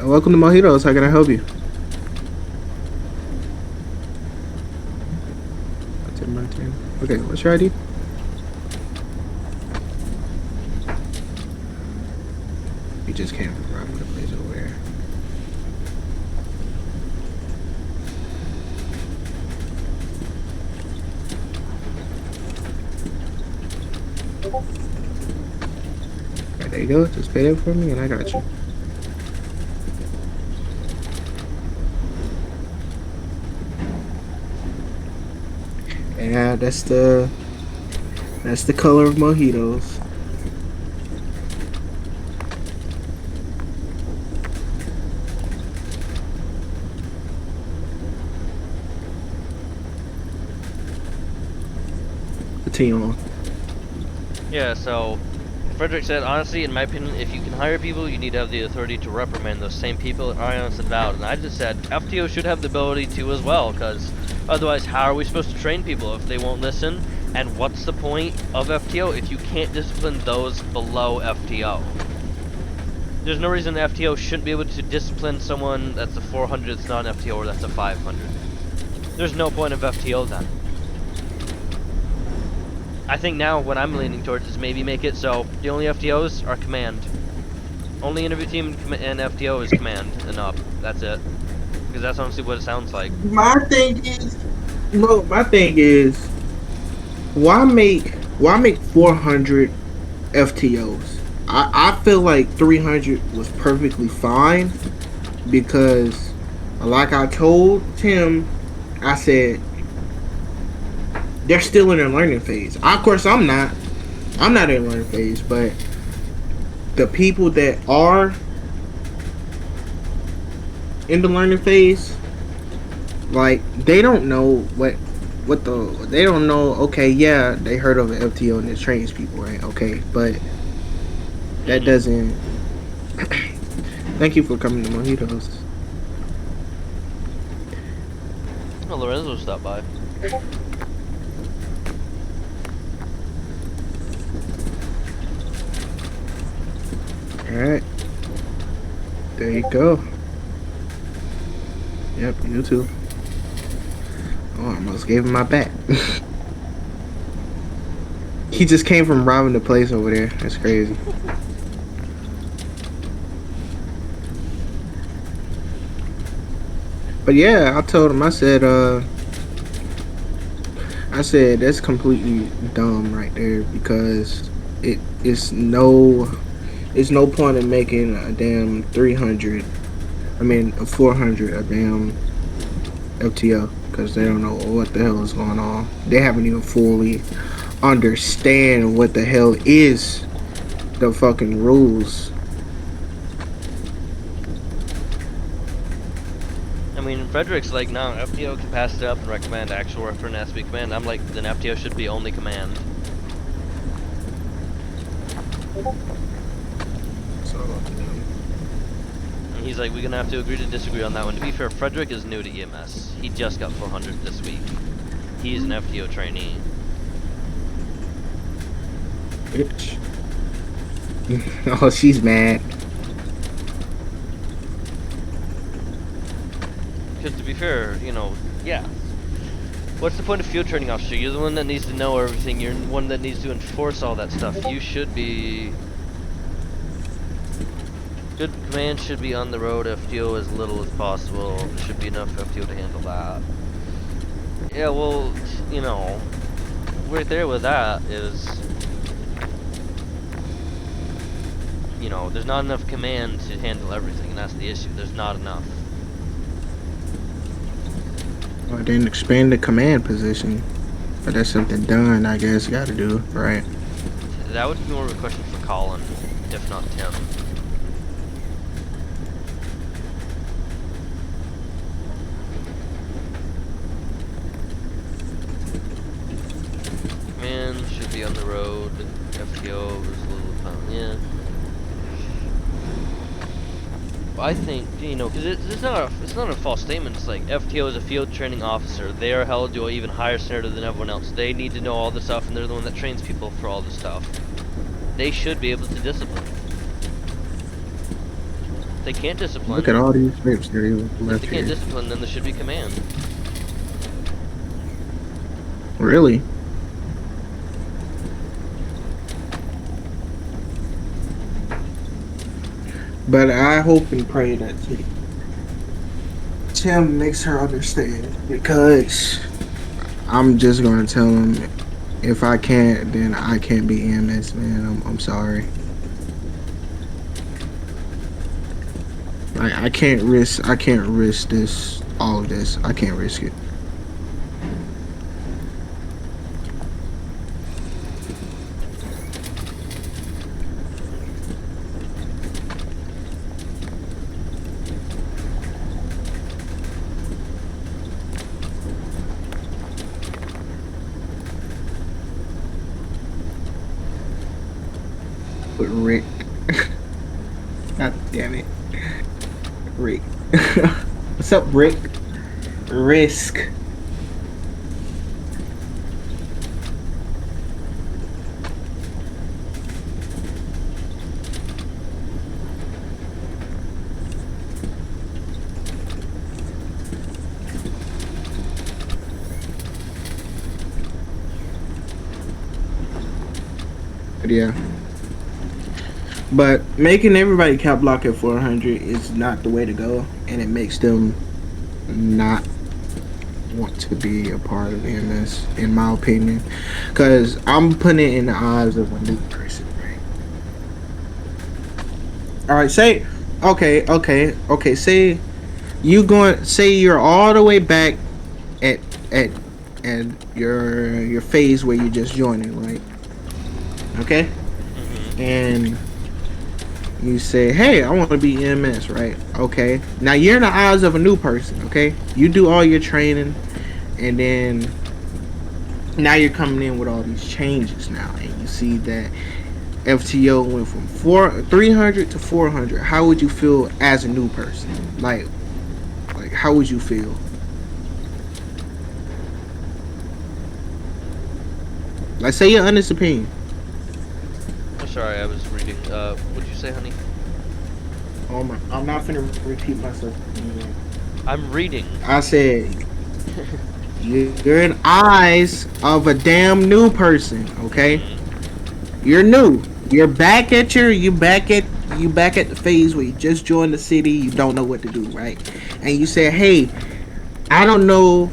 welcome to Mojitos. How can I help you? Martin. Okay, what's your ID? You just came from robbing the place over there. Right, there you go. Just pay that for me and I got you. Yeah, that's the color of mojitos. Continue on. Yeah, so Frederick said, honestly, in my opinion, if you can hire people, you need to have the authority to reprimand those same people and are honest and avowed. And I just said, FTO should have the ability to as well, because otherwise, how are we supposed to train people if they won't listen? And what's the point of FTO if you can't discipline those below FTO? There's no reason the FTO shouldn't be able to discipline someone that's a 400 that's not an FTO or that's a 500. There's no point of FTO then. I think now what I'm leaning towards is maybe make it so the only FTOs are command. Only interview team and FTO is command and up. That's it. Because that's honestly what it sounds like. My thing is, why make 400 FTOs? I feel like 300 was perfectly fine because, like I told Tim, I said they're still in their learning phase. Of course, I'm not in learning phase, but the people that are in the learning phase, like, they don't know they don't know. Okay, yeah, they heard of an FTO and it trains people, right? Okay, but that doesn't. Thank you for coming to Mojitos. Oh, Lorenzo stopped by. Alright. There you go. Yep, you too. Oh, I almost gave him my back. He just came from robbing the place over there. That's crazy. But yeah, I told him, I said that's completely dumb right there because it's no point in making a damn 300, a 400 a damn FTO because they don't know what the hell is going on. They haven't even fully understand what the hell is the fucking rules. I mean, Frederick's like, no, FTO can pass it up and recommend actual referent has to be command. I'm like, then FTO should be only command. And he's like, we're gonna have to agree to disagree on that one. To be fair, Frederick is new to EMS. He just got 400 this week. He's an FTO trainee. Bitch. Oh, she's mad. Because to be fair, you know, yeah. What's the point of field training officer? You're the one that needs to know everything. You're the one that needs to enforce all that stuff. You should be... Good command should be on the road, FTO as little as possible. There should be enough FTO to handle that. Yeah, well, you know, right there with that is... You know, there's not enough command to handle everything, and that's the issue. There's not enough. Well, then expand the command position. But that's something done, I guess. Got to do, right? That would be more of a question for Colin, if not Tim. Command should be on the road. FTO is a little time, yeah. I think, you know, because it's not a false statement. It's like FTO is a field training officer. They are held to an even higher standard than everyone else. They need to know all the stuff, and they're the one that trains people for all the stuff. They should be able to discipline. they can't discipline, Look at all these clips that he if left they can't here. discipline, then there should be command. Really? But I hope and pray that Tim makes her understand, because I'm just gonna tell him, if I can't, then I can't be EMS, man. I'm sorry. I can't risk this, all of this. I can't risk it. But Rick, God damn it, Rick. What's up, Rick? Risk. But yeah. But making everybody cap block at 400 is not the way to go, and it makes them not want to be a part of EMS, in my opinion. Because I'm putting it in the eyes of a new person, right? Alright, say, okay, say you're all the way back at at your phase where you're just joining, right? Okay? And you say, hey, I want to be EMS, right? Okay. Now you're in the eyes of a new person, okay? You do all your training, and then now you're coming in with all these changes now, and you see that FTO went from 300 to 400. How would you feel as a new person? Like how would you feel? Like, say your honest opinion. I'm sorry, I was reading. What'd you say, honey? Oh my, I'm not finna repeat myself again. I'm reading. I said, you're in eyes of a damn new person, okay? You're new. You're back at the phase where you just joined the city, you don't know what to do, right? And you say, hey, I don't know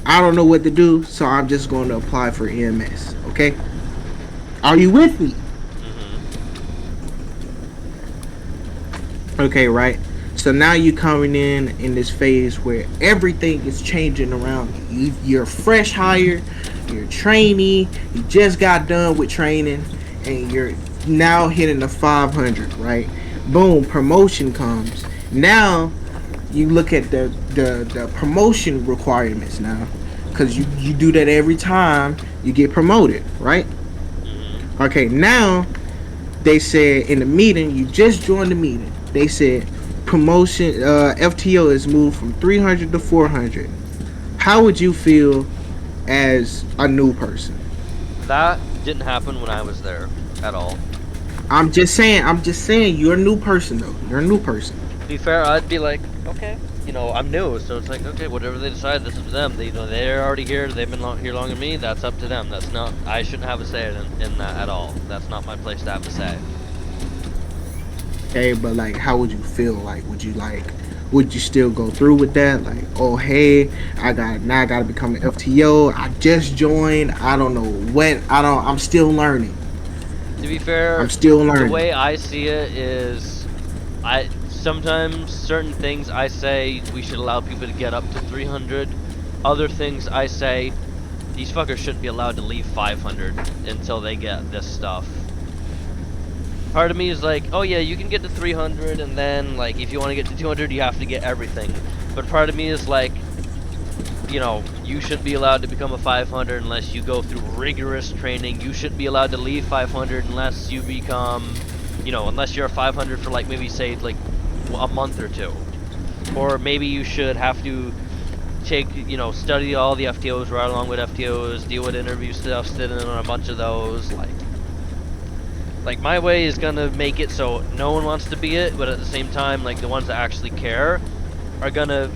what to do, so I'm just going to apply for EMS, okay? Are you with me? Okay, right? So now you're coming in this phase where everything is changing around you. You're fresh hire, you're trainee, you just got done with training, and you're now hitting the 500, right? Boom, promotion comes. Now you look at the promotion requirements now, because you do that every time you get promoted, right? Okay, now they said in the meeting, you just joined the meeting, they said promotion, FTO is moved from 300 to 400. How would you feel as a new person? That didn't happen when I was there at all. I'm just saying you're a new person though. You're a new person. To be fair, I'd be like, okay, you know, I'm new, so it's like, okay, whatever they decide, this is for them. They, you know, they're already here. They've been here longer than me. That's up to them. That's not. I shouldn't have a say in that at all. That's not my place to have a say. Okay, but like, how would you feel? Like, would you still go through with that? Like, oh hey, I gotta become an FTO. I just joined. I don't know what. I'm still learning. To be fair, I'm still learning. The way I see it is, sometimes certain things I say we should allow people to get up to 300. Other things I say these fuckers shouldn't be allowed to leave 500 until they get this stuff. Part of me is like, oh yeah, you can get to 300, and then like if you want to get to 200, you have to get everything. But part of me is like, you know, you shouldn't be allowed to become a 500 unless you go through rigorous training. You shouldn't be allowed to leave 500 unless you become, you know, unless you're a 500 for like maybe say like a month or two. Or maybe you should have to take, you know, study all the FTOs, ride along with FTOs, deal with interview stuff, sit in on a bunch of those. Like, Like, my way is gonna make it so no one wants to be it, but at the same time, like, the ones that actually care are gonna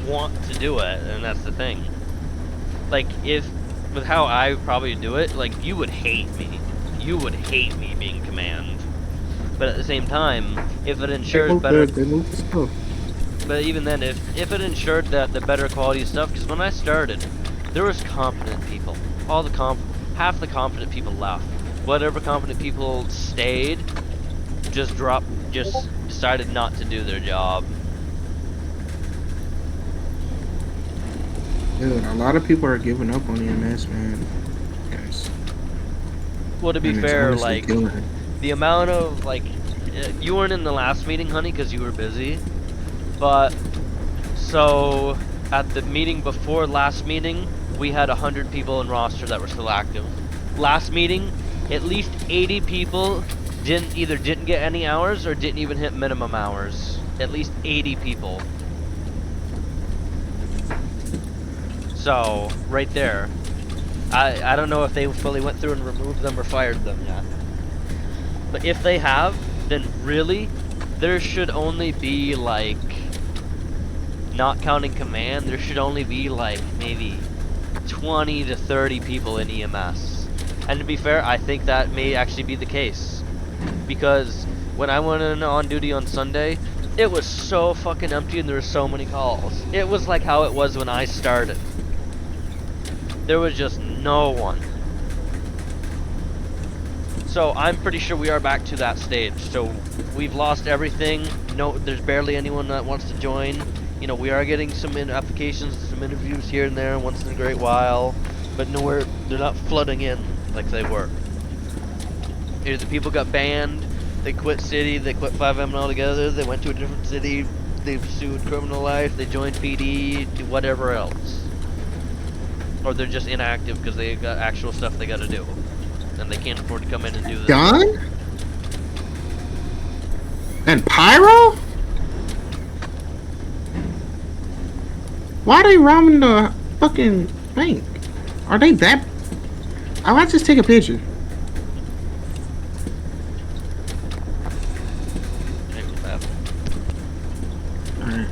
want to do it, and that's the thing. Like, if, with how I probably do it, like, you would hate me. You would hate me being command. But at the same time, if it ensures better... They move the stuff. But even then, if it ensured that the better quality stuff, because when I started, there was competent people. Half the competent people left. Whatever competent people stayed, just decided not to do their job. Dude, a lot of people are giving up on EMS, man. Guys. Well, to be And it's fair, honestly like, killing it. the amount of, like, you weren't in the last meeting, honey, because you were busy. But, so, at the meeting before last meeting, we had 100 people in roster that were still active. Last meeting, at least 80 people either didn't get any hours or didn't even hit minimum hours. At least 80 people. So, right there. I don't know if they fully went through and removed them or fired them yet. But if they have, then really, there should only be, like, not counting command, there should only be, like, maybe 20 to 30 people in EMS. And to be fair, I think that may actually be the case. Because when I went in on duty on Sunday, it was so fucking empty and there were so many calls. It was like how it was when I started. There was just no one. So I'm pretty sure we are back to that stage. So we've lost everything. No, there's barely anyone that wants to join. You know, we are getting some applications, some interviews here and there once in a great while, but nowhere, they're not flooding in like they were. Either the people got banned, they quit city, they quit 5M altogether, they went to a different city, they pursued criminal life, they joined PD, whatever else. Or they're just inactive because they got actual stuff they gotta do. And they can't afford to come in and do this. Done? And Pyro? Why are they robbing the fucking bank? Are they that? I might just take a picture. Maybe what's happening. Alright.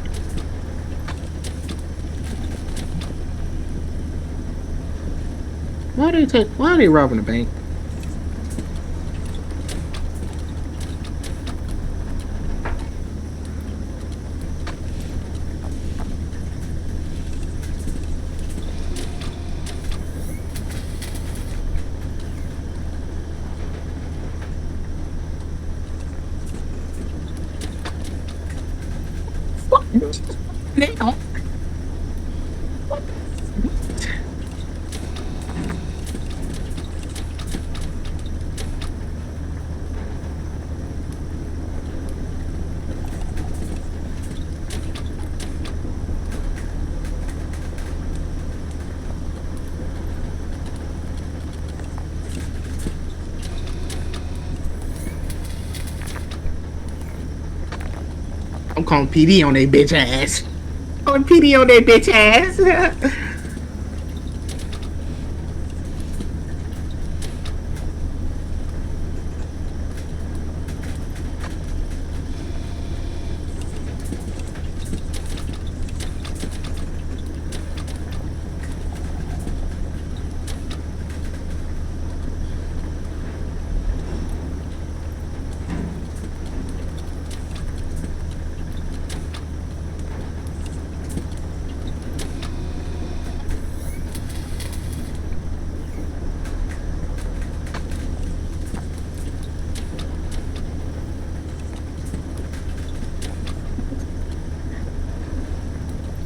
Why are they robbing the bank? Now. I'm calling PD on they bitch ass. Calling PD on they bitch ass.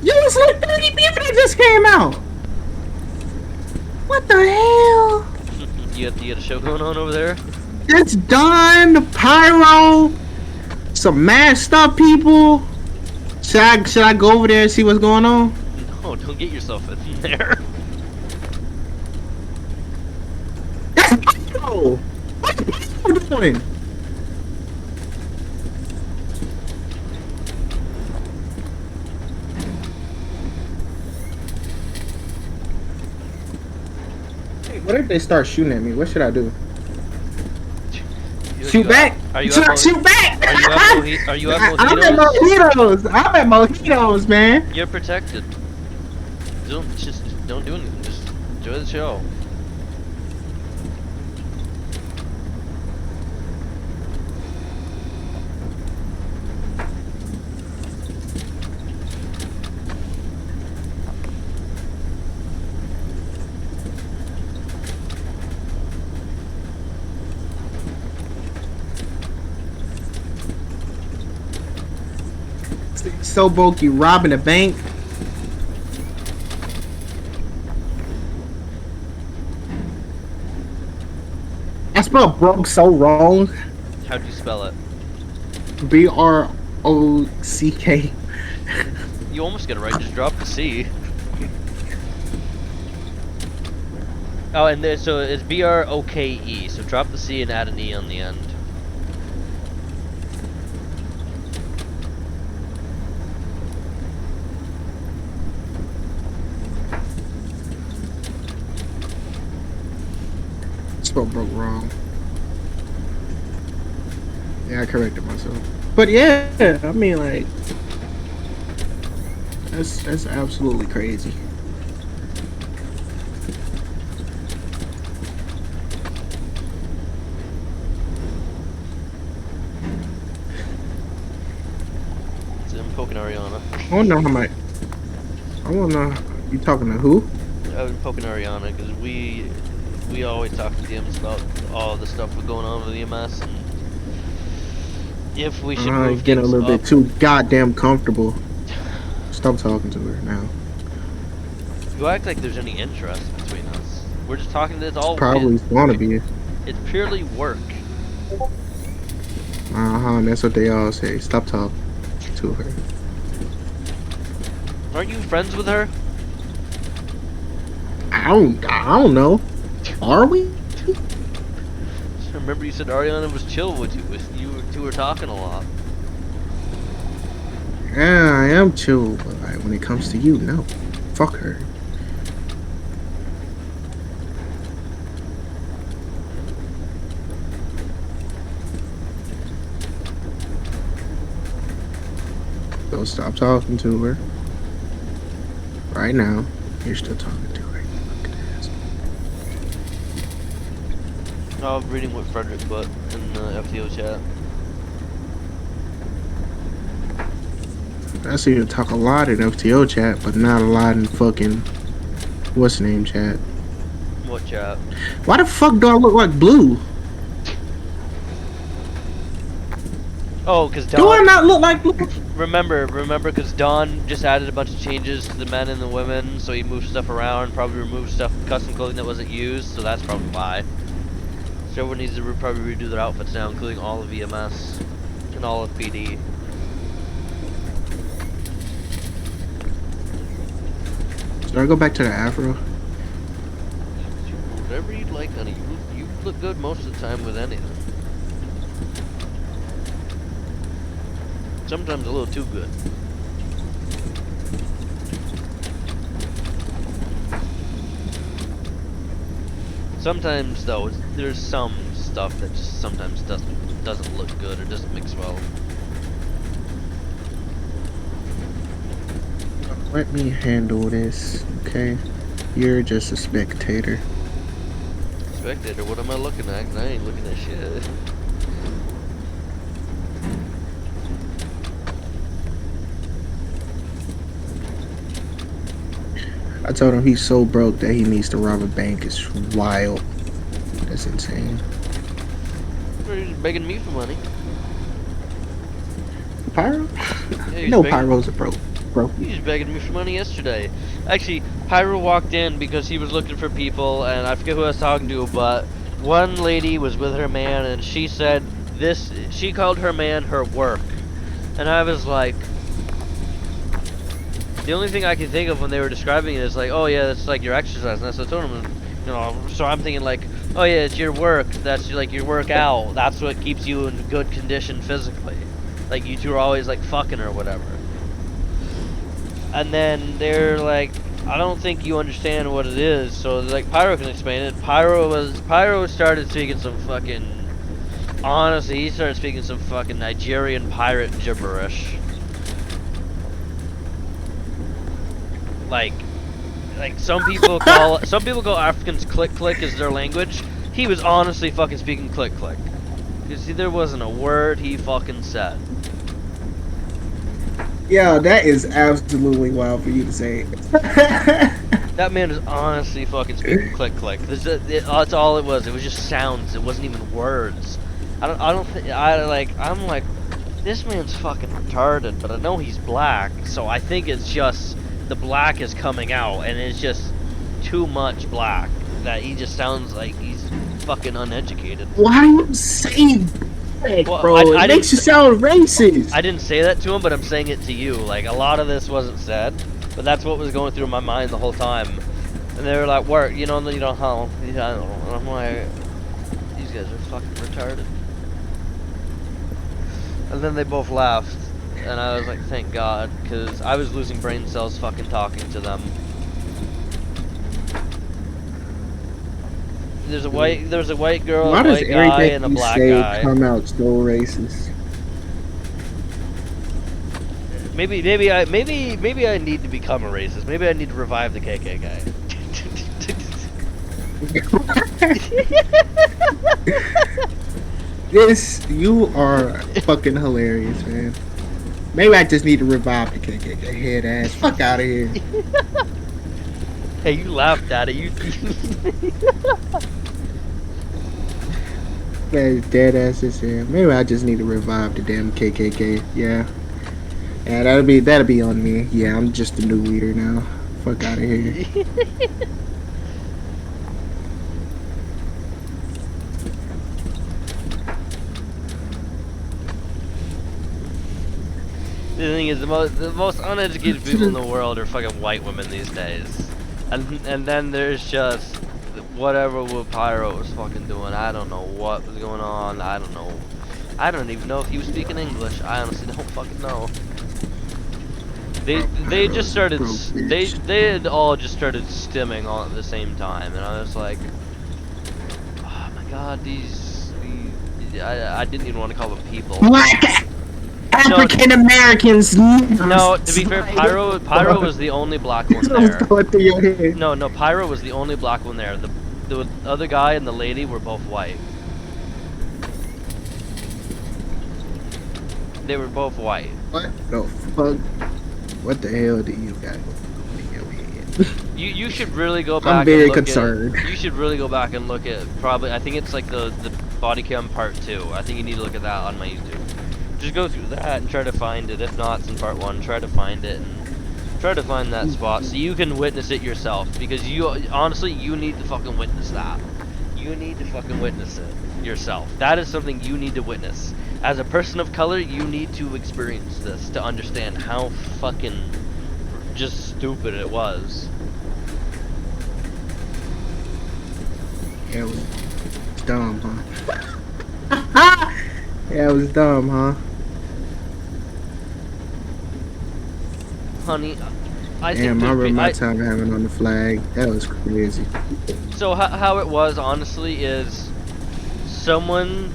Yo, it's like 30 people that just came out. What the hell? You got a show going on over there? That's done. The pyro. Some masked up people. Should I go over there and see what's going on? No, don't get yourself in there. That's pyro. What's pyro doing? Hey, what if they start shooting at me? What should I do? Shoot back. Are you Should at I shoot back? Are you at I'm at Mojitos? Mojitos. I'm at Mojitos, man. You're protected. Don't do anything. Just enjoy the show. So broke, you robbing a bank. I spelled broke so wrong. How'd you spell it? BROCK. You almost get it right. Just drop the C. Oh, and there, so it's BROKE. So drop the C and add an E on the end. Spelled broke wrong. Yeah, I corrected myself. But yeah, I mean, like, that's absolutely crazy. So I'm poking Ariana. I don't know how much. I don't know. You talking to who? I've been poking Ariana because we always talk to DMs about all the stuff that's going on with EMS and if we should move Getting a things little up. bit too goddamn comfortable. Stop talking to her now. You act like there's any interest between us. We're just talking. It's all Probably wanna be. It's purely work. That's what they all say. Stop talking to her. Aren't you friends with her? I don't know. Are we? Remember you said Ariana was chill with you. You two were talking a lot. Yeah, I am chill, but like, when it comes to you, no. Fuck her. So stop talking to her. Right now, you're still talking to her. You fucking asshole. I was reading what Frederick put in the FTO chat. I see you talk a lot in FTO chat, but not a lot in fucking what's the name chat. What chat? Why the fuck do I look like blue? Oh, because Do I Dawn. not look like blue? Remember, because Dawn just added a bunch of changes to the men and the women, so he moved stuff around, probably removed stuff, custom clothing that wasn't used, so that's probably why. So everyone needs to probably redo their outfits now, including all of EMS and all of PD. Should I go back to the afro? Whatever you'd like, honey. You look good most of the time with anything. Sometimes a little too good. Sometimes though, there's some stuff that just sometimes doesn't look good or doesn't mix well. Let me handle this, okay? You're just a spectator. Spectator, what am I looking at? 'Cause I ain't looking at shit. I told him he's so broke that he needs to rob a bank. It's wild. That's insane. He's begging me for money. Pyro? Yeah, he's No, begging- Pyro's a broke. He was begging me for money yesterday. Actually, Pyro walked in because he was looking for people, and I forget who I was talking to, but one lady was with her man, and she said she called her man her work. And I was like, the only thing I could think of when they were describing it is like, oh yeah, that's like your exercise. And that's what I told him, you know, so I'm thinking like, oh yeah, it's your work. That's like your workout. That's what keeps you in good condition physically. Like you two are always like fucking or whatever. And then they're like, I don't think you understand what it is. So like Pyro can explain it. Pyro started speaking some fucking Honestly, he started speaking some fucking Nigerian pirate gibberish. Like some people call Africans click click as their language. He was honestly fucking speaking click click. You see, there wasn't a word he fucking said. Yeah, that is absolutely wild for you to say. That man is honestly fucking speaking click click. That's all it was. It was just sounds. It wasn't even words. I'm like, this man's fucking retarded, but I know he's black, so I think it's just the black is coming out, and it's just too much black that he just sounds like he's fucking uneducated. Why are you saying that, Well, bro? I It makes you sound racist. I didn't say that to him, but I'm saying it to you. Like, a lot of this wasn't said, but that's what was going through my mind the whole time. And they were like, "Work, you know how?" And I'm like, these guys are fucking retarded. And then they both laughed, and I was like, thank God, because I was losing brain cells fucking talking to them. There's a white girl, Why a does white guy, everything and a you black say guy. come out so racist? Maybe I need to become a racist. Maybe I need to revive the KKK. You are fucking hilarious, man. Maybe I just need to revive the KKK head ass. Fuck out of here. Hey, you laughed at it. You. Man, dead ass is here. Maybe I just need to revive the damn KKK. Yeah. Yeah, that'll be on me. Yeah, I'm just the new leader now. Fuck out of here. The thing is, the most uneducated people in the world are fucking white women these days, and then there's just whatever what Pyro was fucking doing. I don't know what was going on. I don't know. I don't even know if he was speaking English. I honestly don't fucking know. They just started they had all just started stimming all at the same time, and I was like, oh my god, these I didn't even want to call them people. Black African Americans. No, to be fair, Pyro was the only black one there. No, Pyro was the only black one there. The other guy and the lady were both white. They were both white. What the fuck? What the hell do you got? You should really go back. I'm very and look concerned. You should really go back and look at probably. I think it's like the body cam part 2. I think you need to look at that on my YouTube. Just go through that and try to find it. If not, it's in part 1. Try to find it and try to find that spot so you can witness it yourself. Because you honestly, you need to fucking witness that. You need to fucking witness it yourself. That is something you need to witness. As a person of color, you need to experience this to understand how fucking just stupid it was. Yeah, it was dumb, huh? Yeah, it was dumb, huh? Honey, I Damn, think I remember my time having on the flag. That was crazy. So how it was, honestly, is someone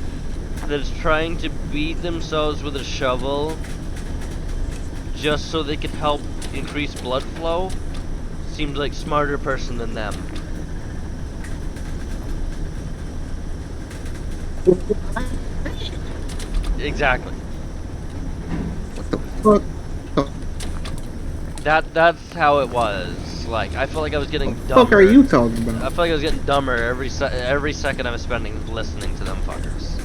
that's trying to beat themselves with a shovel just so they can help increase blood flow seems like smarter person than them. Exactly. What the fuck? That's how it was. Like, I felt like I was getting dumber. What the fuck are you talking I about? felt like I was getting dumber every second I was spending listening to them fuckers.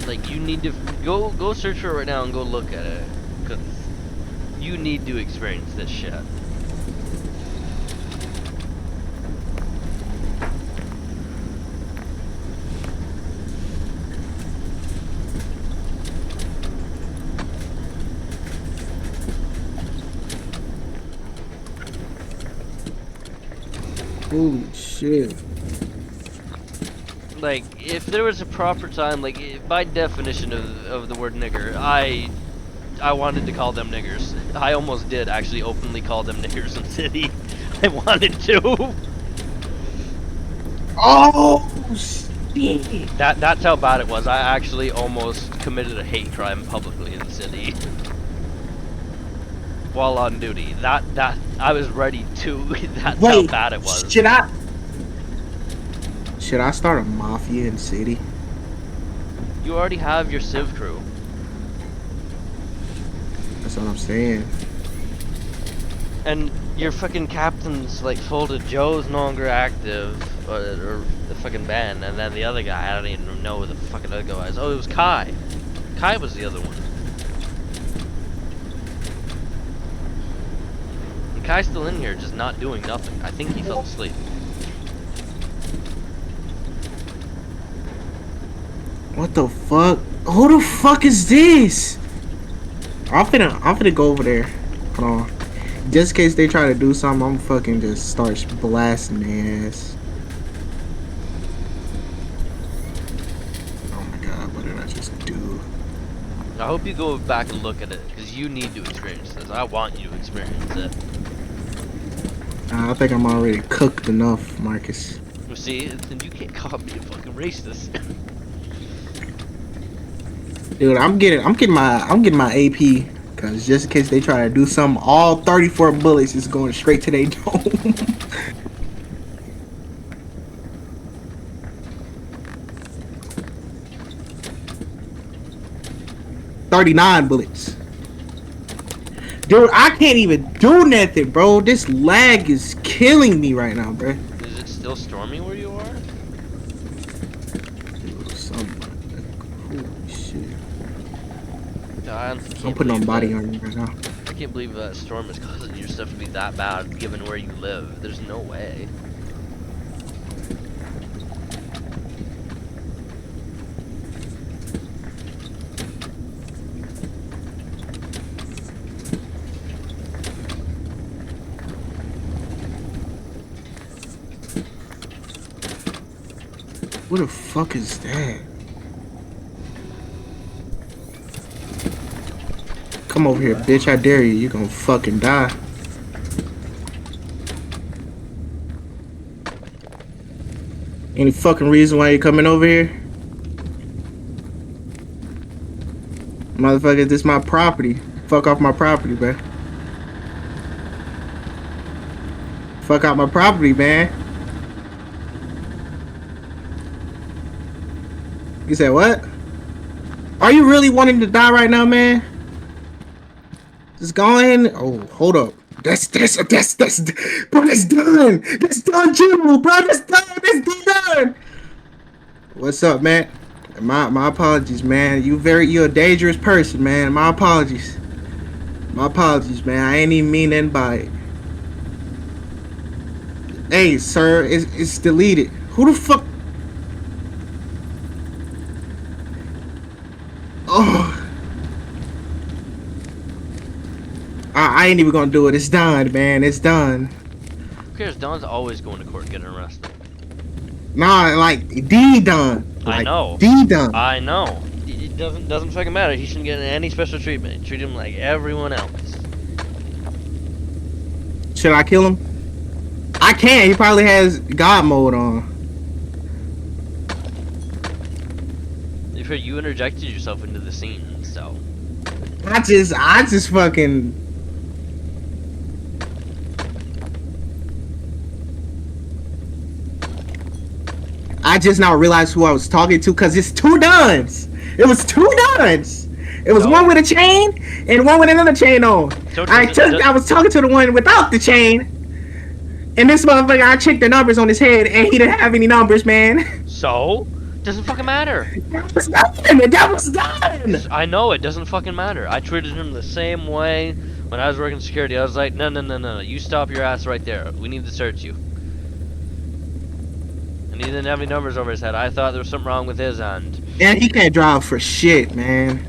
Like, you need to go search for it right now and go look at it, cause you need to experience this shit. Holy shit. Like, if there was a proper time, like, by definition of the word nigger, I wanted to call them niggers. I almost did actually openly call them niggers in City. I wanted to. Oh shit! That's how bad it was. I actually almost committed a hate crime publicly in the city while on duty. That I was ready to. That's how Wait, bad it was. should I start a mafia in city? You already have your Civ crew. That's what I'm saying. And your fucking captain's like folded. Joe's no longer active, or the fucking band, and then the other guy, I don't even know who the fucking other guy is. Oh, it was Kai. Kai was the other one. And Kai's still in here, just not doing nothing. I think he fell asleep. What the fuck? Who the fuck is this? I'm finna go over there. Hold on. Just in case they try to do something, I'm fucking just start blasting their ass. Oh my god, what did I just do? I hope you go back and look at it, because you need to experience this. I want you to experience it. I think I'm already cooked enough, Marcus. You see, then you can't call me a fucking racist. Dude, I'm getting my AP, cause just in case they try to do something, all 34 bullets is going straight to their dome. 39 bullets. Dude, I can't even do nothing, bro. This lag is killing me right now, bro. Is it still stormy where you are? Holy shit. God, I'm putting on body armor right now. I can't believe that storm is causing your stuff to be that bad, given where you live. There's no way. What the fuck is that? Come over here, bitch. I dare you. You gonna fucking die. Any fucking reason why you coming over here? Motherfucker, this my property. Fuck off my property, man. Fuck out my property, man. You said what? Are you really wanting to die right now, man? Just go in. Oh, hold up. That's bro, that's done. That's done, General, bro. That's done. What's up, man? My apologies, man. You're a dangerous person, man. My apologies. My apologies, man. I ain't even mean nothing by it. Hey, sir, it's deleted. Who the fuck? Oh. I ain't even gonna do it. It's done, man. It's done. Who cares? Don's always going to court getting arrested. Nah, like D done. Like, I know. D done. I know. It doesn't fucking matter. He shouldn't get any special treatment. Treat him like everyone else. Should I kill him? I can't. He probably has God mode on. If you interjected yourself into the scene, so. I just fucking. I just now realized who I was talking to, because it's two Duns. It was two Duns. It was one with a chain and one with another chain on. So I was talking to the one without the chain. And this motherfucker, I checked the numbers on his head and he didn't have any numbers, man. So? Doesn't fucking matter. That was done. That was done. I know it doesn't fucking matter. I treated him the same way when I was working security. I was like, no. You stop your ass right there. We need to search you. And he didn't have any numbers over his head. I thought there was something wrong with his end. And he can't drive for shit, man.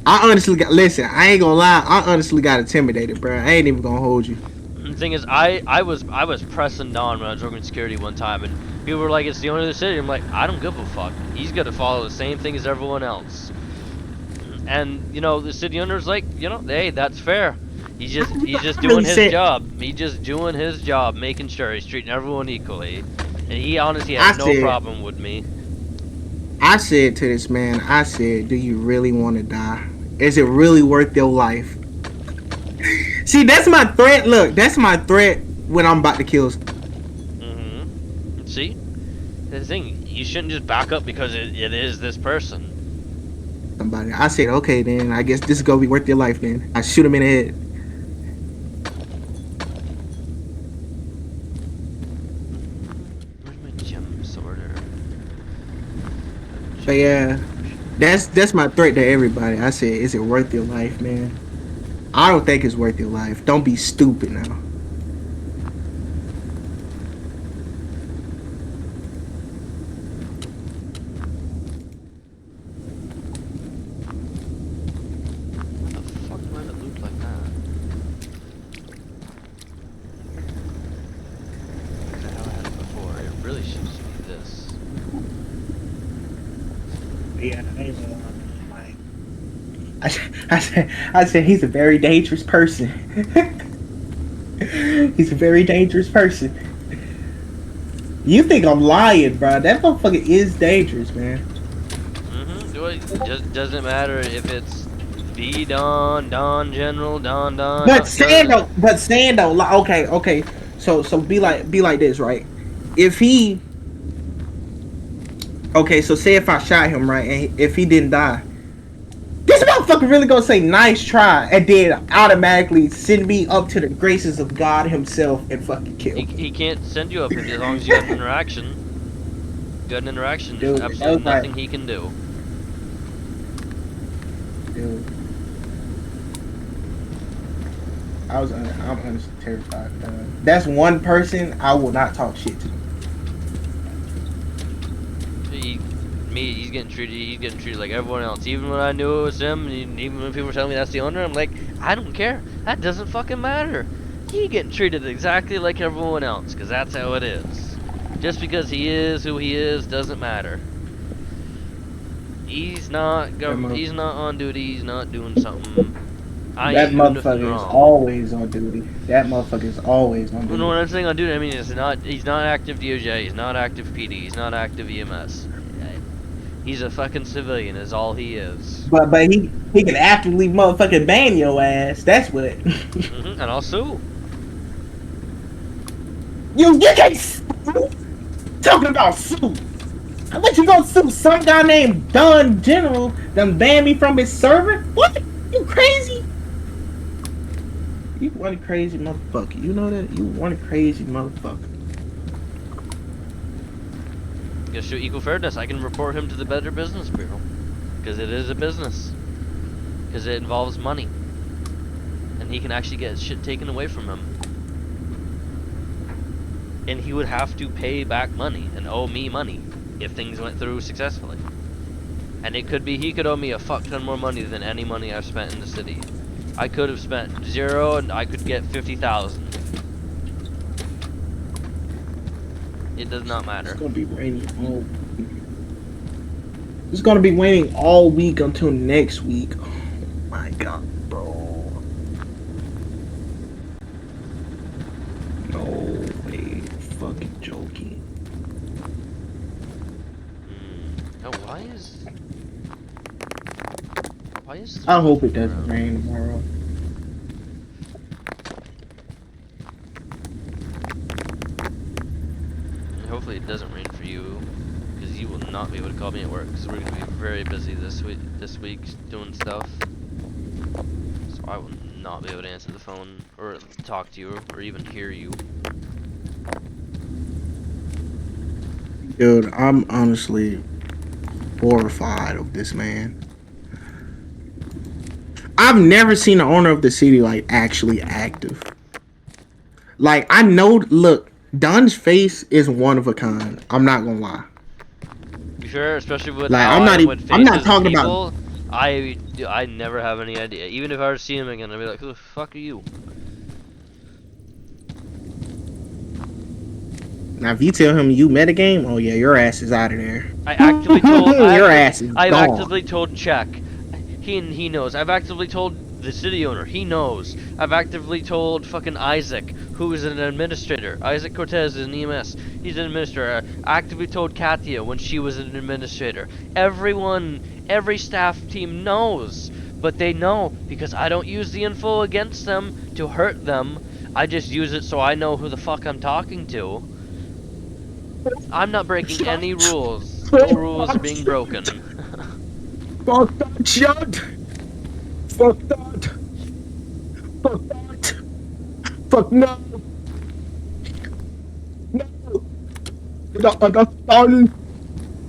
I honestly listen, I ain't gonna lie, I honestly got intimidated, bro. I ain't even gonna hold you. The thing is, I was pressing Don when I was working security one time, and people were like, it's the owner of the city. I'm like, I don't give a fuck. He's gonna follow the same thing as everyone else. And, you know, the city owner's like, you know, hey, that's fair. He's just really doing his said- job. He's just doing his job, making sure he's treating everyone equally. And he honestly I has no said- problem with me. I said to this man, I said, do you really want to die? Is it really worth your life? See, that's my threat. Look, that's my threat when I'm about to kill. Mm-hmm. See? The thing, you shouldn't just back up because it is this person. Somebody. I said, okay, then I guess this is gonna be worth your life. Then I shoot him in the head. Where's my gem sorter? But yeah, that's my threat to everybody. I said, is it worth your life, man? I don't think it's worth your life. Don't be stupid now. What the fuck do I have to loot like that? What the hell I had it before? It really should just be this. Yeah, I said he's a very dangerous person. He's a very dangerous person. You think I'm lying, bro? That motherfucker is dangerous, man. Mm-hmm. It just doesn't matter if it's the Don General, Don. But saying though, like, okay. So be like this, right? If he, okay, so say if I shot him, right, and if he didn't die, this motherfucker really gonna say nice try and then automatically send me up to the graces of God himself and fucking kill me. He can't send you up as long as you got an interaction. Got an interaction. There's Dude, absolutely that was nothing he can do. Dude. I'm honestly terrified. That's one person I will not talk shit to. He's getting treated like everyone else. Even when I knew it was him, and even when people were telling me that's the owner, I'm like, I don't care. That doesn't fucking matter. He getting treated exactly like everyone else, because that's how it is. Just because he is who he is doesn't matter. He's not he's not on duty. He's not doing something. I That ain't doing nothing motherfucker is wrong. always on duty. That motherfucker is always on duty. No, when I'm saying on duty, I mean he's not active DOJ, he's not active PD, he's not active EMS. He's a fucking civilian is all he is. But he can actively motherfucking ban your ass. That's what. And I'll sue. You can't sue. Talking about sue. I bet you gonna sue some guy named Don General that banned me from his server? What? You crazy? You one crazy motherfucker. You know that? You one crazy motherfucker. Gonna show equal fairness. I can report him to the Better Business Bureau. Because it is a business. Because it involves money. And he can actually get shit taken away from him. And he would have to pay back money and owe me money if things went through successfully. And it could be he could owe me a fuck ton more money than any money I've spent in the city. I could have spent 0 and I could get 50,000. It does not matter. It's gonna be raining all week. It's gonna be raining all week until next week. Oh my god, bro. No way. Fucking joking. Oh, why is I hope it doesn't rain tomorrow. Hopefully it doesn't rain for you, because you will not be able to call me at work, because we're going to be very busy this week doing stuff. So I will not be able to answer the phone, or talk to you, or even hear you. Dude, I'm honestly horrified of this man. I've never seen the owner of the city like actually active. Like I know, look, Don's face is one of a kind. I'm not gonna lie. You sure? Especially with Like, how I'm not I am even- with I'm not faces talking of about- people, I never have any idea. Even if I were to see him again, I'd be like, who the fuck are you? Now, if you tell him you metagame, oh yeah, your ass is out of there. I actively told Your ass is I've gone. actively told Check. He knows. I've actively told the city owner, he knows. I've actively told fucking Isaac, who is an administrator. Isaac Cortez is an EMS. He's an administrator. I actively told Katia when she was an administrator. Everyone, every staff team knows. But they know because I don't use the info against them to hurt them. I just use it so I know who the fuck I'm talking to. I'm not breaking any rules. No rules are being broken. Fuck that shit! Fuck that! Fuck that! Fuck no! No! You don't understand!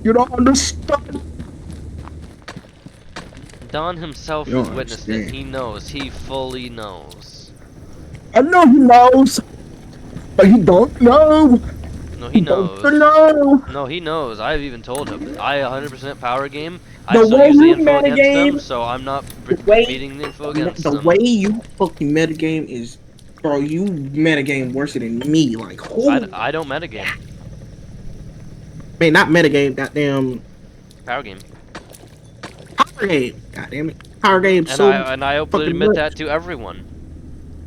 You don't understand! Don himself You has don't witnessed it. understand. He knows. He fully knows. I know he knows! But he don't know! No, he Don't knows. know! No, he knows. I've even told him. I 100% power game. I The still way use the you info against them, metagame, so I'm not the way- feeding the info against the them. way you fucking metagame is, bro, you metagame worse than me. Like, holy, I don't metagame. man, not metagame, goddamn Power game. power game. Goddamn it, power game. And So I openly fucking admit much. that to everyone.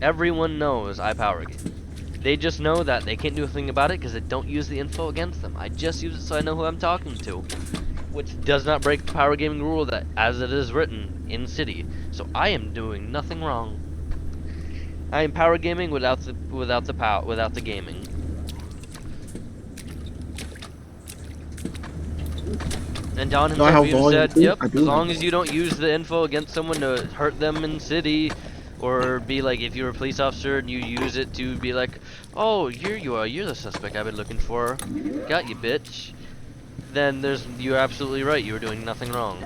Everyone knows I power game. They just know that they can't do a thing about it because I don't use the info against them. I just use it so I know who I'm talking to, which does not break the power gaming rule that as it is written in City. So I am doing nothing wrong. I am power gaming without the gaming. And Don Do I have himself even volume said, too? yep, I as do have long as volume. you don't use the info against someone to hurt them in City, or be like, if you're a police officer and you use it to be like, oh, here you are, you're the suspect I've been looking for. Got you, bitch. Then you're absolutely right, you were doing nothing wrong.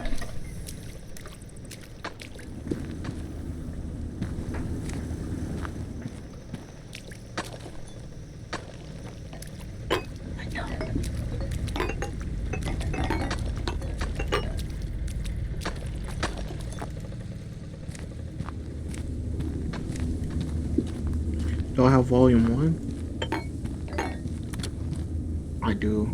Do I have volume 1? I do.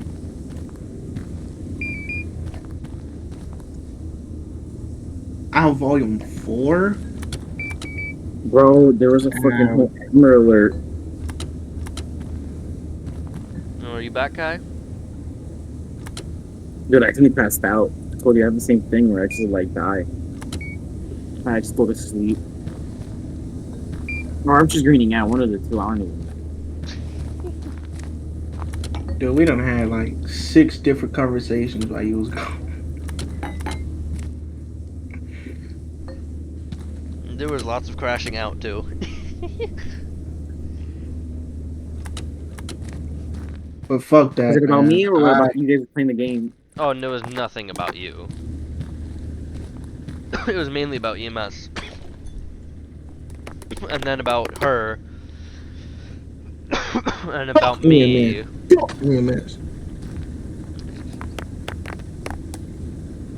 I have volume 4? Bro, there was a fucking hammer alert. Oh, are you back, guy? Dude, I actually passed out. I told you I have the same thing where I actually like die. I just go to sleep. Or I'm just greening out, one of the two, I don't even. Dude, we done had like 6 different conversations while you was gone. There was lots of crashing out, too. But fuck that. Is it about man. me or about you guys playing the game? Oh, and there was nothing about you. It was mainly about EMS. And then about her. And about me. Fuck EMS.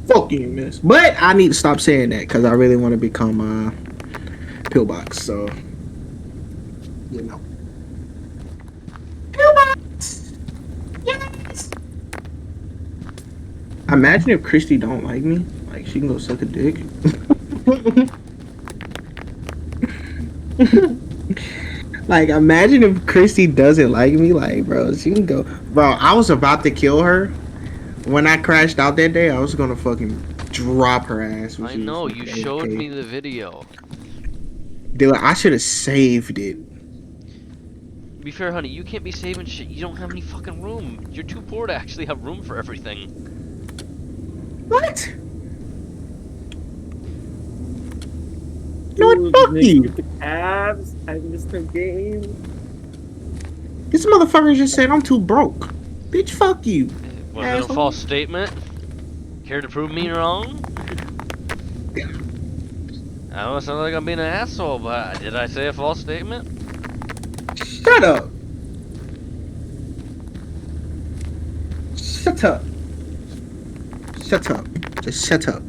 Fuck EMS. But I need to stop saying that because I really want to become Pillbox. So, you know. Pillbox! Yes! Imagine if Christy don't like me. Like, she can go suck a dick. Like, imagine if Christy doesn't like me. Like, bro, she can go. Bro, I was about to kill her. When I crashed out that day, I was gonna fucking drop her ass. when I she was know, fucking you showed AFK. me the video. Dude, I should have saved it. To be fair, honey, you can't be saving shit. You don't have any fucking room. You're too poor to actually have room for everything. What? No, fuck you. Abs, I missed the game. This motherfucker just said I'm too broke. Bitch, fuck you. Was it a Asshole. false statement? Care to prove me wrong? I don't sound like I'm being an asshole, but did I say a false statement? Shut up. Shut up. Shut up. Just shut up.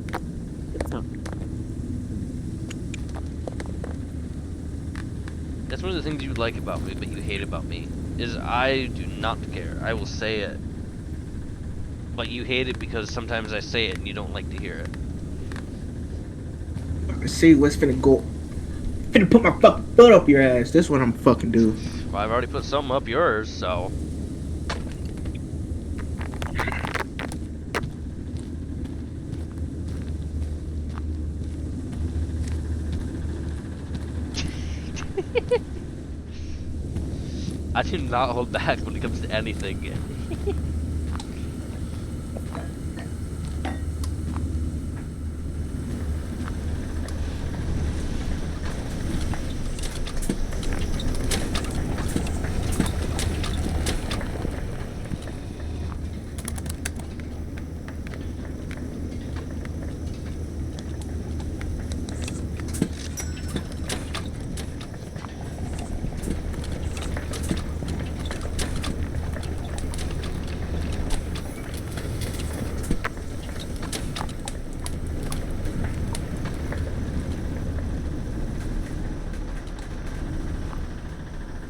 That's one of the things you like about me, but you hate about me. Is I do not care. I will say it. But you hate it because sometimes I say it and you don't like to hear it. Let's see what's finna go. Finna put my fucking foot up your ass. This what I'm fucking do. Well, I've already put something up yours, so. I do not hold back when it comes to anything.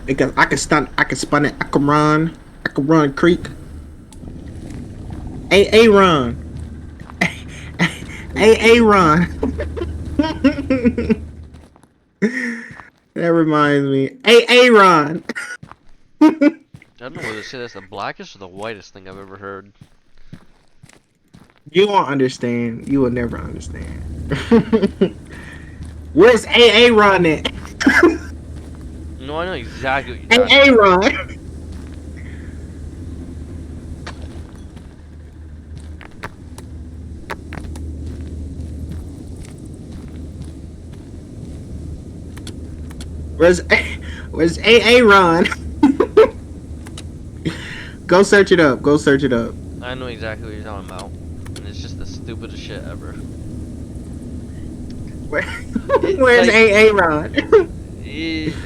Because I can stun, I can spun it, I can run creek. A run. A run. That reminds me. A run. I don't know whether to say that's the blackest or the whitest thing I've ever heard. You won't understand. You will never understand. Where's A run at? No, I know exactly what you're talking A run. Where's A run? Go search it up. Go search it up. I know exactly what you're talking about. And it's just the stupidest shit ever. Where's like, A run?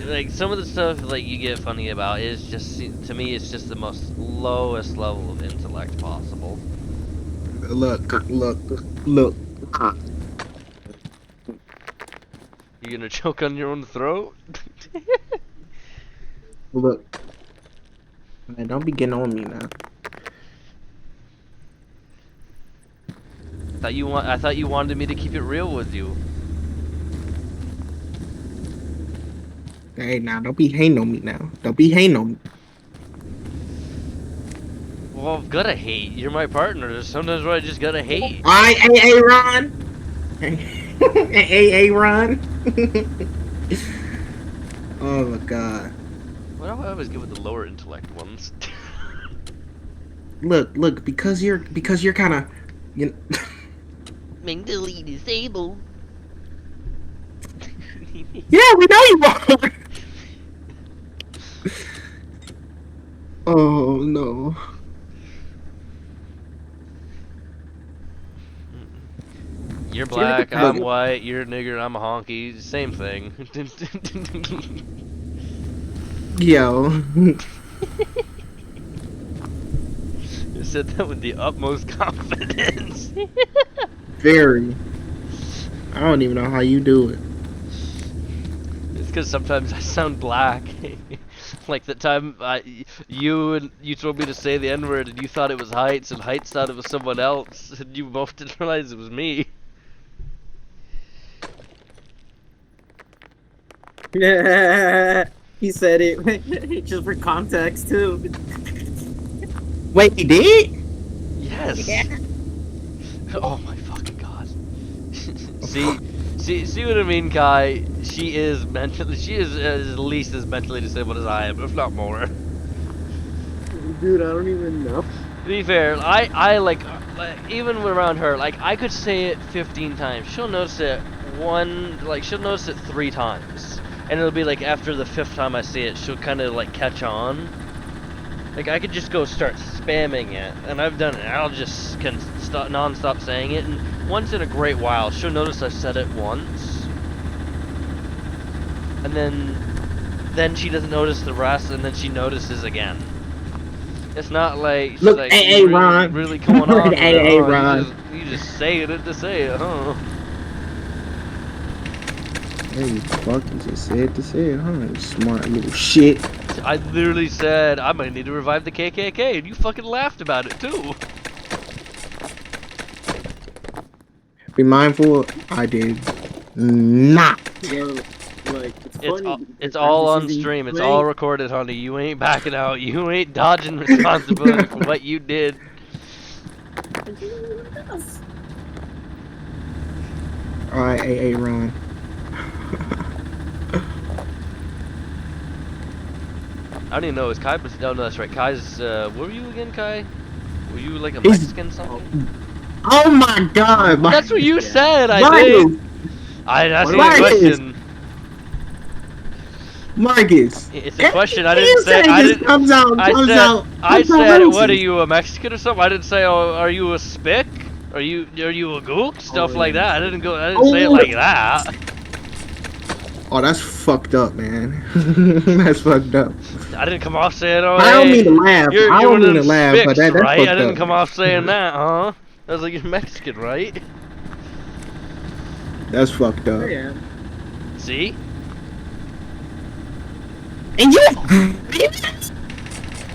Like, some of the stuff, like, you get funny about is just, to me, it's just the most lowest level of intellect possible. Look. You gonna choke on your own throat? Look. Man, don't be getting on me now. I thought you wanted me to keep it real with you. Hey, now don't be hating on me now. Don't be hating on me. Well, I've gotta hate. You're my partner. There's sometimes where I just gotta hate. A Ron. A Ron. Oh my god. Why do I always give it the lower intellect ones? Look, because you're kind of, you know. Mentally disabled. Yeah, we know you are. Oh no. You're black, I'm white, you're a nigger, I'm a honky, same thing. Yo. You said that with the utmost confidence. Very. I don't even know how you do it. It's because sometimes I sound black. Like the time you told me to say the N-word and you thought it was Heights and Heights thought it was someone else and you both didn't realize it was me. Yeah, he said it just for context too. Wait, he did? Yes. Yeah. Oh my fucking god. See what I mean, Kai? She is at least as mentally disabled as I am, if not more. Dude, I don't even know. To be fair, I like even around her, like I could say it 15 times. She'll notice it she'll notice it 3 times. And it'll be like after the 5th time I say it, she'll kind of like catch on. Like I could just go start spamming it, and I've done it. I'll just non-stop saying it, and once in a great while, she'll notice I said it once, and then she doesn't notice the rest, and then she notices again. It's not like she's Look, like AA Ron. really going on. AA Ron. You just saying it to say it, huh? Hey, fuck, you just said to say it, huh? You smart little shit. I literally said I might need to revive the KKK, and you fucking laughed about it too. Be mindful, I did. Nah. Yo, like, it's funny. It's because all I'm on just stream. It's playing- all recorded, honey. You ain't backing out. You ain't dodging responsibility for what you did. Alright, hey, Ron. I don't even know. Is Kai? No, no, that's right. Kai's. What were you again, Kai? Were you like a He's- Mexican something? Oh my god, That's what you Yeah. said. I Marcus, think. I asked you a Marcus. question. Marcus. It's a question. I Everything didn't you say. say I just didn't. comes out. I said. controversial. What are you, a Mexican or something? I didn't say. Oh, are you a spick? Are you a gook? Stuff like that. I didn't go. I didn't say it like that. Oh, that's fucked up, man. That's fucked up. I didn't come off saying, "Oh, I don't hey, mean to laugh. you're I don't one mean of to them laugh, but spicks, that's right?" fucked I didn't up. come off saying that, huh? I was like, "You're Mexican, right?" That's fucked up. Yeah. See? And you,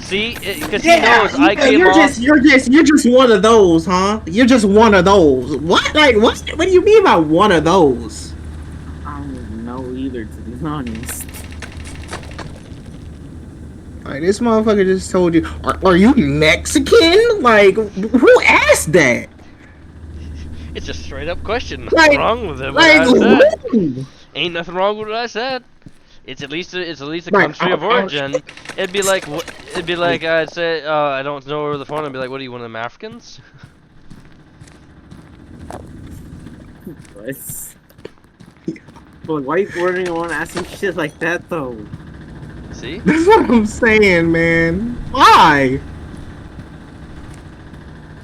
See? Because he knows I came you're off. you're just one of those, huh? You're just one of those. What? Like, what? What do you mean by one of those? I don't even know either, to be honest. Like, this motherfucker just told you, are you Mexican? Like, who asked that? It's a straight up question. Like- Nothing wrong with it. What Like, I said. who? Ain't nothing wrong with what I said. It's at least a Like, country of origin. It'd be like I'd say I don't know over the phone. I'd be like, "What are you, one of them Africans?" What? But why you wording on asking shit like that though? See? That's what I'm saying, man. Why?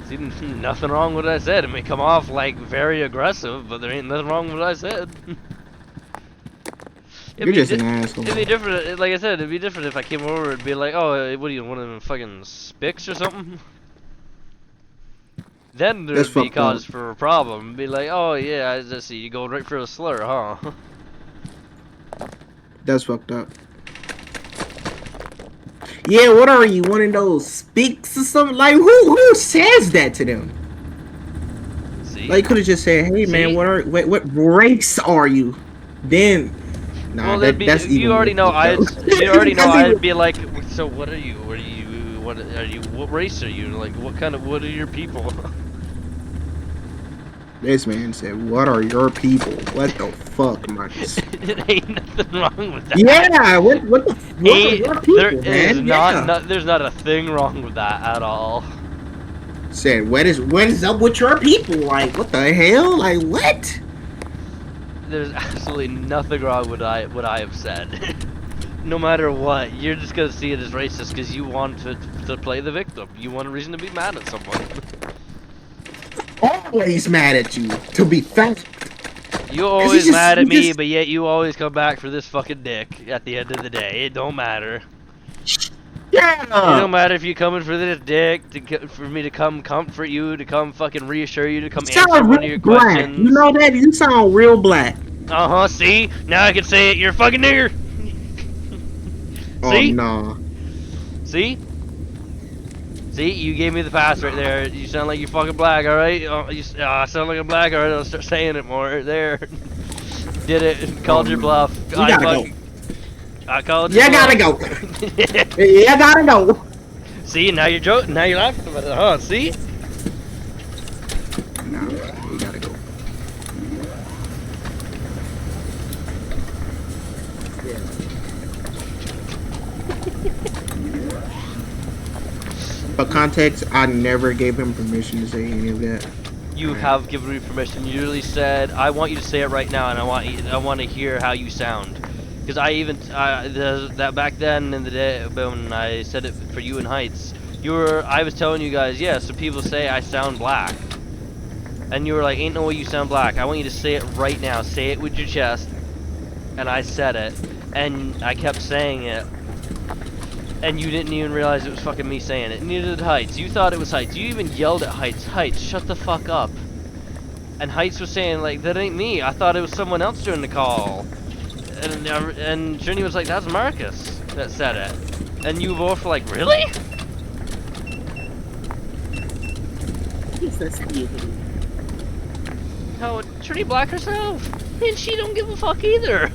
See, nothing wrong with what I said. It may come off like very aggressive, but there ain't nothing wrong with what I said. You're just an asshole. It'd be different, like I said, it'd be different if I came over and be like, "Oh, what are you, one of them fucking spicks or something?" Then That's there'd be fucked cause up. for a problem. Be like, "Oh yeah, I just see you go right for a slur, huh?" That's fucked up. Yeah, what are you? One of those speaks or something? Like, who says that to them? See? Like, could have just said, "Hey, man, See? what race are you?" Then, nah, Well, that'd be, that's even you already know. worse, though. You already know. That's I'd even- be like, "So what are you? What are you? What are you? What race are you? Like, what are your people?" This man said, "What are your people?" What the fuck, Marcus? It ain't nothing wrong with that. Yeah, what the fuck are your people, There man? is Yeah. there's not a thing wrong with that at all. Said, what is up with your people? Like, what the hell? Like, what? There's absolutely nothing wrong with what I have said. No matter what, you're just gonna see it as racist because you want to play the victim. You want a reason to be mad at someone. Always mad at you, to be fact. You always just- mad at you me, just- but yet you always come back for this fucking dick at the end of the day. It don't matter. Yeah. It don't matter if you're coming for this dick, for me to come comfort you, to come fucking reassure you, to come You sound answer one of real your black. questions. You know that? You sound real black. Uh-huh, see? Now I can say it, you're a fucking nigger! Oh, See? no. See? See? You gave me the pass right there. You sound like you're fucking black, alright? I sound like I'm black, alright? I'll start saying it more. There. Did it. Called your bluff. You gotta go. I called your You bluff. gotta go. You gotta go. See? Now you're joking. Now you're laughing about it, huh? See? Nah, you gotta go. For context, I never gave him permission to say any of that. You have given me permission. You literally said, "I want you to say it right now, and I want to hear how you sound." Because that back then in the day when I said it for you in Heights, I was telling you guys, yeah, so people say I sound black, and you were like, "Ain't no way you sound black. I want you to say it right now. Say it with your chest." And I said it, and I kept saying it. And you didn't even realize it was fucking me saying it. Neither did Heights. You thought it was Heights. You even yelled at Heights. Heights, shut the fuck up. And Heights was saying, like, that ain't me. I thought it was someone else during the call. And Trini was like, that's Marcus that said it. And you both were like, really? Yes, that's the No, Trini Black herself. And she don't give a fuck either.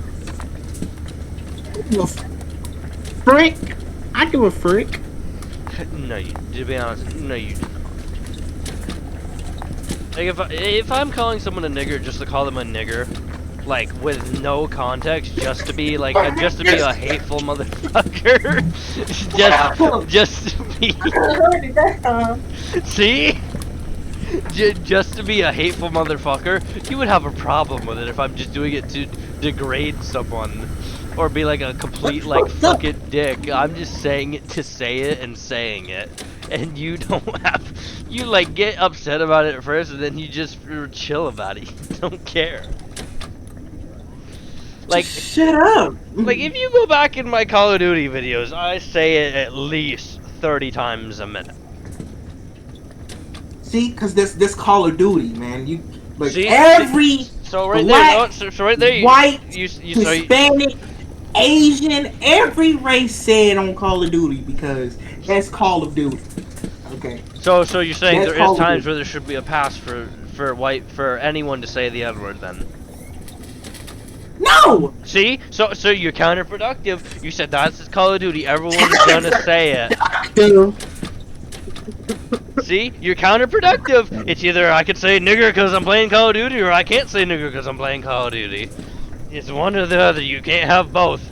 Frick. I give a frick. No, to be honest, no, you do not. Like, if I'm calling someone a nigger just to call them a nigger, like, with no context, just to be, like, just to be a hateful motherfucker, just to be... See? Just to be a hateful motherfucker, you would have a problem with it if I'm just doing it to degrade someone. Or be like a complete, like, fucking dick. I'm just saying it to say it and saying it. And you don't have... You, like, get upset about it at first, and then you just chill about it. You don't care. Like... Shut up. Like, if you go back in my Call of Duty videos, I say it at least 30 times a minute. See, because this Call of Duty, man. You like See? every So right black, there, so right there, white, you Hispanic, Asian, every race said on Call of Duty because that's Call of Duty. Okay. So you're saying That's there Call is of times Duty. where there should be a pass for anyone to say the N-word then? No. See? So you're counterproductive. You said that's Call of Duty. Everyone's gonna say it. Dude. See? You're counterproductive. It's either I can say nigger because I'm playing Call of Duty, or I can't say nigger because I'm playing Call of Duty. It's one or the other. You can't have both.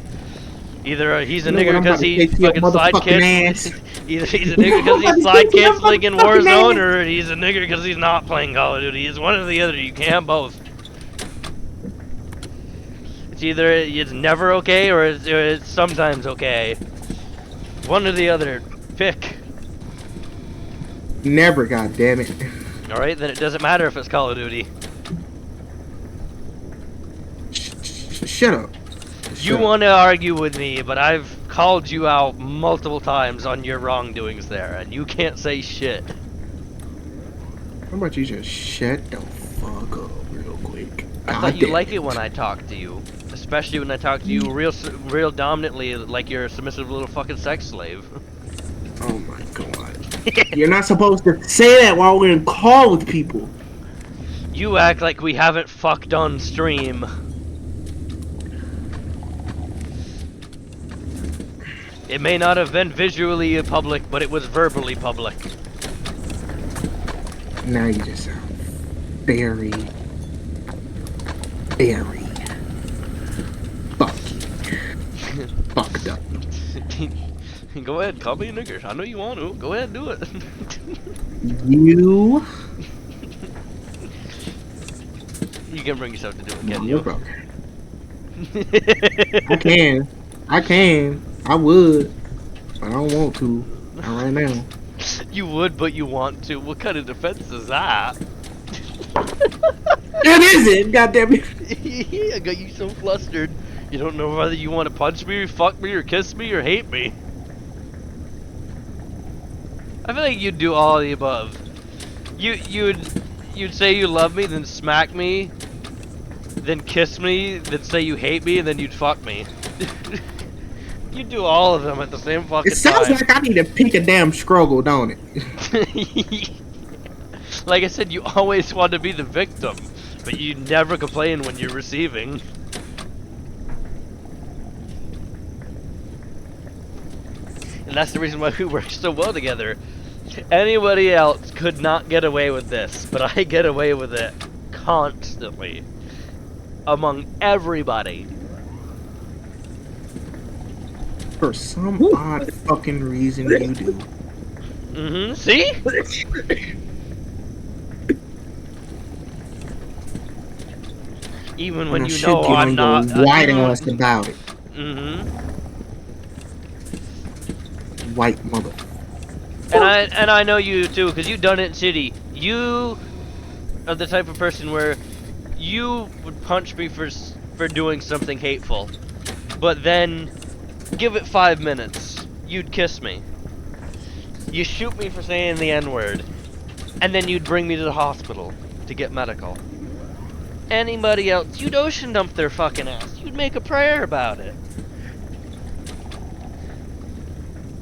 Either he's a nigger because he's fucking slide canceling. Either he's a nigger because he's slide canceling in Warzone, or he's a nigger because he's not playing Call of Duty. It's one or the other. You can't have both. It's either it's never okay or it's sometimes okay. One or the other. Pick. Never, goddammit. Alright, then it doesn't matter if it's Call of Duty. Shut up. You want to argue with me, but I've called you out multiple times on your wrongdoings there, and you can't say shit. How about you just shut the fuck up real quick? I thought you like it when I talk to you. Especially when I talk to you real dominantly like you're a submissive little fucking sex slave. Oh my god. You're not supposed to say that while we're in call with people. You act like we haven't fucked on stream. It may not have been visually public, but it was verbally public. Now you just sound very fucked up. Go ahead, call me a nigger. I know you want to. Go ahead, do it. You can bring yourself to do it, can you're you? broken. I can. I would. But I don't want to. Not right now. You would, but you want to. What kind of defense is that? It isn't, goddammit. I got you so flustered. You don't know whether you want to punch me, fuck me, or kiss me, or hate me. I feel like you'd do all of the above. You'd say you love me, then smack me, then kiss me, then say you hate me, and then you'd fuck me. You'd do all of them at the same fucking It sounds time. like I need to pick a damn struggle, don't it? Like I said, you always want to be the victim, but you never complain when you're receiving. And that's the reason why we work so well together. Anybody else could not get away with this, but I get away with it constantly. Among everybody. For some odd fucking reason you do. Mm-hmm. See? Even when And I you should know get I'm on not. the white ass about it. Mm-hmm. White mother. And I know you too, because you've done it in City. You are the type of person where you would punch me for doing something hateful, but then give it 5 minutes, you'd kiss me. You shoot me for saying the N-word, and then you'd bring me to the hospital to get medical. Anybody else, you'd ocean dump their fucking ass. You'd make a prayer about it.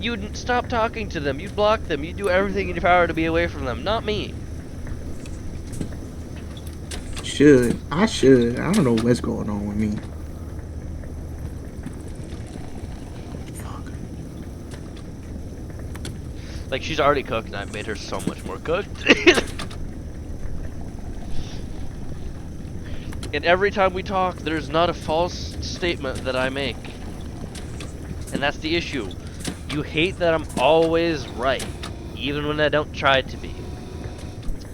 You'd stop talking to them. You'd block them. You'd do everything in your power to be away from them. Not me. should. I should. I don't know what's going on with me. Fuck. Like, she's already cooked, and I've made her so much more cooked. And every time we talk, there's not a false statement that I make. And that's the issue. You hate that I'm always right, even when I don't try to be.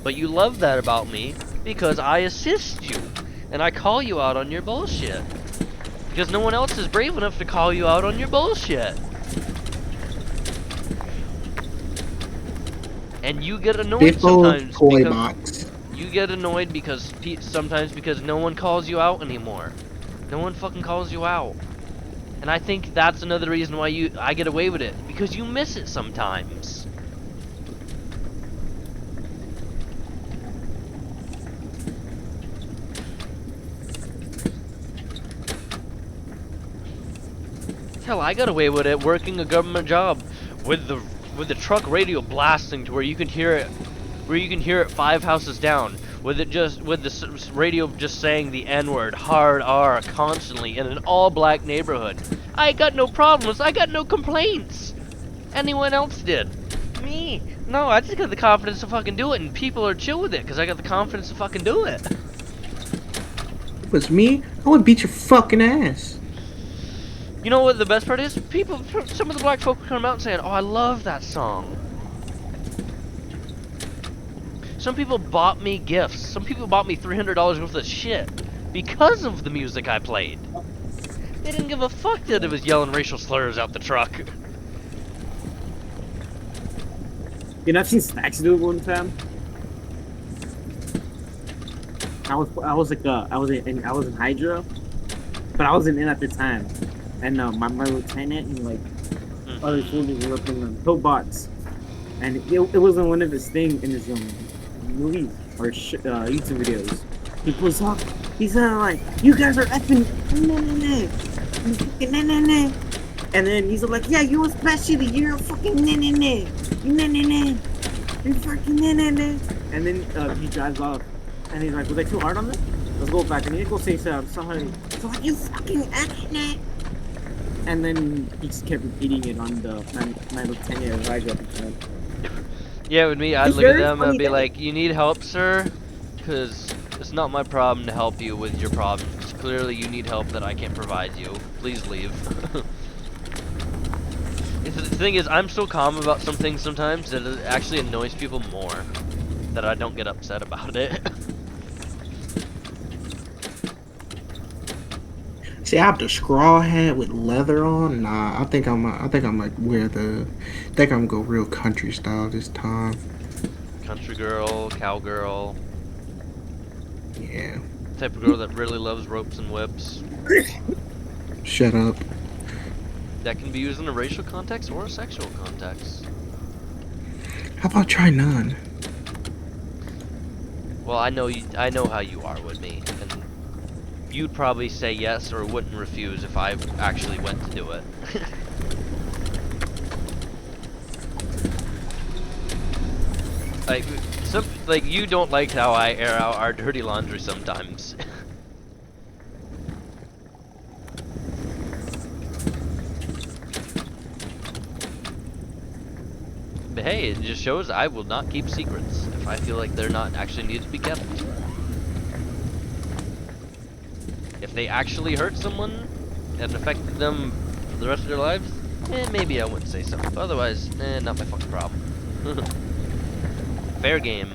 But you love that about me because I assist you, and I call you out on your bullshit. Because no one else is brave enough to call you out on your bullshit. And you get annoyed sometimes toy because box. you get annoyed because sometimes because no one calls you out anymore. No one fucking calls you out. And I think that's another reason why I get away with it, because you miss it sometimes. Hell, I got away with it working a government job with the truck radio blasting to where you can hear it 5 houses down, with the radio just saying the N-word, hard R, constantly in an all-black neighborhood. I got no problems. I got no complaints. Anyone else did? Me? No, I just got the confidence to fucking do it, and people are chill with it because I got the confidence to fucking do it. If it was me, I would beat your fucking ass. You know what the best part is? Some of the black folk come out and saying, "Oh, I love that song." Some people bought me gifts. Some people bought me $300 worth of shit because of the music I played. They didn't give a fuck that it was yelling racial slurs out the truck. You know, I've seen Snacks do it one time. I was in Hydra, but I wasn't in at the time. And my lieutenant and like other soldiers were up in the pillbox, and it wasn't one of his things in his movies or YouTube videos. He was up. He said like, "You guys are effing nah. And then he's like, "Yeah, you especially. You're a fucking nah. You're fucking nah." And then he drives off, and he's like, "Was I too hard on this? Let's go back." And he go say something. So like, "You fucking nah." And then he just kept repeating it on my lieutenant right up the time. Yeah, with me, I'd It's look at very them and funny be that- like, "You need help, sir? Because it's not my problem to help you with your problems. Clearly you need help that I can't provide you. Please leave." The thing is, I'm so calm about some things sometimes that it actually annoys people more that I don't get upset about it. See, I have the straw hat with leather on. Nah, I think I'm like I think I'm gonna go real country style this time. Country girl, cowgirl, Yeah. type of girl that really loves ropes and whips. Shut up. That can be used in a racial context or a sexual context. How about try none? Well, I know how you are with me, and you'd probably say yes or wouldn't refuse if I actually went to do it. Like you don't like how I air out our dirty laundry sometimes. But hey, it just shows I will not keep secrets if I feel like they're not actually needed to be kept. If they actually hurt someone and affected them for the rest of their lives, maybe I wouldn't say so. But otherwise, not my fucking problem. Fair game.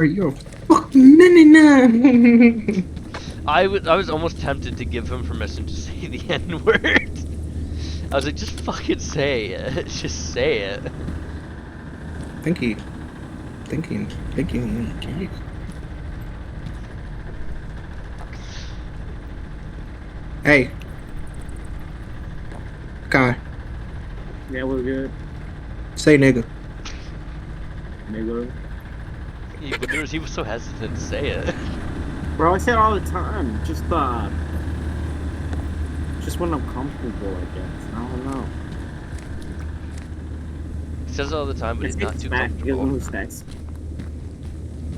You're fucking nah. I was almost tempted to give him permission to say the N-word. I was like, just fucking say it. Just say it. Thinking. Hey. Guy, Yeah, we're good. say nigga. Nigga. He was so hesitant to say it. Bro, I say it all the time. Just when I'm comfortable, I guess. I don't know. He says it all the time, but he's not too comfortable. Stacks.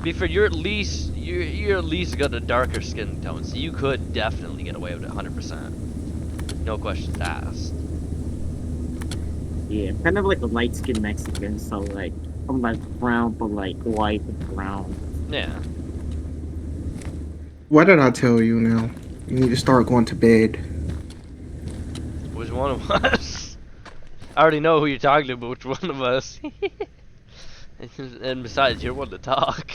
Be fair, you're at least got a darker skin tone, so you could definitely get away with it 100%. No questions asked. Yeah, I'm kind of like a light-skinned Mexican, so like I'm like brown, but like white with brown. Yeah. What did I tell you now? You need to start going to bed. Which one of us? I already know who you're talking to, but which one of us? And besides, you're one to talk.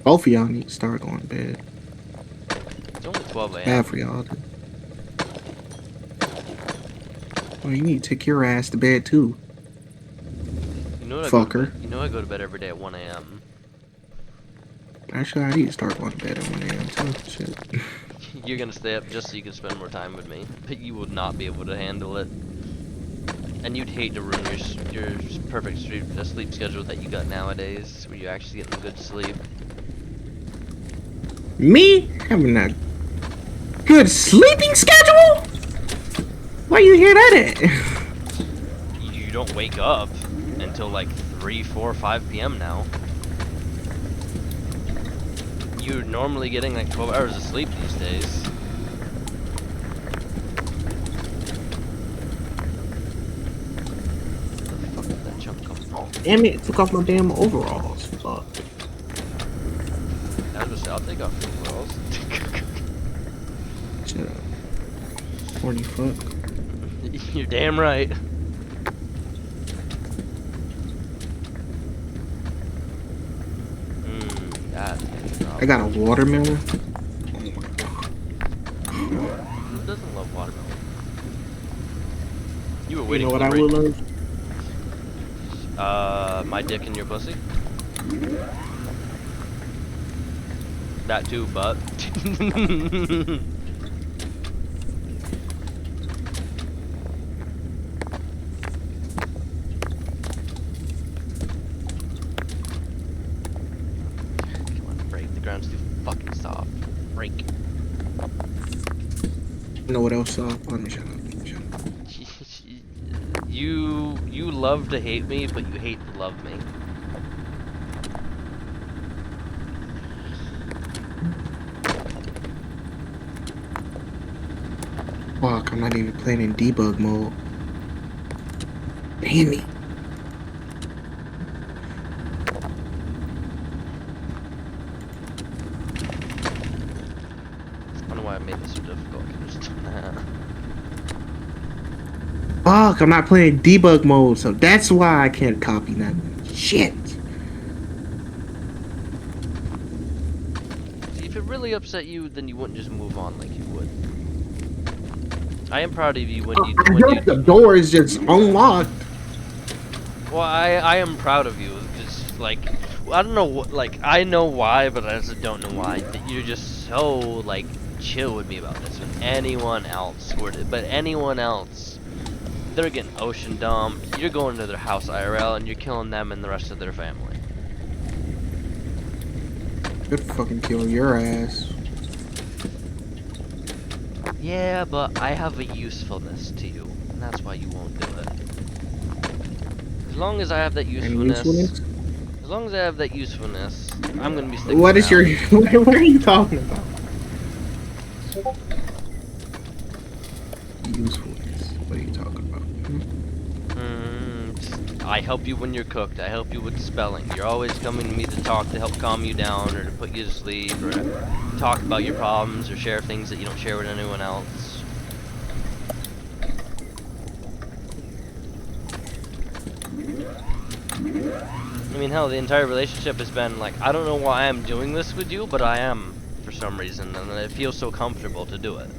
Both of y'all need to start going to bed. It's only 12 a.m. Bad for y'all. Well, you need to take your ass to bed too. You know what Fucker. You know I go to bed every day at 1 a.m. Actually, I need to start going to bed at 1 a.m. too. Shit. You're gonna stay up just so you can spend more time with me, but you would not be able to handle it. And you'd hate to ruin your perfect sleep schedule that you got nowadays, where you're actually getting good sleep. Me having a good sleeping schedule? Why you hear that at? You don't wake up until like 3, 4, 5 p.m. now. You're normally getting like 12 hours of sleep these days. Where the fuck did that chunk come from? Damn it, took off my damn overalls. Fuck. I was gonna say, I'll take off your overalls. Shut up. 40 fuck. You're damn right. I got a watermelon. Who doesn't love watermelon? You were You waiting know for what the I will break. love? My dick in your pussy? That too, but. Come on, break. The ground's too fucking soft. Break. You know what else? Let me shut up. You love to hate me, but you hate to love me. Fuck, I'm not even playing in debug mode. Damn it. I don't know why I made this so difficult. I could've just done that. Fuck, I'm not playing debug mode, so that's why I can't copy nothing. Shit. See, if it really upset you, then you wouldn't just move on like you would. I am proud of you when you. The door is just unlocked. Well, I am proud of you because like I don't know what like I know why, but I just don't know why. That you're just so like chill with me about this. When anyone else were to, but anyone else, they're getting ocean dumped. You're going to their house IRL and you're killing them and the rest of their family. Could fucking kill your ass. Yeah, but I have a usefulness to you, and that's why you won't do it. As long as I have that usefulness, as long as I have that usefulness, I'm gonna be sticking What is your? around. What are you talking about? Usefulness. What are you talking about? I help you when you're cooked. I help you with spelling. You're always coming to me to talk to help calm you down or to put you to sleep or talk about your problems or share things that you don't share with anyone else. I mean, hell, the entire relationship has been like, I don't know why I'm doing this with you, but I am for some reason, and it feels so comfortable to do it.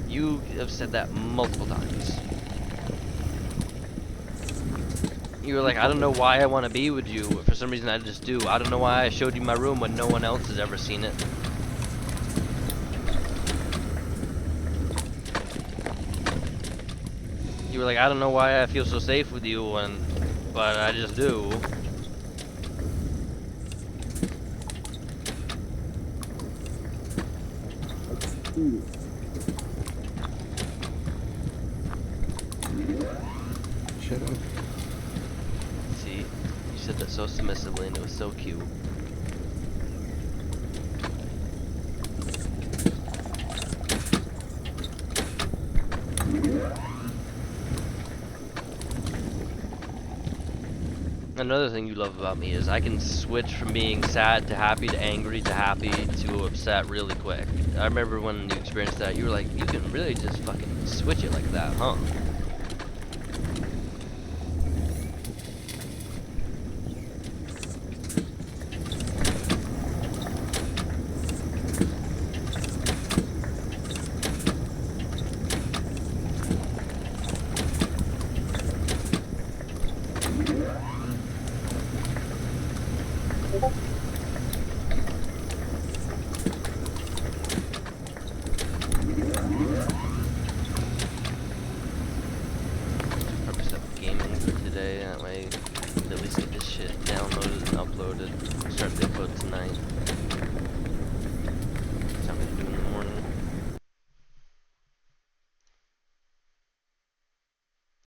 You have said that multiple times. You were like, I don't know why I want to be with you, but for some reason I just do. I don't know why I showed you my room when no one else has ever seen it. You were like, I don't know why I feel so safe with you when, but I just do. Shut up. See, you said that so submissively and it was so cute. Another thing you love about me is I can switch from being sad to happy to angry to happy to upset really quick. I remember when you experienced that, you were like, you can really just fucking switch it like that, huh? Probably stop gaming for today, that way at least get this shit downloaded and uploaded. Start the upload tonight.